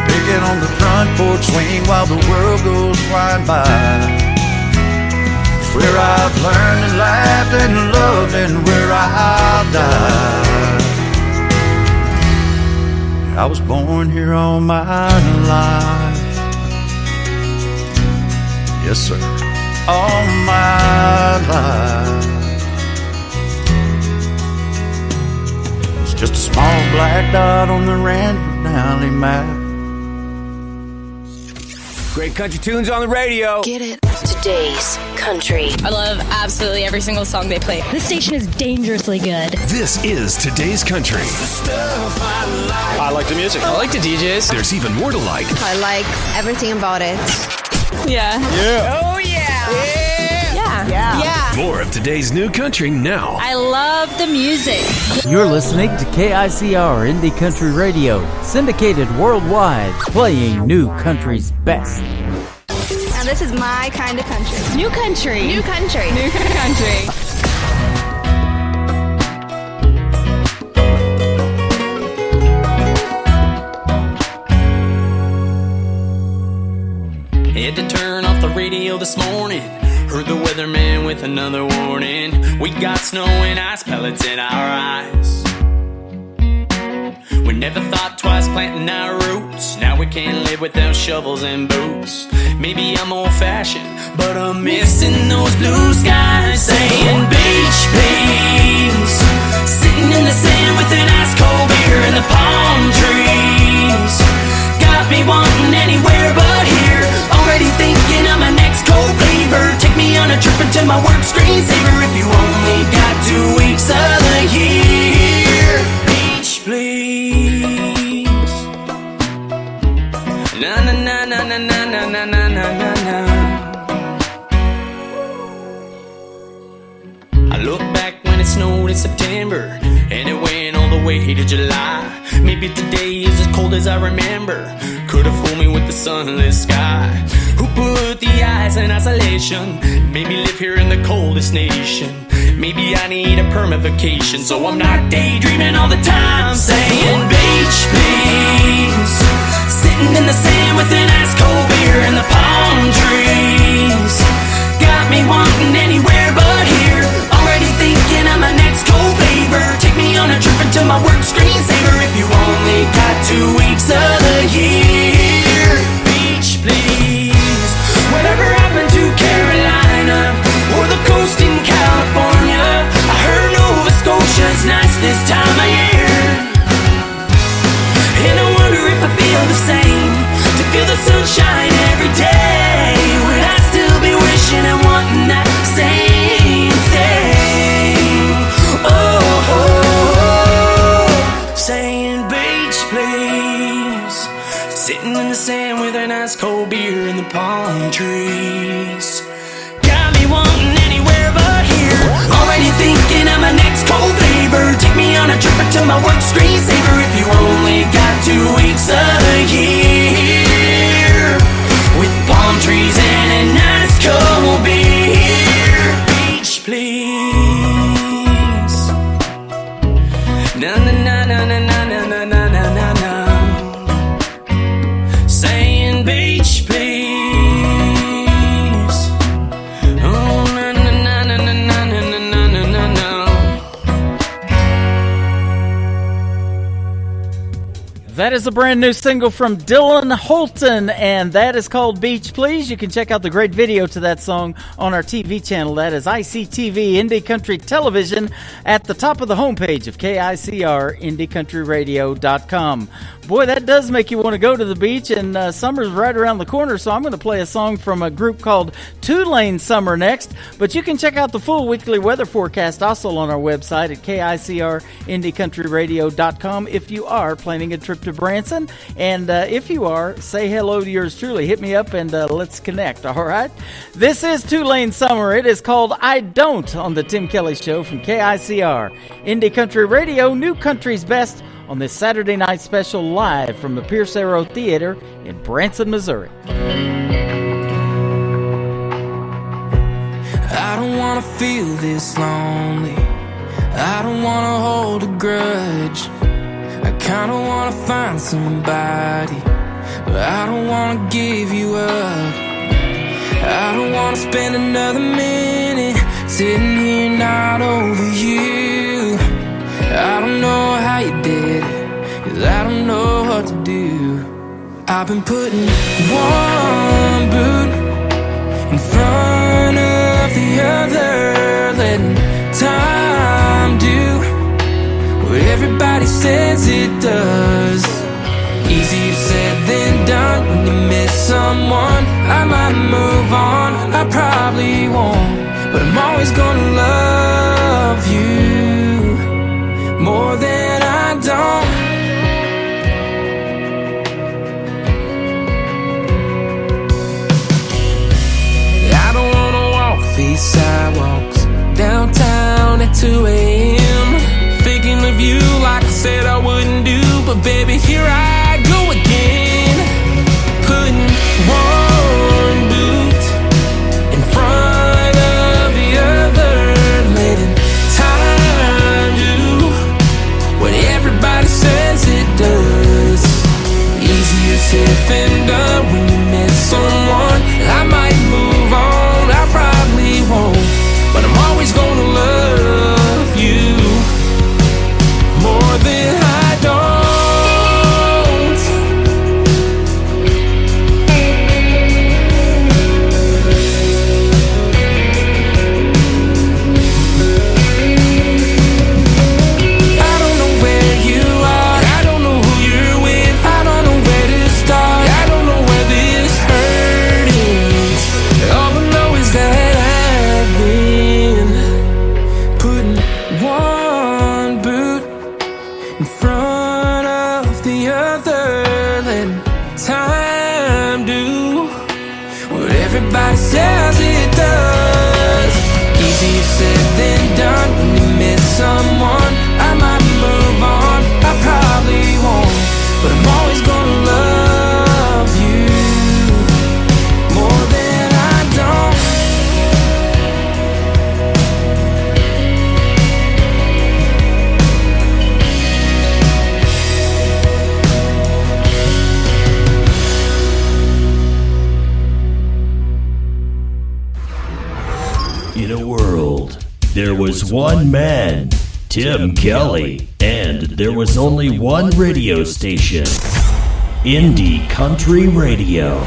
[SPEAKER 16] Picking on the front porch swing while the world goes flying by. It's where I've learned and laughed and loved and where I'll die. I was born here all my life. Yes, sir, all my life. It's just a small black dot on the Randall Valley map.
[SPEAKER 11] Great country tunes on the radio.
[SPEAKER 12] Get it. Today's country.
[SPEAKER 7] I love absolutely every single song they play. This station is dangerously good.
[SPEAKER 14] This is Today's Country.
[SPEAKER 22] I like the music.
[SPEAKER 11] I like the DJs.
[SPEAKER 14] There's even more to like.
[SPEAKER 23] I like everything about it.
[SPEAKER 7] Yeah.
[SPEAKER 22] Yeah.
[SPEAKER 7] Oh, yeah. Yeah.
[SPEAKER 23] Yeah.
[SPEAKER 7] Yeah.
[SPEAKER 14] More of today's new country now.
[SPEAKER 7] I love the music.
[SPEAKER 4] You're listening to KICR Indie Country Radio, syndicated worldwide, playing new country's best.
[SPEAKER 15] Now this is my kind of country.
[SPEAKER 7] New country.
[SPEAKER 15] New country.
[SPEAKER 7] New country.
[SPEAKER 24] Had to turn off the radio this morning. Heard the weatherman with another warning. We got snow and ice pellets in our eyes. We never thought twice planting our roots. Now we can't live without shovels and boots. Maybe I'm old-fashioned, but I'm missing those blue skies. Saying beach, please. Sitting in the sand with an ice cold beer and the palm trees. Got me wanting anywhere but here. Already thinking of my next cold fever. Take me on a trip into my work screensaver. If you only got 2 weeks of the year. Beach, please. Na na na na na na na na na na na. I look back when it snowed in September, and it went all the way to July. Maybe today is as cold as I remember. Could've fooled me with the sunless sky. Who put the ice in isolation? Made me live here in the coldest nation. Maybe I need a perma vacation, so I'm not daydreaming all the time. Saying beach, please. Sitting in the sand with an ice cold beer and the palm trees. Got got me wanting anywhere but here. Already thinking of my next cold favor. Take me on a trip into my work screensaver. If you only got 2 weeks of the year. Beach, please. Whatever happened to Carolina or the coast in California? I heard Nova Scotia's nice this time of year. And I wonder if I feel the same, to feel the sunshine every day. Would I still be wishing and wanting that same thing? Oh, saying beach please. Sitting in the sand with a nice cold beer in the palm trees. Got me wanting anywhere but here. Already thinking of my next cold favor. Take me on a trip into my work screensaver. If you only got 2 weeks of the year, with palm trees and a nice cold beer. Beach please. Na na na na na na na na na na na. Saying beach please. Oh na na na na na na na na na na na.
[SPEAKER 4] That is a brand new single from Dylan Holton, and that is called Beach Please. You can check out the great video to that song on our TV channel. That is ICTV Indie Country Television at the top of the homepage of KICR, IndieCountryRadio.com. Boy, that does make you want to go to the beach, and summer's right around the corner, so I'm going to play a song from a group called Two-Lane Summer next. But you can check out the full weekly weather forecast also on our website at KICR, IndieCountryRadio.com if you are planning a trip to Branson. And if you are, say hello to yours truly. Hit me up and let's connect, all right? This is Two-Lane Summer. It is called I Don't on the Tim Kelly Show from KICR. Indie Country Radio, New Country's Best, on this Saturday night special live from the Pierce Arrow Theater in Branson, Missouri.
[SPEAKER 17] I don't wanna feel this lonely. I don't wanna hold a grudge. I kinda wanna find somebody, but I don't wanna give you up. I don't wanna spend another minute sitting here not over you. I don't know how you did it, 'cause I don't know what to do. I've been putting one boot in front of the other, letting time do what everybody says it does. Easier said than done when you miss someone. I might move on, I probably won't, but I'm always gonna love you more than I don't. I don't wanna walk these sidewalks downtown at 2 a.m. thinking of you like I said I wouldn't do, but baby, here I go again, putting one boot in front of the other, letting time do what everybody says it does. Easier said than done when you miss someone. I might move on, I probably won't, but I'm always gonna love you more than I don't. I don't know where you are, I don't know who you're with, I don't know where to start, I don't know where this hurt is. All I know is that I've been putting one boot in front of the other, letting time do what everybody says it does. Easier said than done when you miss someone. I might move on, I probably won't, but I'm always gonna love you more than I don't.
[SPEAKER 6] There was one man, Tim Kelly, and there was only one radio station, Indie Country Radio.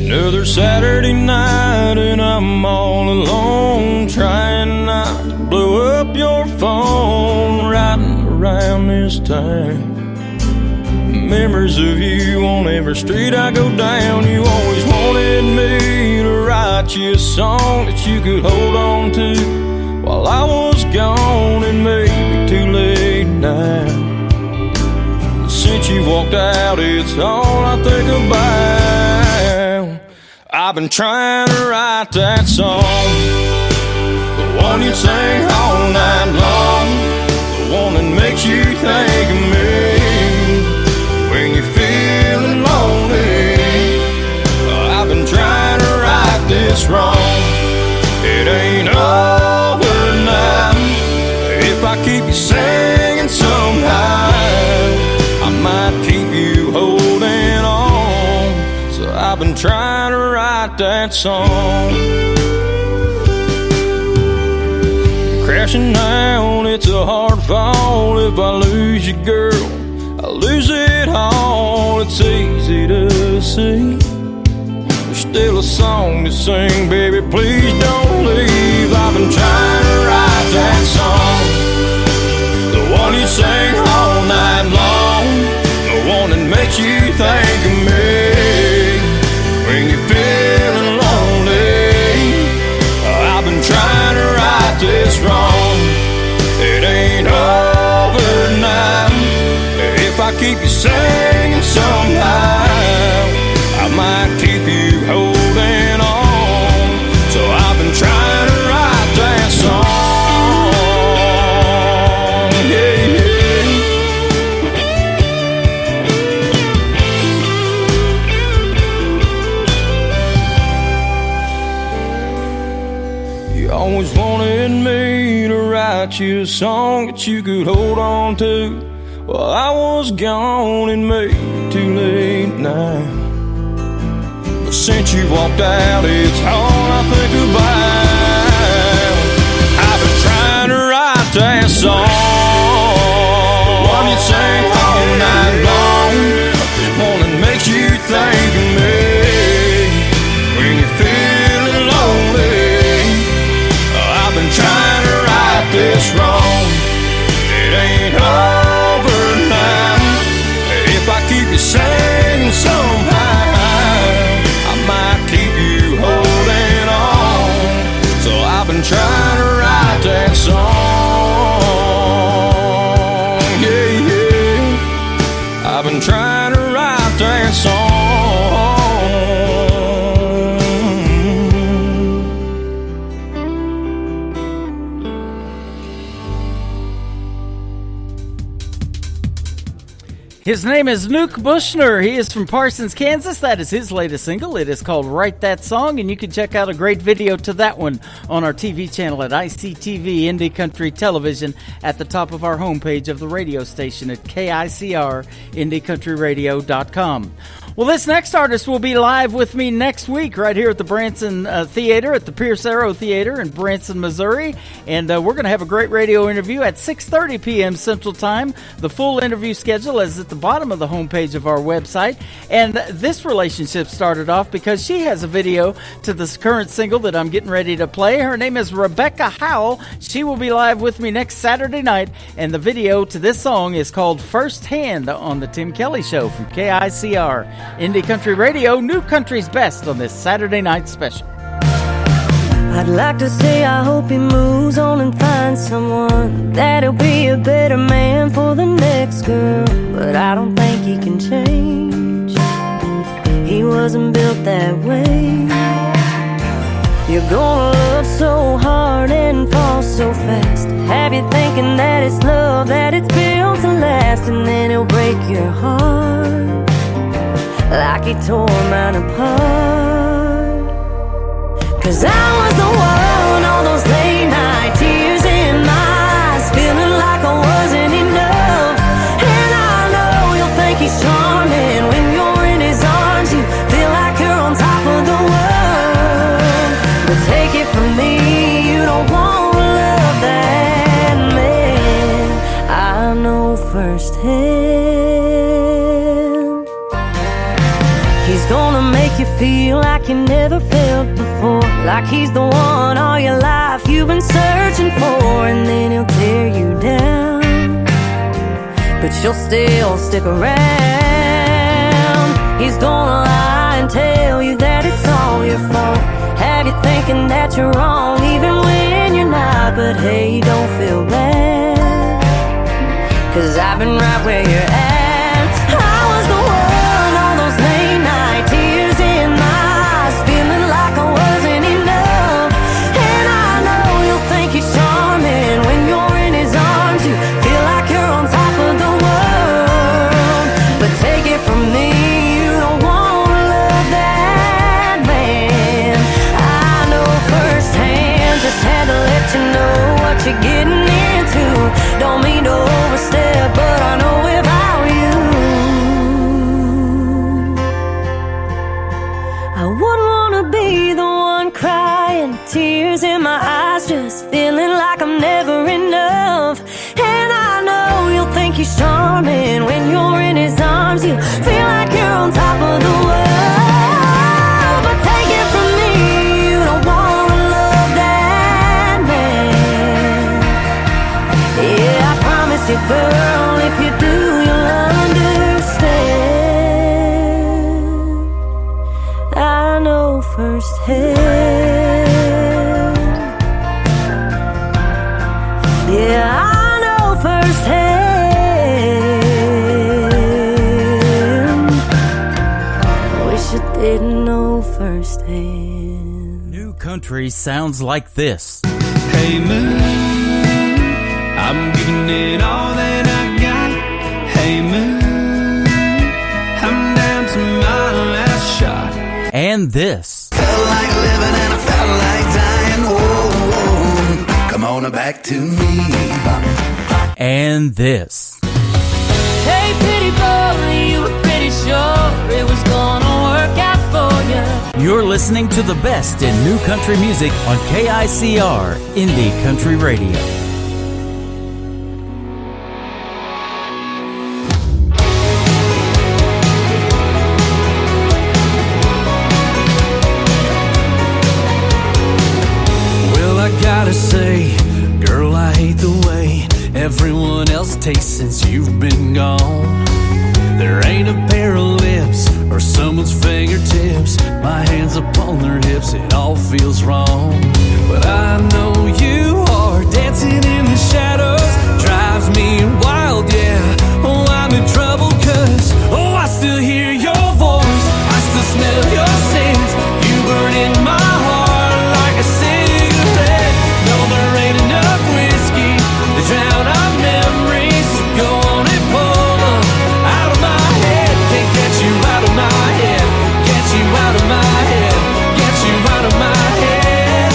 [SPEAKER 16] Another Saturday night and I'm all alone, trying not to blow up your phone, riding around this town. Memories of you on every street I go down. You always wanted me to write you a song that you could hold on to while I was gone. It may be too late now, but since you walked out, it's all I think about. I've been trying to write that song, the one you sing all night long, the one that makes you think of me when you're feeling lonely. I've been trying to right this wrong. It ain't over now. If I keep you singing somehow, I might keep you holding on. So I've been trying to write that song. Crashing down, it's a hard fall. If I lose you, girl, I lose it all. It's easy to see. There's still a song to sing, baby, please don't leave. I've been trying to write that song, the one you sing all night long, the one that makes you think of me when you're feeling lonely. I've been trying to write this wrong. It ain't over now. If I keep you singing somehow, I might keep you holding on. So I've been trying to write that song, yeah, yeah. You always wanted me to write you a song that you could hold on to. Well, I was gone and maybe too late now, but since you walked out, it's all I think about. I've been trying to write that song, the one you sing all night long, the one that makes you think of me when you're feeling lonely. I've been trying to write this wrong. It ain't over now. If I keep you singing somehow, I might keep you holding on. So I've been trying to write that song, yeah, yeah. I've been trying to write that song.
[SPEAKER 4] His name is Nuke Bushner. He is from Parsons, Kansas. That is his latest single. It is called Write That Song, and you can check out a great video to that one on our TV channel at ICTV Indie Country Television at the top of our homepage of the radio station at KICR, IndieCountryRadio.com. Well, this next artist will be live with me next week right here at the Branson Theater, at the Pierce Arrow Theater in Branson, Missouri. And we're going to have a great radio interview at 6:30 p.m. Central Time. The full interview schedule is at the bottom of the homepage of our website. And this relationship started off because she has a video to this current single that I'm getting ready to play. Her name is Rebecca Howell. She will be live with me next Saturday night. And the video to this song is called First Hand on the Tim Kelly Show from KICR. Indie Country Radio, New Country's Best on this Saturday night special.
[SPEAKER 8] I'd like to say I hope he moves on and finds someone that'll be a better man for the next girl, but I don't think he can change. He wasn't built that way. You're gonna love so hard and fall so fast, have you thinking that it's love, that it's built to last, and then it'll break your heart like he tore mine apart. 'Cause I was the one, all those late night tears in my eyes, feeling like I wasn't enough. And I know you'll think he's charming when you're in his arms, you feel like you're on top of the world. But take it from me, you don't want to love that man. I know firsthand. He's gonna make you feel like you never felt before, like he's the one all your life you've been searching for, and then he'll tear you down, but you'll still stick around. He's gonna lie and tell you that it's all your fault, have you thinking that you're wrong even when you're not. But hey, don't feel bad, 'cause I've been right where you're at. I was the one, all those late night tears in my eyes, feeling like I wasn't enough. And I know you'll think he's charming when you're in his arms, you feel like you're on top of the world. But take it from me, you don't want to love that man. I know firsthand, just had to let you know what you're getting into. Don't mean to overstep, but I know if I were you, I wouldn't want to be the one crying, tears in my eyes, just feeling like I'm never enough. And I know you'll think he's charming when you're in his arms, you feel like you're on top of the world. But take it from me, you don't want to love that man. Yeah, I promise you, girl, if you do, you'll understand. I know firsthand. Yeah, I know firsthand. I wish you didn't know firsthand.
[SPEAKER 4] New country sounds like this.
[SPEAKER 16] Hey moon, I'm giving it all that I got. Hey moon, I'm down to my last shot.
[SPEAKER 4] And this.
[SPEAKER 3] Felt like living and I felt like dying. Oh, come on back to me.
[SPEAKER 4] And this.
[SPEAKER 8] Hey pretty boy, you were pretty sure it was gonna work out for you.
[SPEAKER 4] You're listening to the best in new country music on KICR Indie Country Radio.
[SPEAKER 16] Well, I gotta say, girl, I hate the way everyone else tastes since you've been gone. There ain't a pair of lips or someone's fingertips, my hands upon their hips, it all feels wrong. But I know you are dancing in the shadows, drives me wild, yeah. Oh, I'm in trouble 'cause, oh, I still hear your voice, I still smell your scent, you burn in my heart like a cigarette. No, there ain't enough whiskey to drown our memories, so go on and pull them out of my head. Can't get you out of my head, get you out of my head, get you out of my head.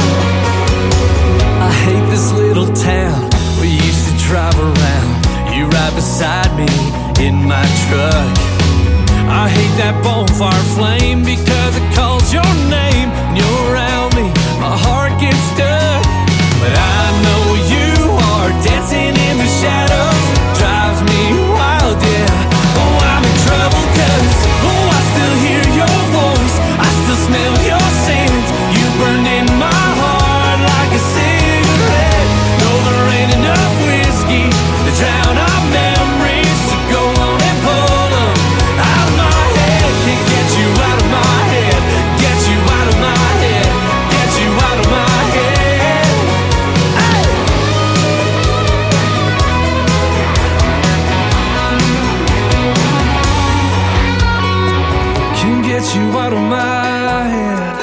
[SPEAKER 16] I hate this little town we used to drive around, you right beside me in my truck. I hate that bonfire flame because it calls your name. When you're around me, my heart gets stuck. But I know you are dancing in the shadows, drives me wild, yeah. Oh, I'm in trouble 'cause, oh, I still hear your voice, I still smell your scent, you burn in my heart like a cigarette. No, there ain't enough whiskey to drown our memories, so go on and pull them out of my head. Can't get you out of my head, get you out of my head, get you out of my head. Hey! Can't get you out of my head,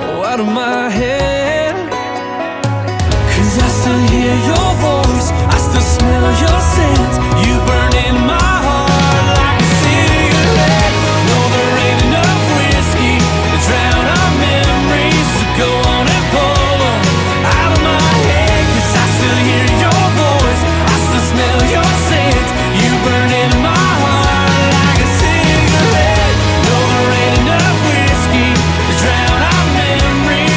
[SPEAKER 16] oh, out of my head. 'Cause I still hear your voice, I still smell your scent, you burn in my heart like a cigarette. No, there ain't enough whiskey to drown our memories, so go on and pull them out of my head. 'Cause I still hear your voice, I still smell your scent, you burn in my heart like a cigarette. No, there ain't enough whiskey to drown our memories.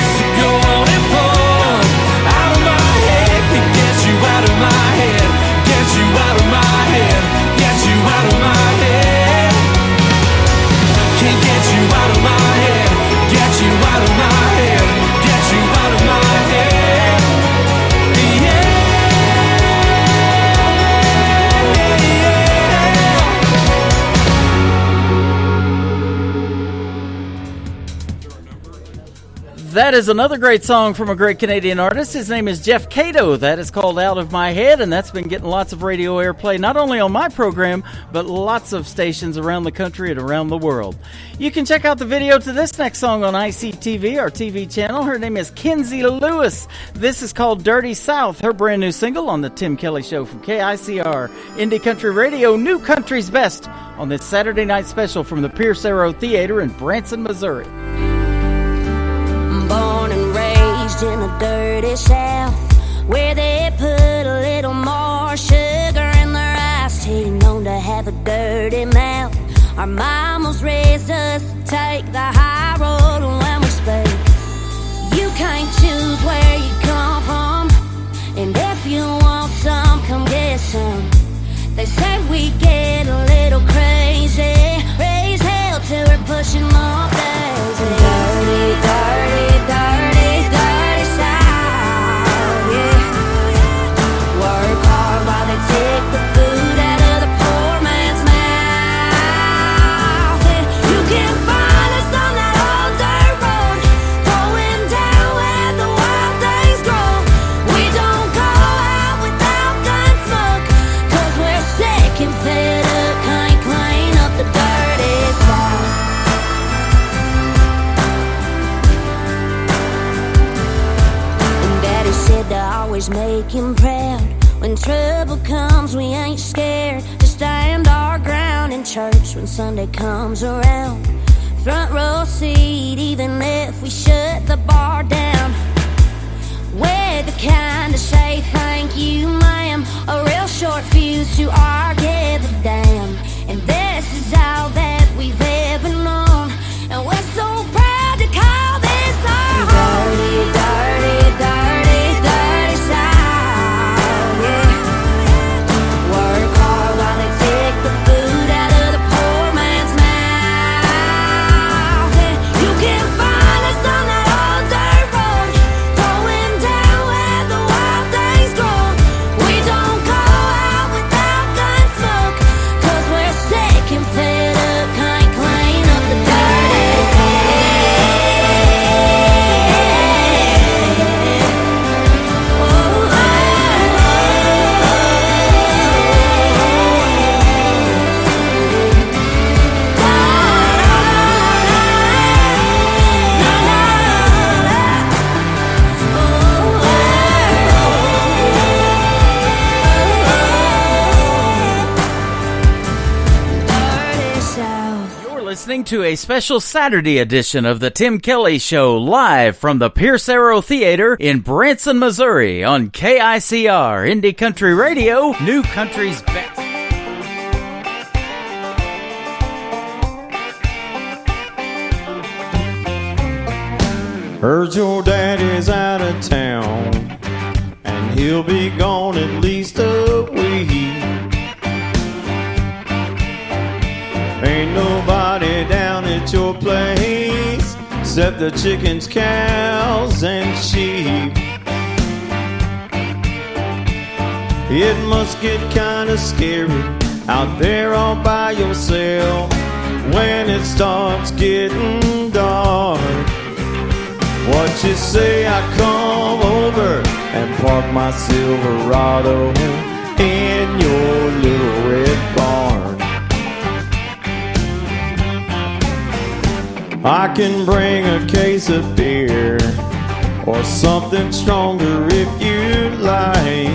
[SPEAKER 4] That is another great song from a great Canadian artist. His name is Jeff Cato. That is called Out of My Head, and that's been getting lots of radio airplay, not only on my program, but lots of stations around the country and around the world. You can check out the video to this next song on ICTV, our TV channel. Her name is Kenzie Lewis. This is called Dirty South, her brand new single on the Tim Kelly Show from KICR, Indie Country Radio, New Country's Best, on this Saturday night special from the Pierce Arrow Theater in Branson, Missouri.
[SPEAKER 8] Born and raised in the dirty South, where they put a little more sugar in their iced tea, known to have a dirty mouth. Our mamas raised us to take the high road when we speak. You can't choose where you come from, and if you want some, come get some. They say we get a little crazy, raise hell till we're pushing more daisy. Dirty, dirty, dirty, dirty South, yeah. Work hard while they take the food out of the poor man's mouth. And you can find us on that old dirt road, going down where the wild things grow. We don't go out without gun smoke, 'cause we're sick and fed up, can't clean up the dirty South. And Daddy said to always make him proud. When trouble comes, we ain't scared to stand our ground in church when Sunday comes around. Front row seat, even if we shut the bar down. We're the kind to say thank you, ma'am, a real short fuse to our give a damn. And this is all that we've ever known, and we're so proud to call this our home. Dirty, dirty, dirty, dirty South, yeah. Work hard while they take the food out of the poor man's mouth. And you can find us on that old dirt road, going down where the wild things grow. We don't go out without gun smoke, 'cause we're sick and fed up, can't clean up the dirty
[SPEAKER 4] You're listening to a special Saturday edition of the Tim Kelly Show, live from the Pierce Arrow Theater in Branson, Missouri, on KICR, Indie Country Radio, New Country's Best.
[SPEAKER 1] Heard your daddy's out of town, and he'll be gone at least a week. Ain't nobody down at your place except the chickens, cows, and sheep. It must get kinda scary out there all by yourself when it starts getting dark. What you say I come over and park my Silverado in your little red barn? I can bring a case of beer or something stronger if you'd like.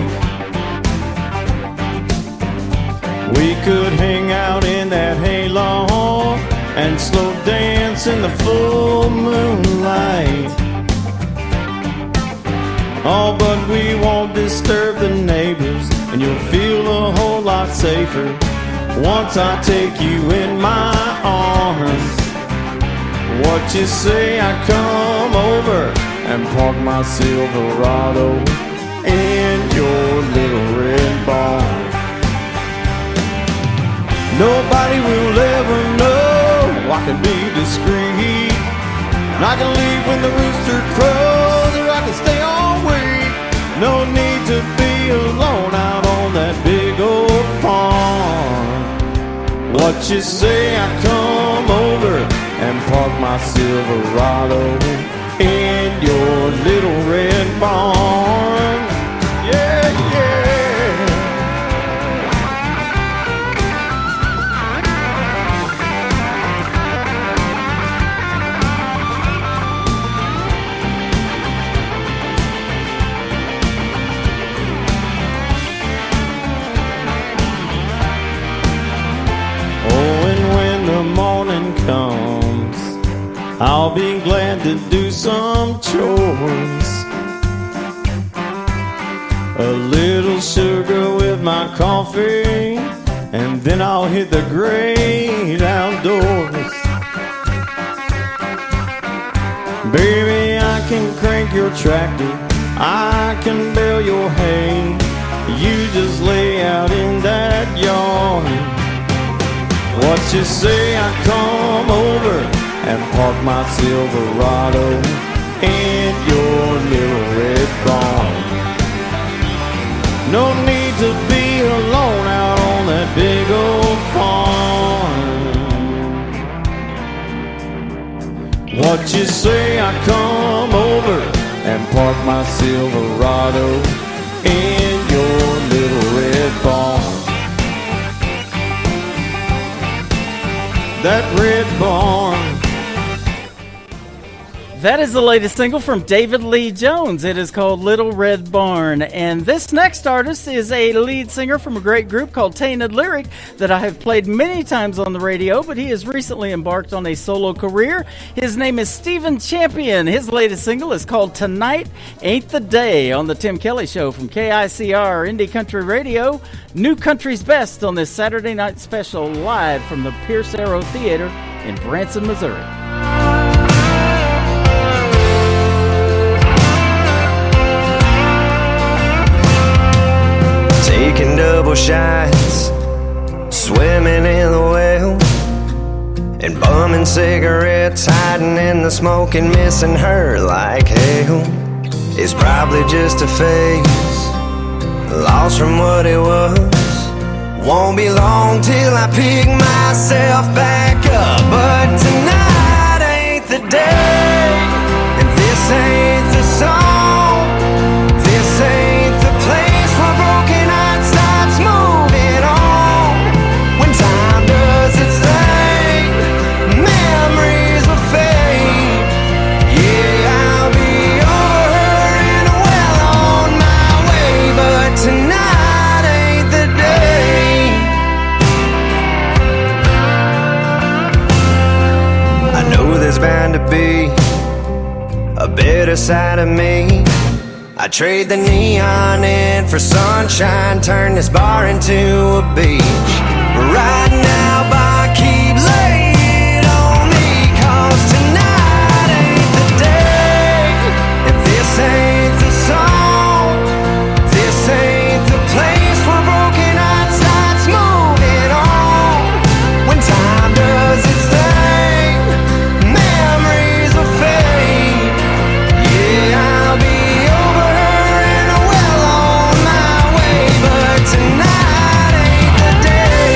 [SPEAKER 1] We could hang out in that haylawn and slow dance in the full moonlight. Oh, but we won't disturb the neighbors, and you'll feel a whole lot safer once I take you in my arms. What you say I come over and park my Silverado in your little red barn? Nobody will ever know. I can be discreet, and I can leave when the rooster crows, or I can stay all week. No need to be alone out on that big old farm. What you say I come over and park my Silverado in your little red barn. Yeah, yeah. Oh, and when the morning comes, I'll be glad to do some chores. A little sugar with my coffee, and then I'll hit the great outdoors. Baby, I can crank your tractor, I can bale your hay. You just lay out in that yard. What you say, I come over and park my Silverado in your little red barn. No need to be alone out on that big old farm. What you say, I come over and park my Silverado in your little red barn. That red barn.
[SPEAKER 4] That is the latest single from David Lee Jones. It is called Little Red Barn. And this next artist is a lead singer from a great group called Tainted Lyric that I have played many times on the radio, but he has recently embarked on a solo career. His name is Stephen Champion. His latest single is called Tonight Ain't the Day on the Tim Kelly Show from KICR Indie Country Radio. New Country's Best on this Saturday night special live from the Pierce Arrow Theater in Branson, Missouri.
[SPEAKER 2] Taking double shots, swimming in the well, and bumming cigarettes, hiding in the smoke and missing her like hell. It's probably just a phase, lost from what it was. Won't be long till I pick myself back up. But tonight ain't the day, and this ain't the song. This ain't the place where broken heart starts moving on. When time does its thing, memories will fade. Yeah, I'll be over her and well on my way. But tonight ain't the day. I know there's bound to be a better side of me. I trade the neon in for sunshine, turn this bar into a beach. Right now, by keep laying on me, 'cause tonight ain't the day, and this ain't the song. This ain't the place where broken heart starts moving on. When time does its thing, memories will fade. Yeah, I'll be over her and well on my way. But tonight ain't the day.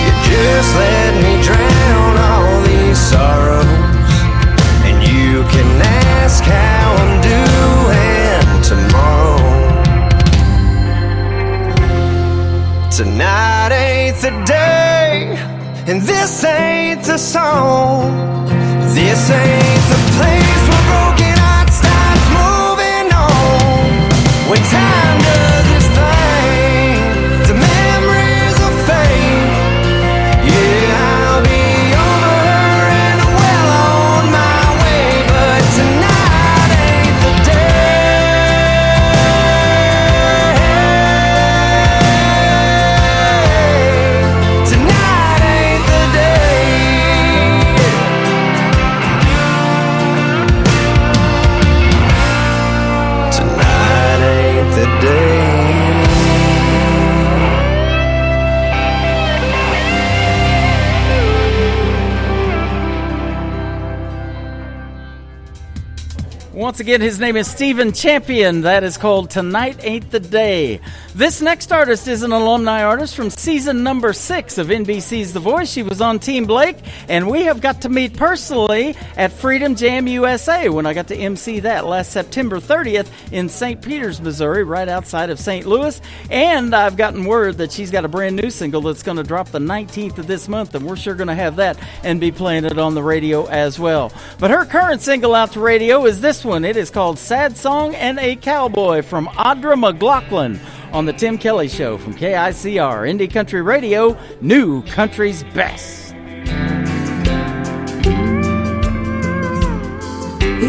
[SPEAKER 2] You just let me drown all these sorrows, and you can ask how I'm doing tomorrow. Tonight ain't the day, and this ain't the song. This ain't the place where broken heart starts moving on. When time does its thing, the memories will fade. Yeah, I'll be over her and well on my way. But tonight ain't the day. Tonight ain't the day.
[SPEAKER 4] once again, his name is Stephen Champion. That is called Tonight Ain't the Day. This next artist is an alumni artist from season number 6 of NBC's The Voice. She was on Team Blake, and we have got to meet personally at Freedom Jam USA when I got to MC that last September 30th in St. Peters, Missouri, right outside of St. Louis. And I've gotten word that she's got a brand new single that's going to drop the 19th of this month, and we're sure going to have that and be playing it on the radio as well. But her current single out to radio is this one. It is called Sad Song and a Cowboy from Audra McLaughlin on the Tim Kelly Show from KICR, Indie Country Radio, New Country's Best.
[SPEAKER 8] He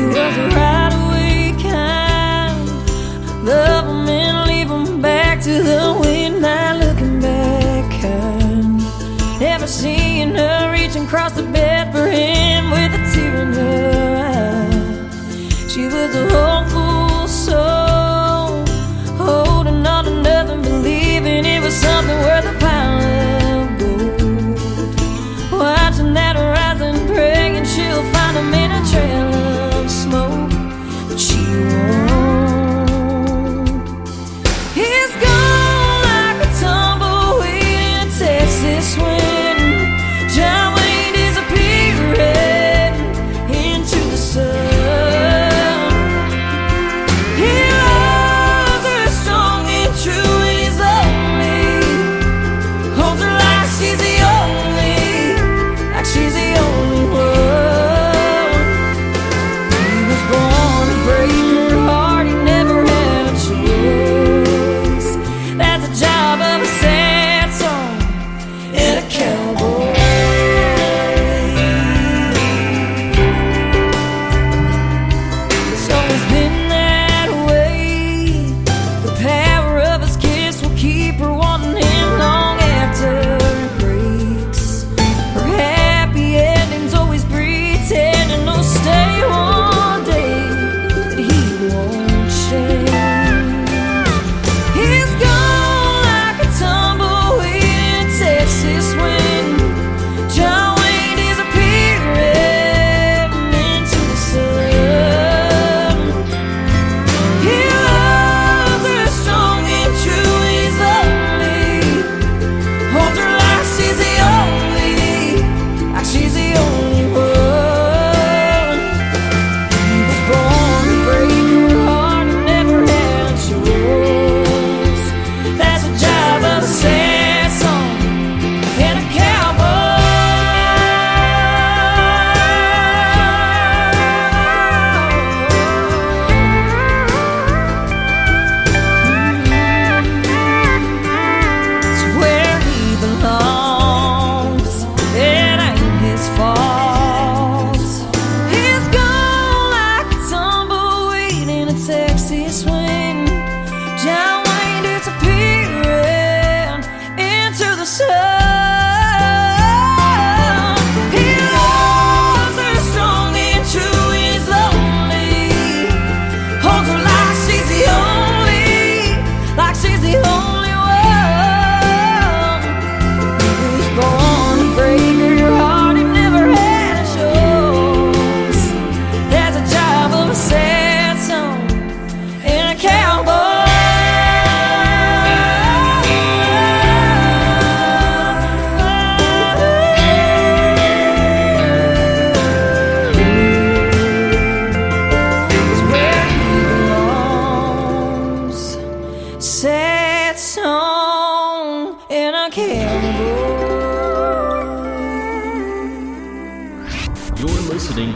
[SPEAKER 8] was a right-away kind, love him and leave him back to the wind, not looking back kind. Never seen her reaching across the bed for him with a tear in her eye. She was a hopeful soul, holding on to nothing, believing it was something worth a pile of gold. Watching that horizon, praying she'll find him in a trail of smoke, but she won't. He's gone like a tumbleweed in Texas wind. John Wayne disappearing into the sun.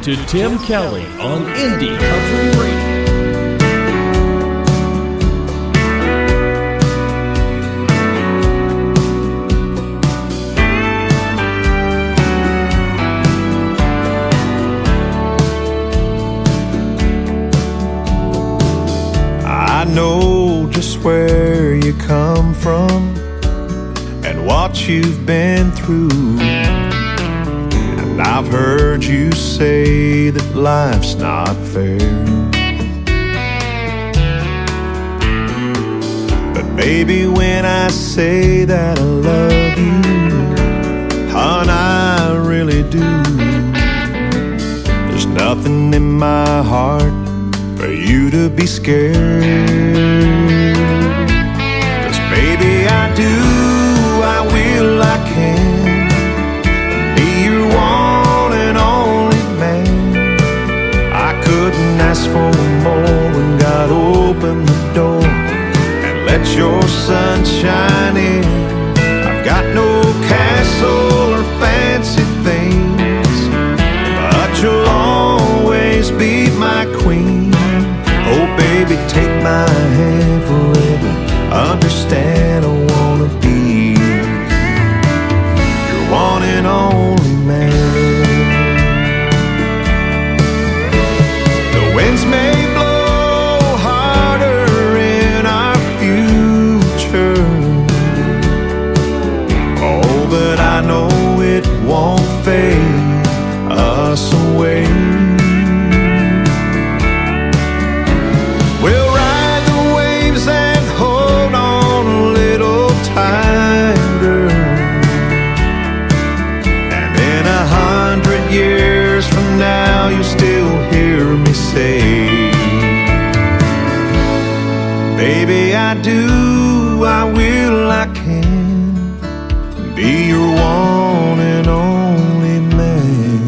[SPEAKER 6] To Tim Kelly on Indie Country Radio.
[SPEAKER 1] I know just where you come from and what you've been through. I've heard you say that life's not fair, but baby, when I say that I love you, hon, I really do. There's nothing in my heart for you to be scared. 'Cause baby, I do, I will, I can be your one and only man. I couldn't ask for more when God opened the door and let your sun shine in. I've got no castle or fancy things, but you'll always be my queen. Oh baby, take my hand forever. Understand I wanna be your one and only man. The winds may blow harder in our future, oh, but I know it won't fade us away. We'll ride the waves and hold on a little tighter, and in 100 years from now you'll still hear me say, baby, I do, I will, I can be your one and only man.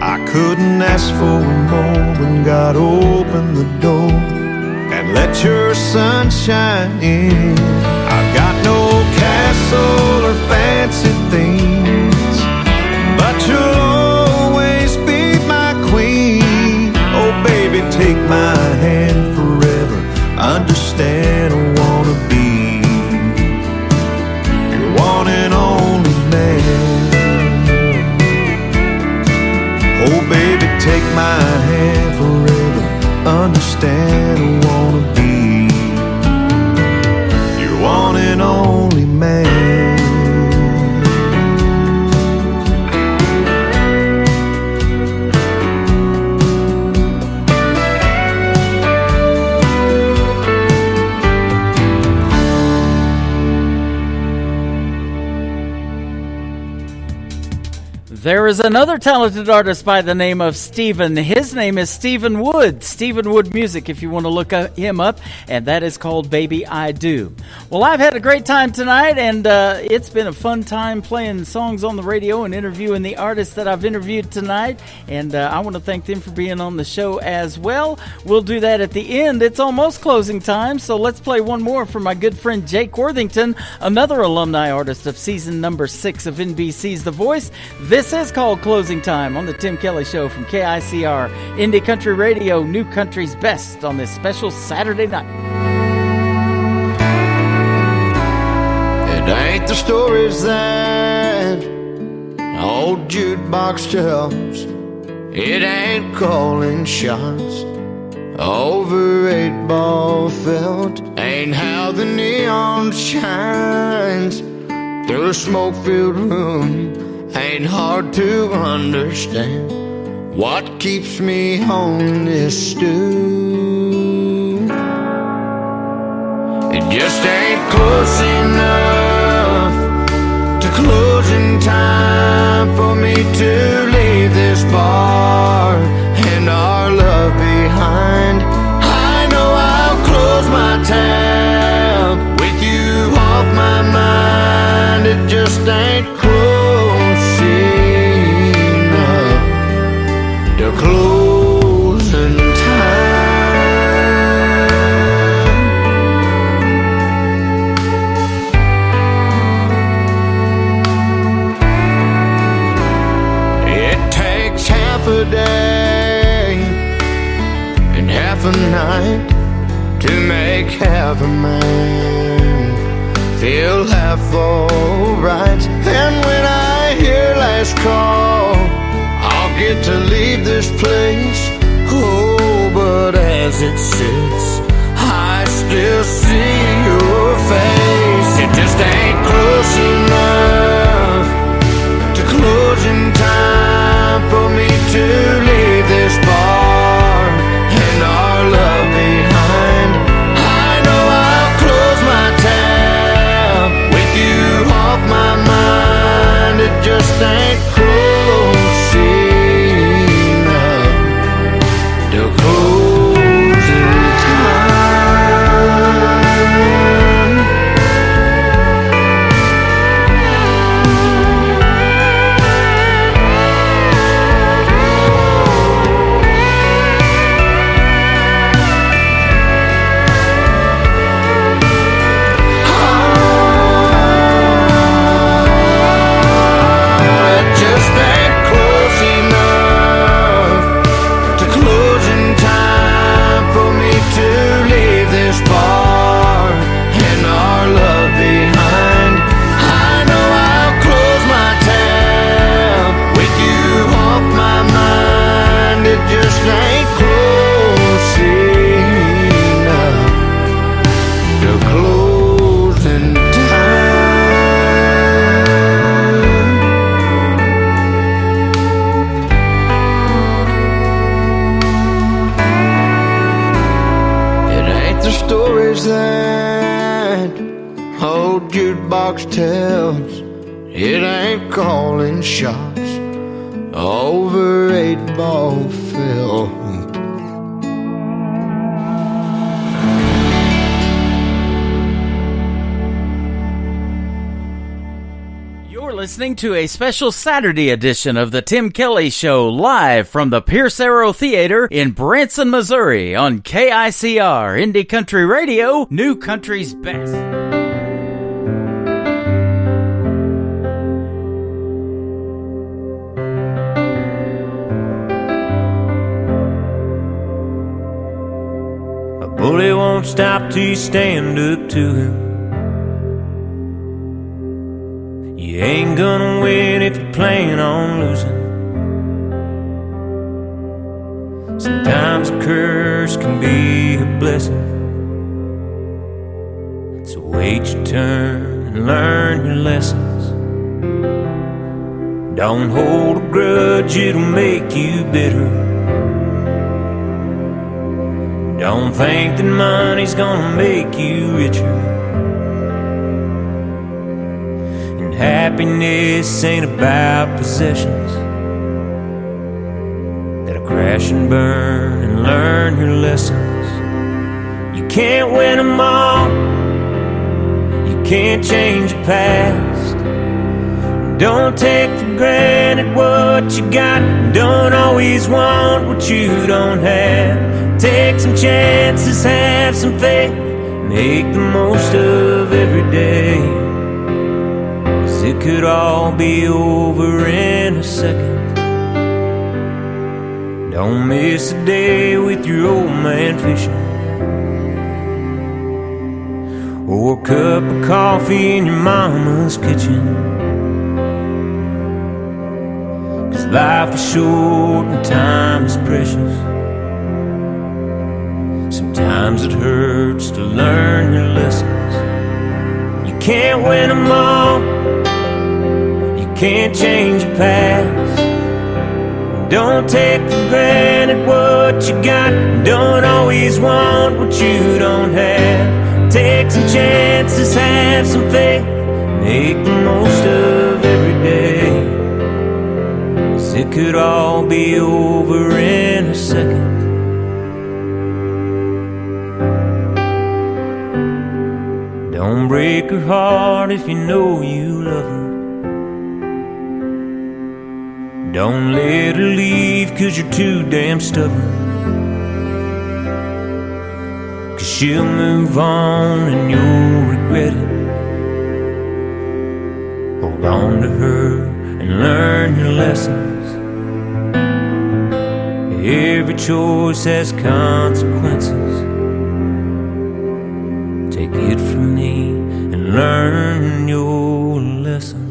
[SPEAKER 1] I couldn't ask for more when God opened the door and let your sun shine in. I've got no castle or fancy things, but you'll always be my queen. Oh baby, take my hand forever. Understand I wanna be your one and only man. Oh baby, take my hand forever. Understand I wanna be your one and only man.
[SPEAKER 4] There is another talented artist by the name of Stephen. His name is Stephen Wood. Stephen Wood Music, if you want to look him up, and that is called Baby I Do. Well, I've had a great time tonight, and it's been a fun time playing songs on the radio and interviewing the artists that I've interviewed tonight, and I want to thank them for being on the show as well. We'll do that at the end. It's almost closing time, so let's play one more for my good friend Jake Worthington, another alumni artist of season number 6 of NBC's The Voice. This is called Closing Time on the Tim Kelly Show from KICR, Indie Country Radio, New Country's Best on this special Saturday night.
[SPEAKER 19] It ain't the stories that old jukebox tells. It ain't calling shots over 8-ball felt. Ain't how the neon shines through a smoke-filled room. Ain't hard to understand what keeps me on this stew. It just ain't close enough to closing time for me to leave this bar and our love behind. I know I'll close my tab with you off my mind. It just ain't close enough to closing time. It takes half a day and half a night to make half a man feel half alright. And when I hear last call, I'll get to leave this place. Oh, but as it sits, I still see your face. It just ain't close enough to closing time for me to leave this bar and our love behind. I know I'll close my tab with you off my mind. It just ain't close enough to closing time. the stories that old jukebox tells. It ain't calling shots over 8-ball field.
[SPEAKER 4] Listening to a special Saturday edition of the Tim Kelly Show live from the Pierce Arrow Theater in Branson, Missouri on KICR Indie Country Radio, New Country's Best.
[SPEAKER 9] A bully won't stop till you stand up to him. You ain't gonna win if you plan on losing. Sometimes a curse can be a blessing. So wait your turn and learn your lessons. Don't hold a grudge, it'll make you bitter. Don't think that money's gonna make you richer. Happiness ain't about possessions that'll crash and burn and learn your lessons. You can't win them all. You can't change your past. Don't take for granted what you got. Don't always want what you don't have. Take some chances, have some faith. Make the most of every day. It could all be over in a second. Don't miss a day with your old man fishing, or a cup of coffee in your mama's kitchen. 'Cause life is short and time is precious. Sometimes it hurts to learn your lessons. You can't win them all. Can't change your past. Don't take for granted what you got. Don't always want what you don't have. Take some chances, have some faith. Make the most of every day. 'Cause it could all be over in a second. Don't break her heart if you know you love her. Don't let her leave 'cause you're too damn stubborn. 'Cause she'll move on and you'll regret it. Hold on to her and learn your lessons. Every choice has consequences. Take it from me and learn your lessons.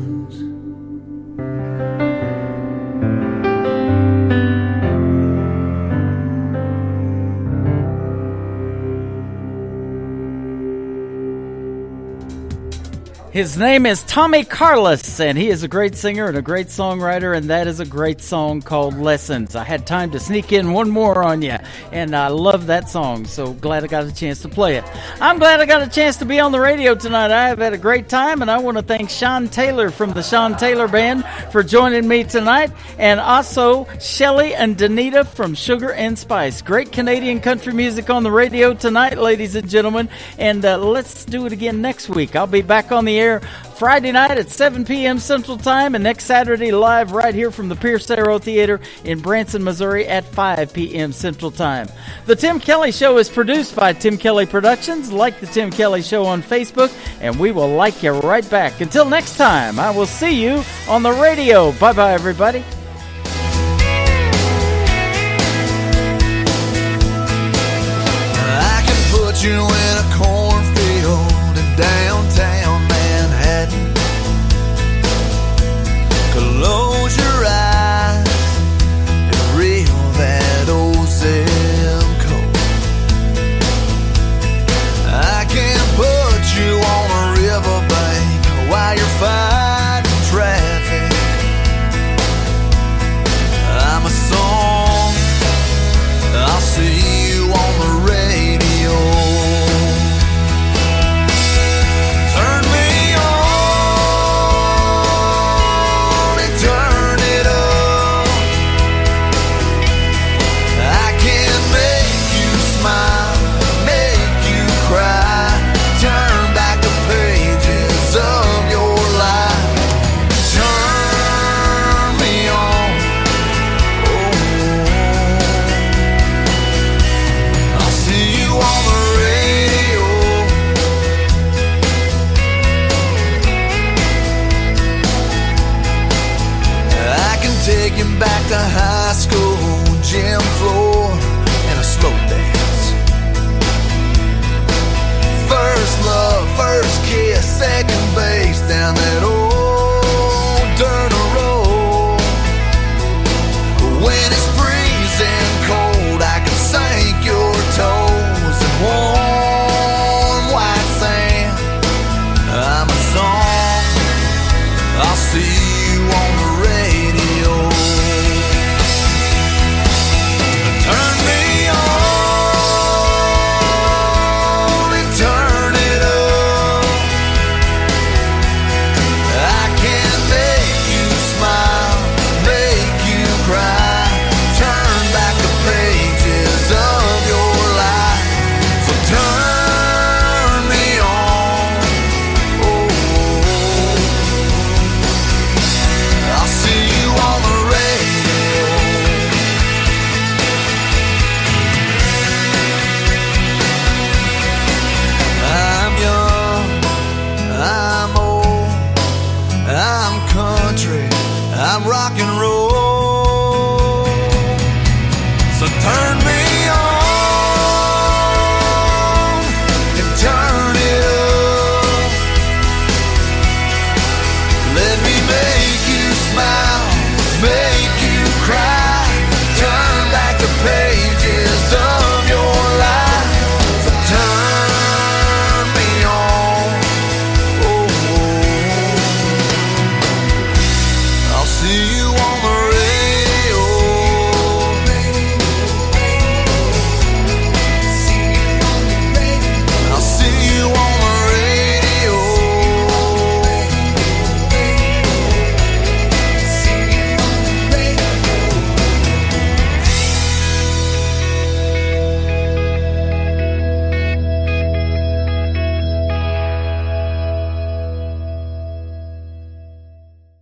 [SPEAKER 4] His name is Tommy Carlos, and he is a great singer and a great songwriter, and that is a great song called Lessons. I had time to sneak in one more on you, and I love that song, so glad I got a chance to play it. I'm glad I got a chance to be on the radio tonight. I have had a great time, and I want to thank Sean Taylor from the Sean Taylor Band for joining me tonight, and also Shelly and Danita from Sugar and Spice. Great Canadian country music on the radio tonight, ladies and gentlemen, and let's do it again next week. I'll be back on the air Friday night at 7 p.m. Central Time, and next Saturday live right here from the Pierce Arrow Theater in Branson, Missouri at 5 p.m. Central Time. The Tim Kelly Show is produced by Tim Kelly Productions. Like the Tim Kelly Show on Facebook, and we will like you right back. Until next time, I will see you on the radio. Bye-bye, everybody.
[SPEAKER 3] I can put you in a corner